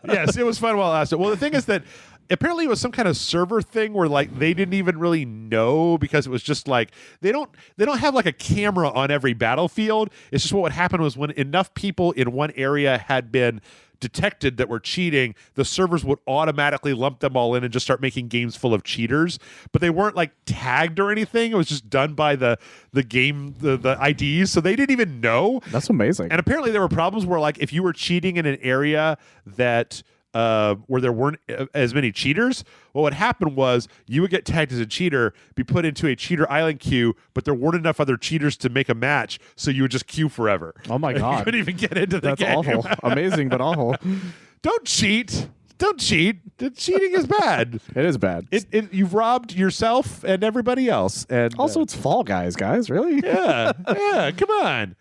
Yes, it was fun while it lasted. Well, the thing is that apparently it was some kind of server thing where like they didn't even really know, because it was just like they don't have like a camera on every battlefield. It's just what would happen was when enough people in one area had been detected that were cheating, the servers would automatically lump them all in and just start making games full of cheaters. But they weren't like tagged or anything. It was just done by the game, the IDs. So they didn't even know. That's amazing. And apparently there were problems where like if you were cheating in an area that where there weren't as many cheaters, what would happen was you would get tagged as a cheater, be put into a cheater island queue, but there weren't enough other cheaters to make a match, so you would just queue forever. Oh my God. You couldn't even get into the game. That's awful. Amazing, but awful. Don't cheat. Don't cheat. Cheating is bad. It is bad. You've robbed yourself and everybody else. And also, it's Fall Guys, really? Yeah. Come on.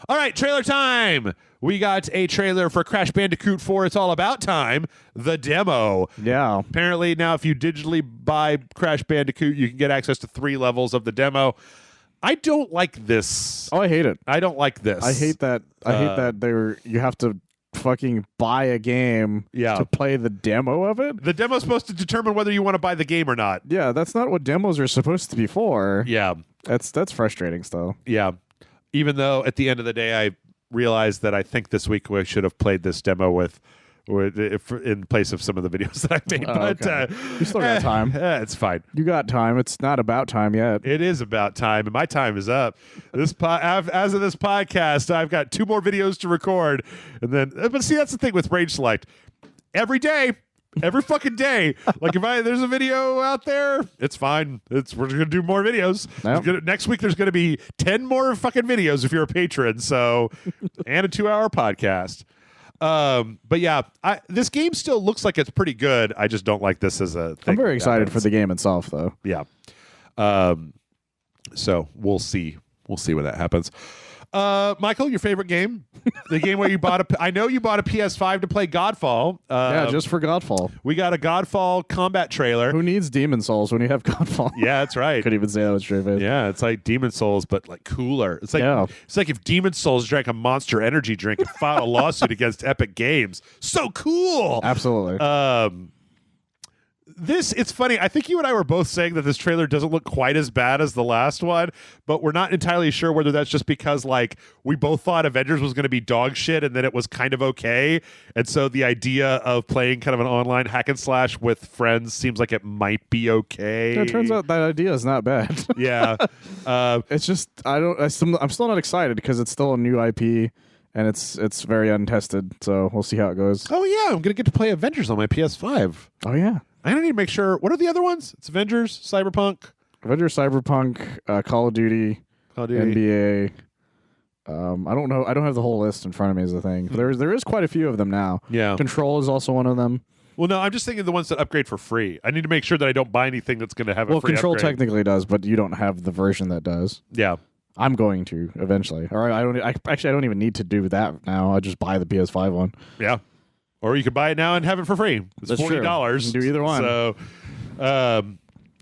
All right, trailer time. We got a trailer for Crash Bandicoot 4, It's All About Time, the demo. Yeah. Apparently now if you digitally buy Crash Bandicoot, you can get access to 3 levels of the demo. I don't like this. Oh, I hate it. I don't like this. I hate that. You have to fucking buy a game to play the demo of it. The demo's supposed to determine whether you want to buy the game or not. Yeah, that's not what demos are supposed to be for. Yeah. That's frustrating still. Yeah. Even though at the end of the day I realized that I think this week we should have played this demo with in place of some of the videos that I made. But okay. You still got time. It's fine. You got time. It's not about time yet. It is about time, and my time is up. As of this podcast, I've got 2 more videos to record, and then. But see, that's the thing with Rage Select. Every day. Every fucking day. Like if there's a video out there, it's fine. We're gonna do more videos. Yep. Next week there's gonna be 10 more fucking videos if you're a patron. So and a 2-hour podcast. But yeah, this game still looks like it's pretty good. I just don't like this as a thing. I'm very excited for the game itself though. Yeah. So we'll see. We'll see when that happens. Michael, your favorite game? The game where I know you bought a PS5 to play Godfall. Yeah, just for Godfall. We got a Godfall combat trailer. Who needs Demon Souls when you have Godfall? Yeah, that's right. Couldn't even say that was straight face. Yeah, it's like Demon Souls, but like cooler. It's like if Demon Souls drank a Monster Energy drink and filed a lawsuit against Epic Games. So cool. Absolutely. It's funny. I think you and I were both saying that this trailer doesn't look quite as bad as the last one, but we're not entirely sure whether that's just because like we both thought Avengers was going to be dog shit and then it was kind of okay. And so the idea of playing kind of an online hack and slash with friends seems like it might be okay. It turns out that idea is not bad. Yeah. It's just I'm still not excited because it's still a new IP and it's very untested. So we'll see how it goes. Oh yeah, I'm going to get to play Avengers on my PS5. Oh yeah. I need to make sure. What are the other ones? It's Avengers, Cyberpunk, Call of Duty, NBA. I don't know. I don't have the whole list in front of me. Is the thing. There is quite a few of them now. Yeah. Control is also one of them. Well, no, I'm just thinking the ones that upgrade for free. I need to make sure that I don't buy anything that's going to have a free Control upgrade. technically does, but you don't have the version that does. Yeah. I'm going to eventually. Or I don't even need to do that now. I just buy the PS5 one. Yeah. Or you could buy it now and have it for free. It's That's $40. true. You can do either one. So, a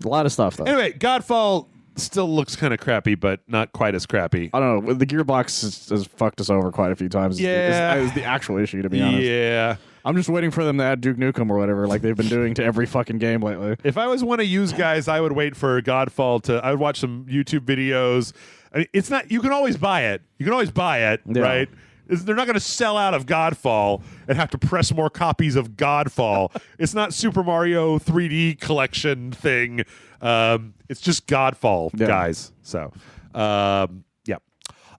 lot of stuff though. Anyway, Godfall still looks kind of crappy, but not quite as crappy. I don't know. The Gearbox has fucked us over quite a few times. Yeah. Is the actual issue, to be honest. Yeah. I'm just waiting for them to add Duke Nukem or whatever, like they've been doing to every fucking game lately. If I was one of you guys, I would wait for Godfall I would watch some YouTube videos. I mean, it's not. You can always buy it. Right? They're not going to sell out of Godfall and have to press more copies of Godfall. It's not Super Mario 3D collection thing. It's just Godfall, guys. So, yeah.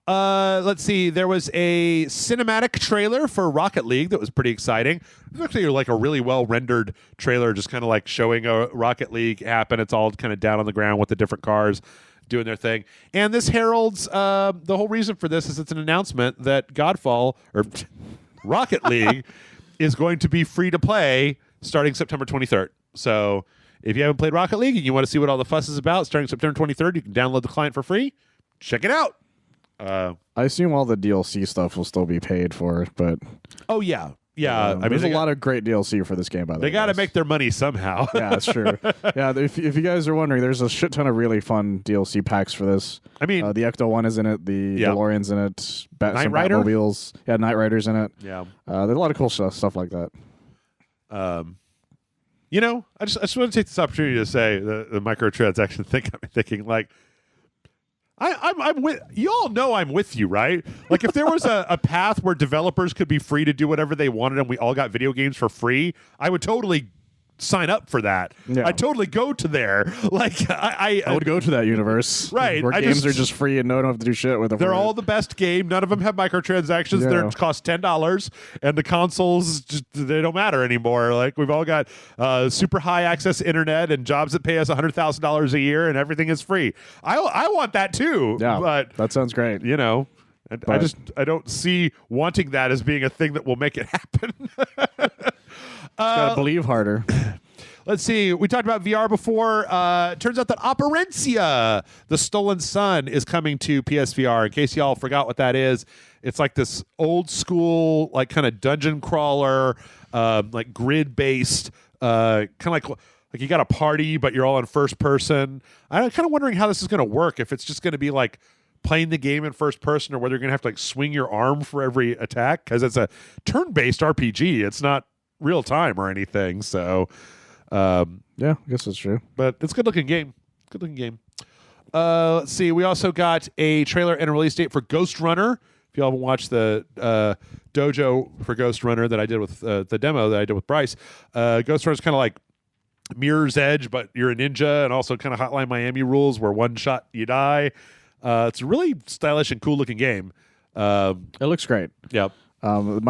Let's see. There was a cinematic trailer for Rocket League that was pretty exciting. It was actually like a really well-rendered trailer, just kind of like showing a Rocket League app, and it's all kind of down on the ground with the different cars doing their thing. And this heralds the whole reason for this is it's an announcement that Godfall or Rocket League is going to be free to play starting September 23rd. So if you haven't played Rocket League and you want to see what all the fuss is about, starting September 23rd, you can download the client for free. Check it out. I assume all the DLC stuff will still be paid for, but oh yeah. Yeah, I mean, there's a lot of great DLC for this game, by the way. They got to make their money somehow. Yeah, that's true. Yeah, if you guys are wondering, there's a shit ton of really fun DLC packs for this. I mean, the Ecto one is in it, the DeLorean's in it, some Batmobiles, Knight Rider's in it. Yeah, there's a lot of cool stuff like that. You know, I just want to take this opportunity to say the microtransaction thing. I'm thinking like. I'm with you. All know I'm with you, right? Like if there was a path where developers could be free to do whatever they wanted and we all got video games for free, I would totally sign up for that. Yeah. I'd totally go to there. Like I would go to that universe, right? Where games are just free and no one have to do shit with them. They're all the best game. None of them have microtransactions. Yeah. They cost $10, and the consoles they don't matter anymore. Like we've all got super high access internet and jobs that pay us $100,000 a year, and everything is free. I want that too. Yeah, but that sounds great. You know. I don't see wanting that as being a thing that will make it happen. Gotta believe harder. Let's see. We talked about VR before. Turns out that Operencia, the Stolen Sun, is coming to PSVR. In case y'all forgot what that is, it's like this old school, like kind of dungeon crawler, like grid based, kind of like you got a party, but you're all in first person. I'm kind of wondering how this is going to work. If it's just going to be like playing the game in first person, or whether you're going to have to like swing your arm for every attack, because it's a turn based RPG. It's not real time or anything. So. Yeah, I guess that's true. But it's a good-looking game. Let's see. We also got a trailer and a release date for Ghost Runner If you all haven't watched the dojo for Ghost Runner that I did with the demo that I did with Bryce, Ghost Runner is kind of like Mirror's Edge, but you're a ninja, and also kind of Hotline Miami rules where one shot you die. It's a really stylish and cool looking game. It looks great. Yeah. Something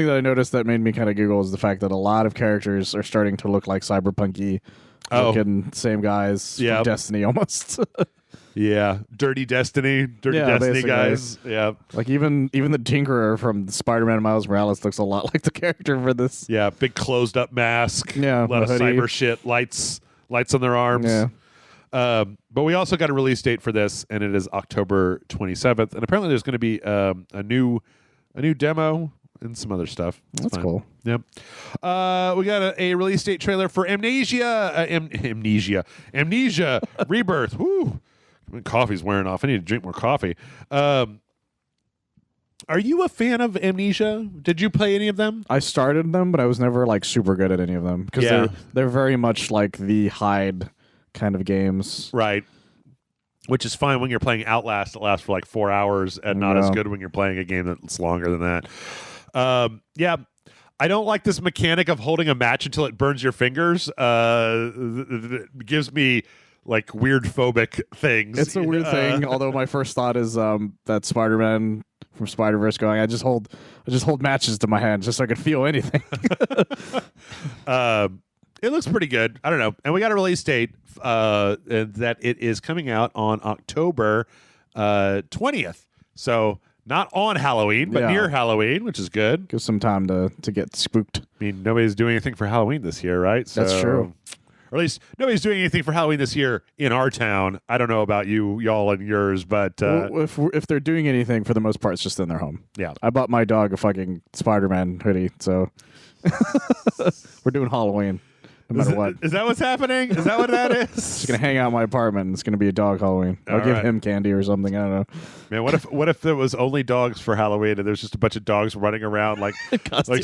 that I noticed that made me kind of giggle is the fact that a lot of characters are starting to look like cyberpunky looking, same guys from Destiny almost. Yeah, Dirty Destiny basically. guys. Yeah, like even the Tinkerer from Spider-Man Miles Morales looks a lot like the character for this. Yeah, big closed up mask. Yeah, a lot of cyber shit. Lights on their arms. Yeah. But we also got a release date for this, and it is October 27th. And apparently, there's going to be a new demo and some other stuff. That's cool. Yep. We got a release date trailer for Amnesia Rebirth. Woo. Coffee's wearing off. I need to drink more coffee. Are you a fan of Amnesia? Did you play any of them? I started them, but I was never like super good at any of them because they're very much like the hide kind of games, right? Which is fine when you're playing Outlast that lasts for like 4 hours, and not as good when you're playing a game that's longer than that. I don't like this mechanic of holding a match until it burns your fingers. It gives me like weird phobic things. It's a weird thing. Although my first thought is that Spider-Man from Spider-Verse going, I just hold matches to my hand just so I can feel anything. It looks pretty good. I don't know. And we got a release date that it is coming out on October 20th. So not on Halloween, but near Halloween, which is good. Give some time to get spooked. I mean, nobody's doing anything for Halloween this year, right? So, that's true. Or at least nobody's doing anything for Halloween this year in our town. I don't know about y'all and yours, but if they're doing anything, for the most part, it's just in their home. Yeah. I bought my dog a fucking Spider-Man hoodie, so we're doing Halloween. No matter what. Is that what's happening? Is that what that is? She's gonna hang out in my apartment. It's gonna be a dog Halloween. I'll give him candy or something. I don't know. Man, what if there was only dogs for Halloween and there's just a bunch of dogs running around like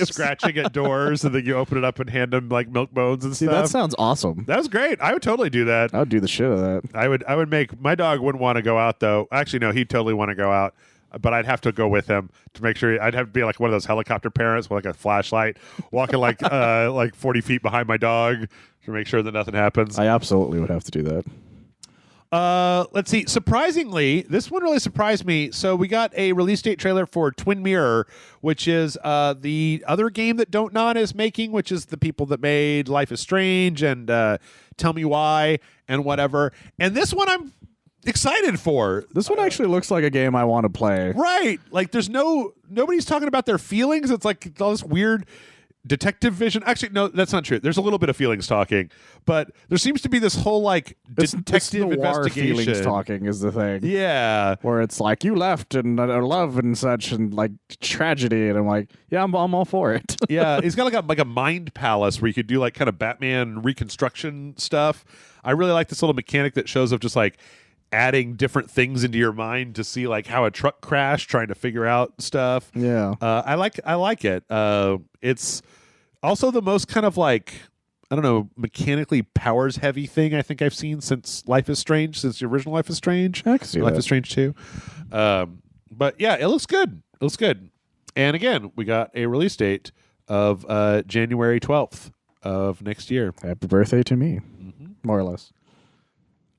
scratching at doors, and then you open it up and hand them like milk bones and stuff? That sounds awesome. That was great. I would totally do that. I would do the shit of that. I would make my dog wouldn't want to go out though. Actually, no, he'd totally want to go out. But I'd have to go with him to make sure. I'd have to be like one of those helicopter parents with like a flashlight, walking like 40 feet behind my dog to make sure that nothing happens. I absolutely would have to do that. Let's see. Surprisingly, this one really surprised me. So we got a release date trailer for Twin Mirror, which is the other game that Don't Nod is making, which is the people that made Life is Strange and Tell Me Why and whatever. And this one I'm excited for. This one actually looks like a game I want to play. Right. Like there's nobody's talking about their feelings. It's like all this weird detective vision. Actually, no, that's not true. There's a little bit of feelings talking, but there seems to be this whole like detective investigation. Feelings talking is the thing. Yeah. Where it's like you left and love and such and like tragedy, and I'm like, yeah, I'm all for it. Yeah, he's got like a mind palace where you could do like kind of Batman reconstruction stuff. I really like this little mechanic that shows up just like adding different things into your mind to see like how a truck crashed, trying to figure out stuff. Yeah. I like it. It's also the most kind of like, I don't know, mechanically powers heavy thing I think I've seen since Life is Strange, since the original Life is Strange. I can see Life that. is Strange 2. But yeah, it looks good. It looks good. And again, we got a release date of January 12th of next year. Happy birthday to me, more or less.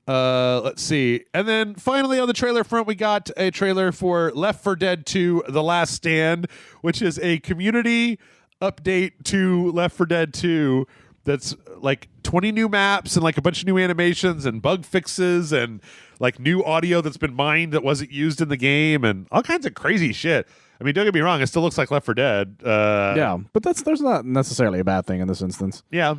Let's see. And then finally on the trailer front, we got a trailer for Left 4 Dead 2 The Last Stand, which is a community update to Left 4 Dead 2 that's like 20 new maps and like a bunch of new animations and bug fixes and like new audio that's been mined that wasn't used in the game and all kinds of crazy shit. I mean, don't get me wrong, it still looks like Left 4 Dead. Yeah, but there's not necessarily a bad thing in this instance. Yeah.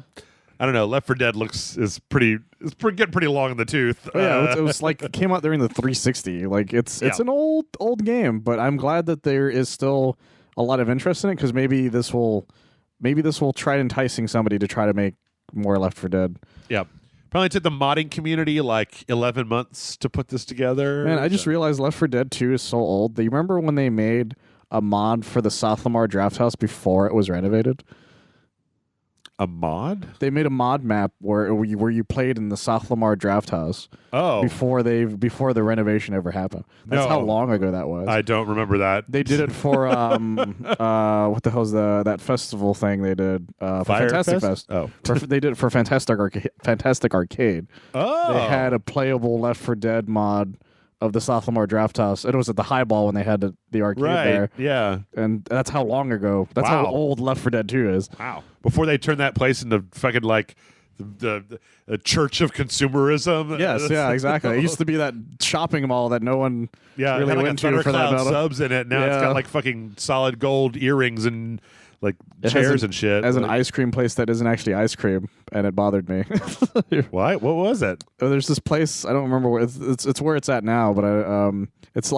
I don't know. Left 4 Dead is getting pretty long in the tooth. Oh, yeah, it was like it came out during the 360. Like it's an old game, but I'm glad that there is still a lot of interest in it because maybe this will try enticing somebody to try to make more Left 4 Dead. Yeah. Probably took the modding community like 11 months to put this together. Man, I just realized Left 4 Dead 2 is so old. Do you remember when they made a mod for the South Lamar Draft House before it was renovated? A mod? They made a mod map where you played in the South Lamar Draft House. Oh, Before the renovation ever happened. That's how long ago that was. I don't remember that. They did it for what the hell's that festival thing they did for Fire Fantastic Fest? Fest. Oh. They did it for Fantastic Arcade. Oh, They had a playable Left 4 Dead mod of the South Lamar Draft House. It was at the Highball when they had the arcade there. Yeah. And that's how long ago. That's how old Left 4 Dead 2 is. Wow. Before they turned that place into fucking like the church of consumerism. Yes, yeah, exactly. It used to be that shopping mall that no one Yeah, really it had like went a to for that Thundercloud metal. subs in it. Now it's got like fucking solid gold earrings and like chairs and shit. As an Like, ice cream place that isn't actually ice cream, and it bothered me. what? What was it? There's this place, I don't remember where it's where it's at now, but it's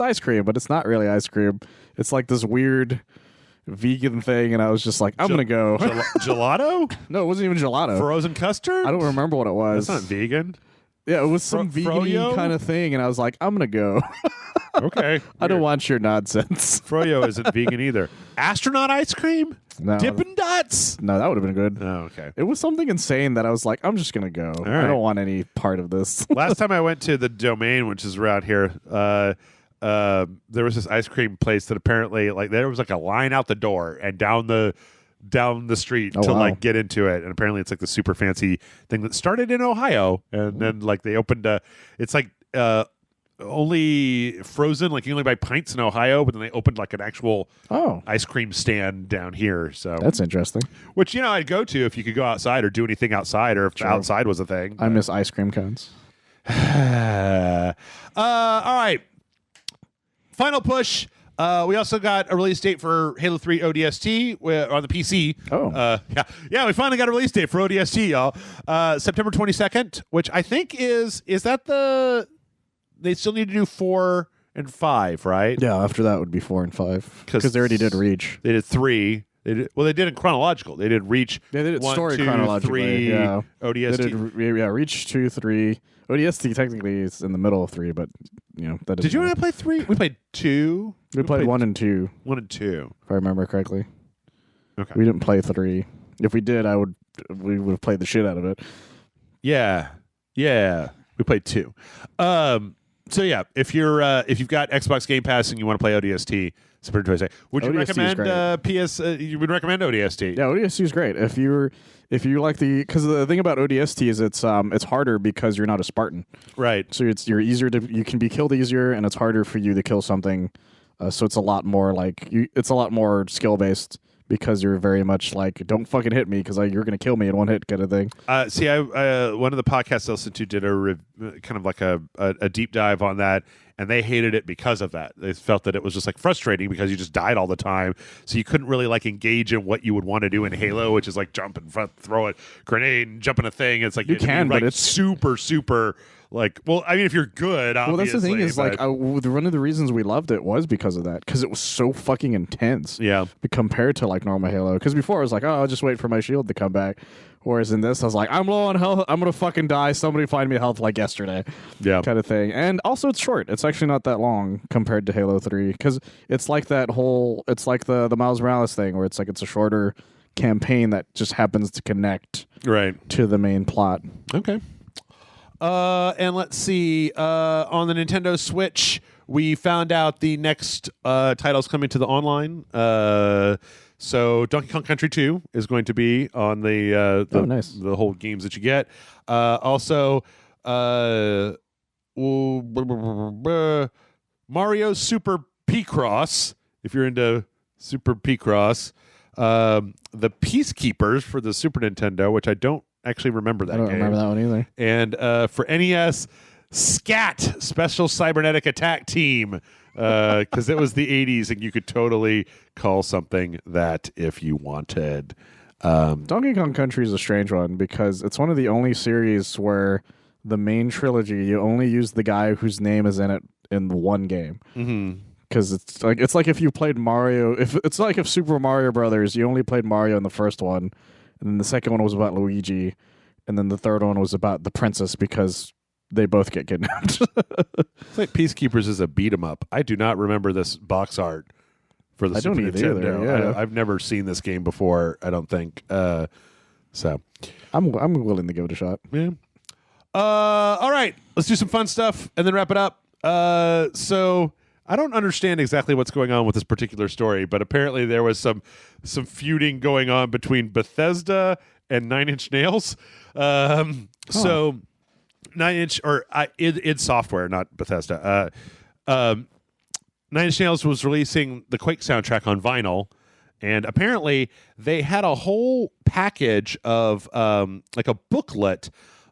ice cream, but it's not really ice cream. It's like this weird vegan thing, and I was just like, I'm gonna go. Gelato? No, it wasn't even gelato. Frozen custard? I don't remember what it was. That's not vegan. Yeah, it was some Froyo? vegan kind of thing, and I was like, I'm gonna go. Okay. I don't want your nonsense. Froyo isn't vegan either. Astronaut ice cream? No, Dippin' Dots? no, that would have been good. Oh, okay. It was something insane that I was like, I'm just gonna go. I right. don't want any part of this. Last time I went to the Domain, which is around here, there was this ice cream place that apparently, like, there was like a line out the door and down the street to wow. like get into it, and apparently it's like the super fancy thing that started in Ohio, and then like they opened it's like only frozen, like you only buy pints in Ohio, but then they opened like an actual ice cream stand down here. So That's interesting. which I'd go to if you could go outside or do anything outside, or if outside was a thing. I miss ice cream cones. All right. Final push. We also got a release date for Halo 3 ODST on the PC. Oh. Yeah, we finally got a release date for ODST, y'all. September 22nd, which I think is that they still need to do 4 and 5, right? Yeah, after that would be 4 and 5 because they already did Reach. They did 3. They did it chronological. They did Reach. Yeah, they did 1, story 2, chronologically. 3, Yeah. ODST. They did Reach 2, 3. ODST technically is in the middle of 3, but that Did you and I play 3? We played 2. We played 1 and 2. 1 and 2. If I remember correctly. Okay. We didn't play 3. If we did, we would have played the shit out of it. Yeah. We played 2. So yeah, if you've got Xbox Game Pass and you want to play ODST, September 22nd, would you ODST is recommend PS? You would recommend ODST? Yeah, ODST is great. If you like because the thing about ODST is it's harder because you're not a Spartan, Right. so you can be killed easier, and it's harder for you to kill something. So it's a lot more it's a lot more skill based because you're very much like, don't fucking hit me because you're gonna kill me in one hit kind of thing. See, I one of the podcasts I listened to did kind of like a deep dive on that, and they hated it because of that. They felt that it was just like frustrating because you just died all the time, so you couldn't really like engage in what you would want to do in Halo, which is like jump and throw a grenade and jump in a thing. It's like You can, like but it's super like. Well, I mean, if you're good, obviously. Well, that's the thing is but, one of the reasons we loved it was because of that, because it was so fucking intense. Yeah. Compared to like normal Halo, because before I was like, oh, I'll just wait for my shield to come back. Whereas in this, I was like, I'm low on health. I'm going to fucking die. Somebody find me health like yesterday. Yeah. Kind of thing. And also, it's short. It's actually not that long compared to Halo 3. Because it's like it's like the Miles Morales thing where it's like it's a shorter campaign that just happens to connect to the main plot. Okay. And let's see. On the Nintendo Switch, we found out the next titles coming to the online. So Donkey Kong Country 2 is going to be on nice. the whole games that you get. Also, Mario Super P-Cross, if you're into Super P-Cross. The Peacekeepers for the Super Nintendo, which I don't actually remember that I don't game. remember that one either. And for NES, SCAT, Special Cybernetic Attack Team, because it was the 80s and you could totally call something that if you wanted. Donkey Kong Country is a strange one because it's one of the only series where the main trilogy, you only use the guy whose name is in it in one game. Mm-hmm. Because it's like if you played Mario, it's like if Super Mario Brothers, you only played Mario in the first one, and then the second one was about Luigi, and then the third one was about the princess because they both get kidnapped. It's like Peacekeepers is a beat 'em up. I do not remember this box art for the I Super don't Nintendo. either, yeah. I've never seen this game before. I don't think. So I'm willing to give it a shot. yeah. All right, let's do some fun stuff and then wrap it up. So I don't understand exactly what's going on with this particular story, but apparently there was some feuding going on between Bethesda and Nine Inch Nails. So 9-inch or id Software, not Bethesda. 9 Inch Nails was releasing the Quake soundtrack on vinyl, and apparently they had a whole package of like a booklet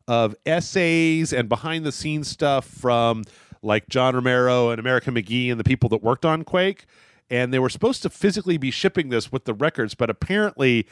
of essays and behind the scenes stuff from like John Romero and America McGee and the people that worked on Quake, and they were supposed to physically be shipping this with the records, but apparently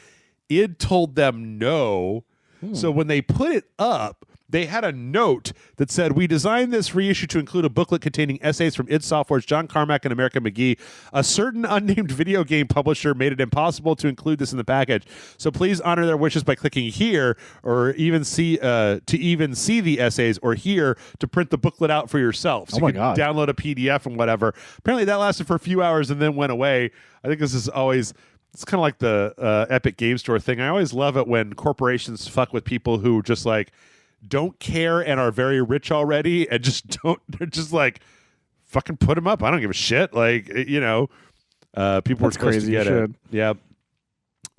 id told them no. So when they put it up, they had a note that said, "We designed this reissue to include a booklet containing essays from id Software's John Carmack and America McGee. A certain unnamed video game publisher made it impossible to include this in the package. So please honor their wishes by clicking here, or even see the essays, or here to print the booklet out for yourself." So you can download a PDF and whatever. Apparently that lasted for a few hours and then went away. I think this is always. It's kind of like the Epic Game Store thing. I always love it when corporations fuck with people who just like don't care and are very rich already and just don't. They're just like, fucking put them up. I don't give a shit. Like, you know, people are supposed to get it. Yeah.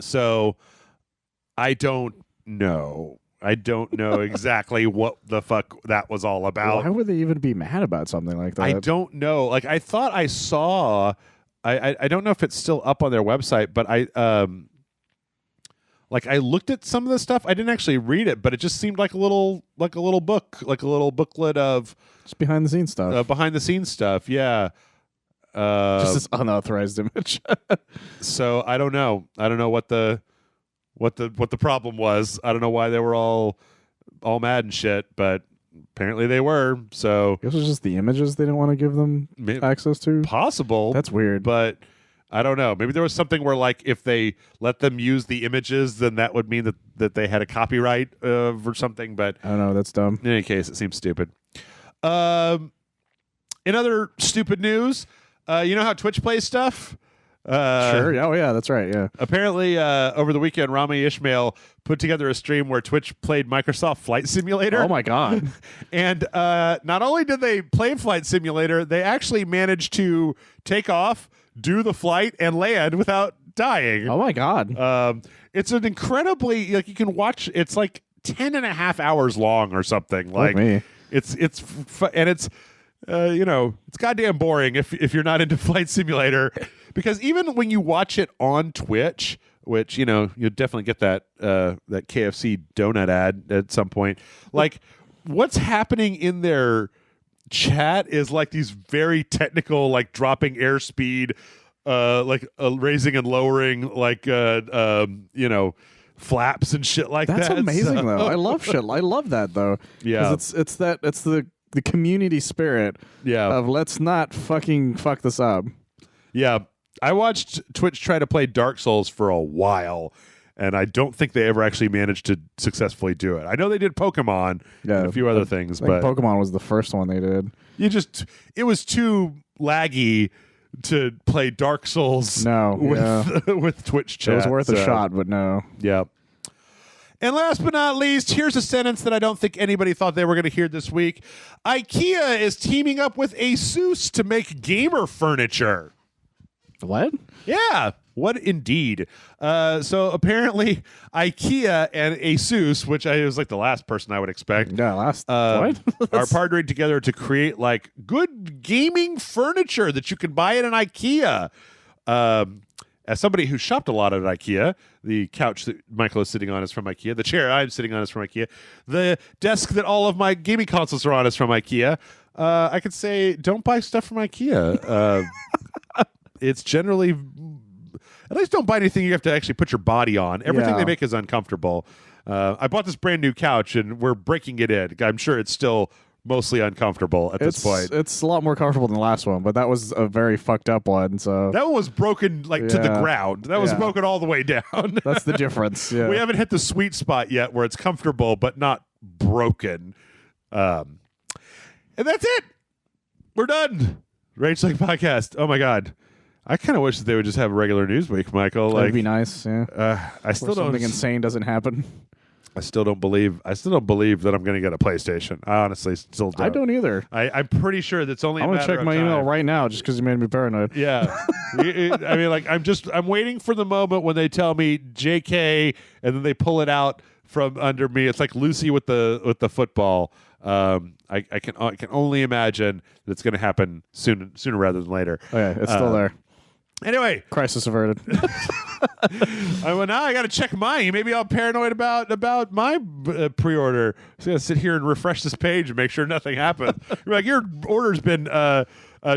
So I don't know. I don't know exactly what the fuck that was all about. Why would they even be mad about something like that? I don't know. Like, I thought I saw. I don't know if it's still up on their website, but I looked at some of the stuff. I didn't actually read it, but it just seemed like a little booklet of just behind the scenes stuff. Behind the scenes stuff, yeah. Just this unauthorized image. So I don't know. I don't know what the problem was. I don't know why they were all mad and shit, but apparently they were. So this was just the images they didn't want to give them access to. Possible. That's weird. But I don't know. Maybe there was something where, like, if they let them use the images, then that would mean that they had a copyright or something. But I don't know. That's dumb. In any case, it seems stupid. In other stupid news, you know how Twitch plays stuff? Sure. Oh, yeah, that's right. Yeah. Apparently, over the weekend, Rami Ishmael put together a stream where Twitch played Microsoft Flight Simulator. Oh, my God. And not only did they play Flight Simulator, they actually managed to take off, do the flight, and land without dying. Oh, my God. It's an incredibly, like, you can watch, it's like 10 and a half hours long or something. Like, me. It's you know, it's goddamn boring if you're not into Flight Simulator. Because even when you watch it on Twitch, which, you know, you'll definitely get that KFC donut ad at some point, like, what's happening in their chat is like these very technical, like dropping airspeed, raising and lowering, like, you know, flaps and shit like that. That's amazing, though. I love shit. I love that, though. Yeah. It's the community spirit of let's not fucking fuck this up. Yeah. I watched Twitch try to play Dark Souls for a while, and I don't think they ever actually managed to successfully do it. I know they did Pokemon and a few other things, but Pokemon was the first one they did. It was too laggy to play Dark Souls with Twitch chat. It was worth a shot, but no. Yeah. And last but not least, here's a sentence that I don't think anybody thought they were going to hear this week. IKEA is teaming up with ASUS to make gamer furniture. What? Yeah, what indeed. So apparently IKEA and ASUS, which I was like the last person I would expect. Yeah, what? Are partnering together to create like good gaming furniture that you can buy at an IKEA. As somebody who shopped a lot at IKEA, the couch that Michael is sitting on is from IKEA. The chair I'm sitting on is from IKEA. The desk that all of my gaming consoles are on is from IKEA. I could say don't buy stuff from IKEA. It's generally, at least don't buy anything you have to actually put your body on. Everything they make is uncomfortable. I bought this brand new couch and we're breaking it in. I'm sure it's still mostly uncomfortable at this point. It's a lot more comfortable than the last one, but that was a very fucked up one. So that one was broken to the ground. That was broken all the way down. That's the difference. Yeah. We haven't hit the sweet spot yet where it's comfortable but not broken. And that's it. We're done. Rage Like Podcast. Oh my God. I kind of wish that they would just have a regular news week, Michael. That'd Like, be nice. Yeah. I still don't. Something insane doesn't happen. I still don't believe that I'm going to get a PlayStation. I honestly still don't. I don't either. I'm pretty sure that's only. I'm going gonna to check my email right now just because you made me paranoid. Yeah, I mean, like I'm waiting for the moment when they tell me JK, and then they pull it out from under me. It's like Lucy with the football. I can only imagine that it's going to happen sooner rather than later. Okay, it's still there. Anyway, Crisis averted. well, now I got to check mine. Maybe I'm paranoid about my pre-order. So I got to sit here and refresh this page and make sure nothing happens. You're like, your order's been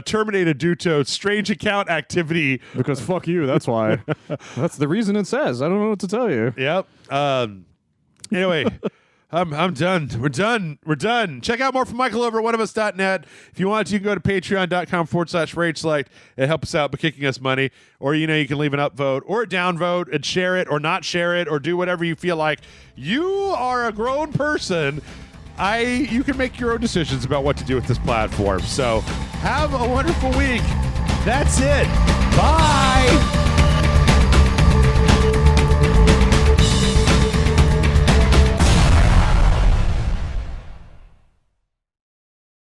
terminated due to strange account activity. Because fuck you. That's why. That's the reason it says. I don't know what to tell you. Yep. Anyway. I'm done. We're done. Check out more from Michael over at oneofus.net. If you want to, you can go to patreon.com/rageselect and help us out by kicking us money. Or, you can leave an upvote or a downvote and share it or not share it or do whatever you feel like. You are a grown person. You can make your own decisions about what to do with this platform. So have a wonderful week. That's it. Bye.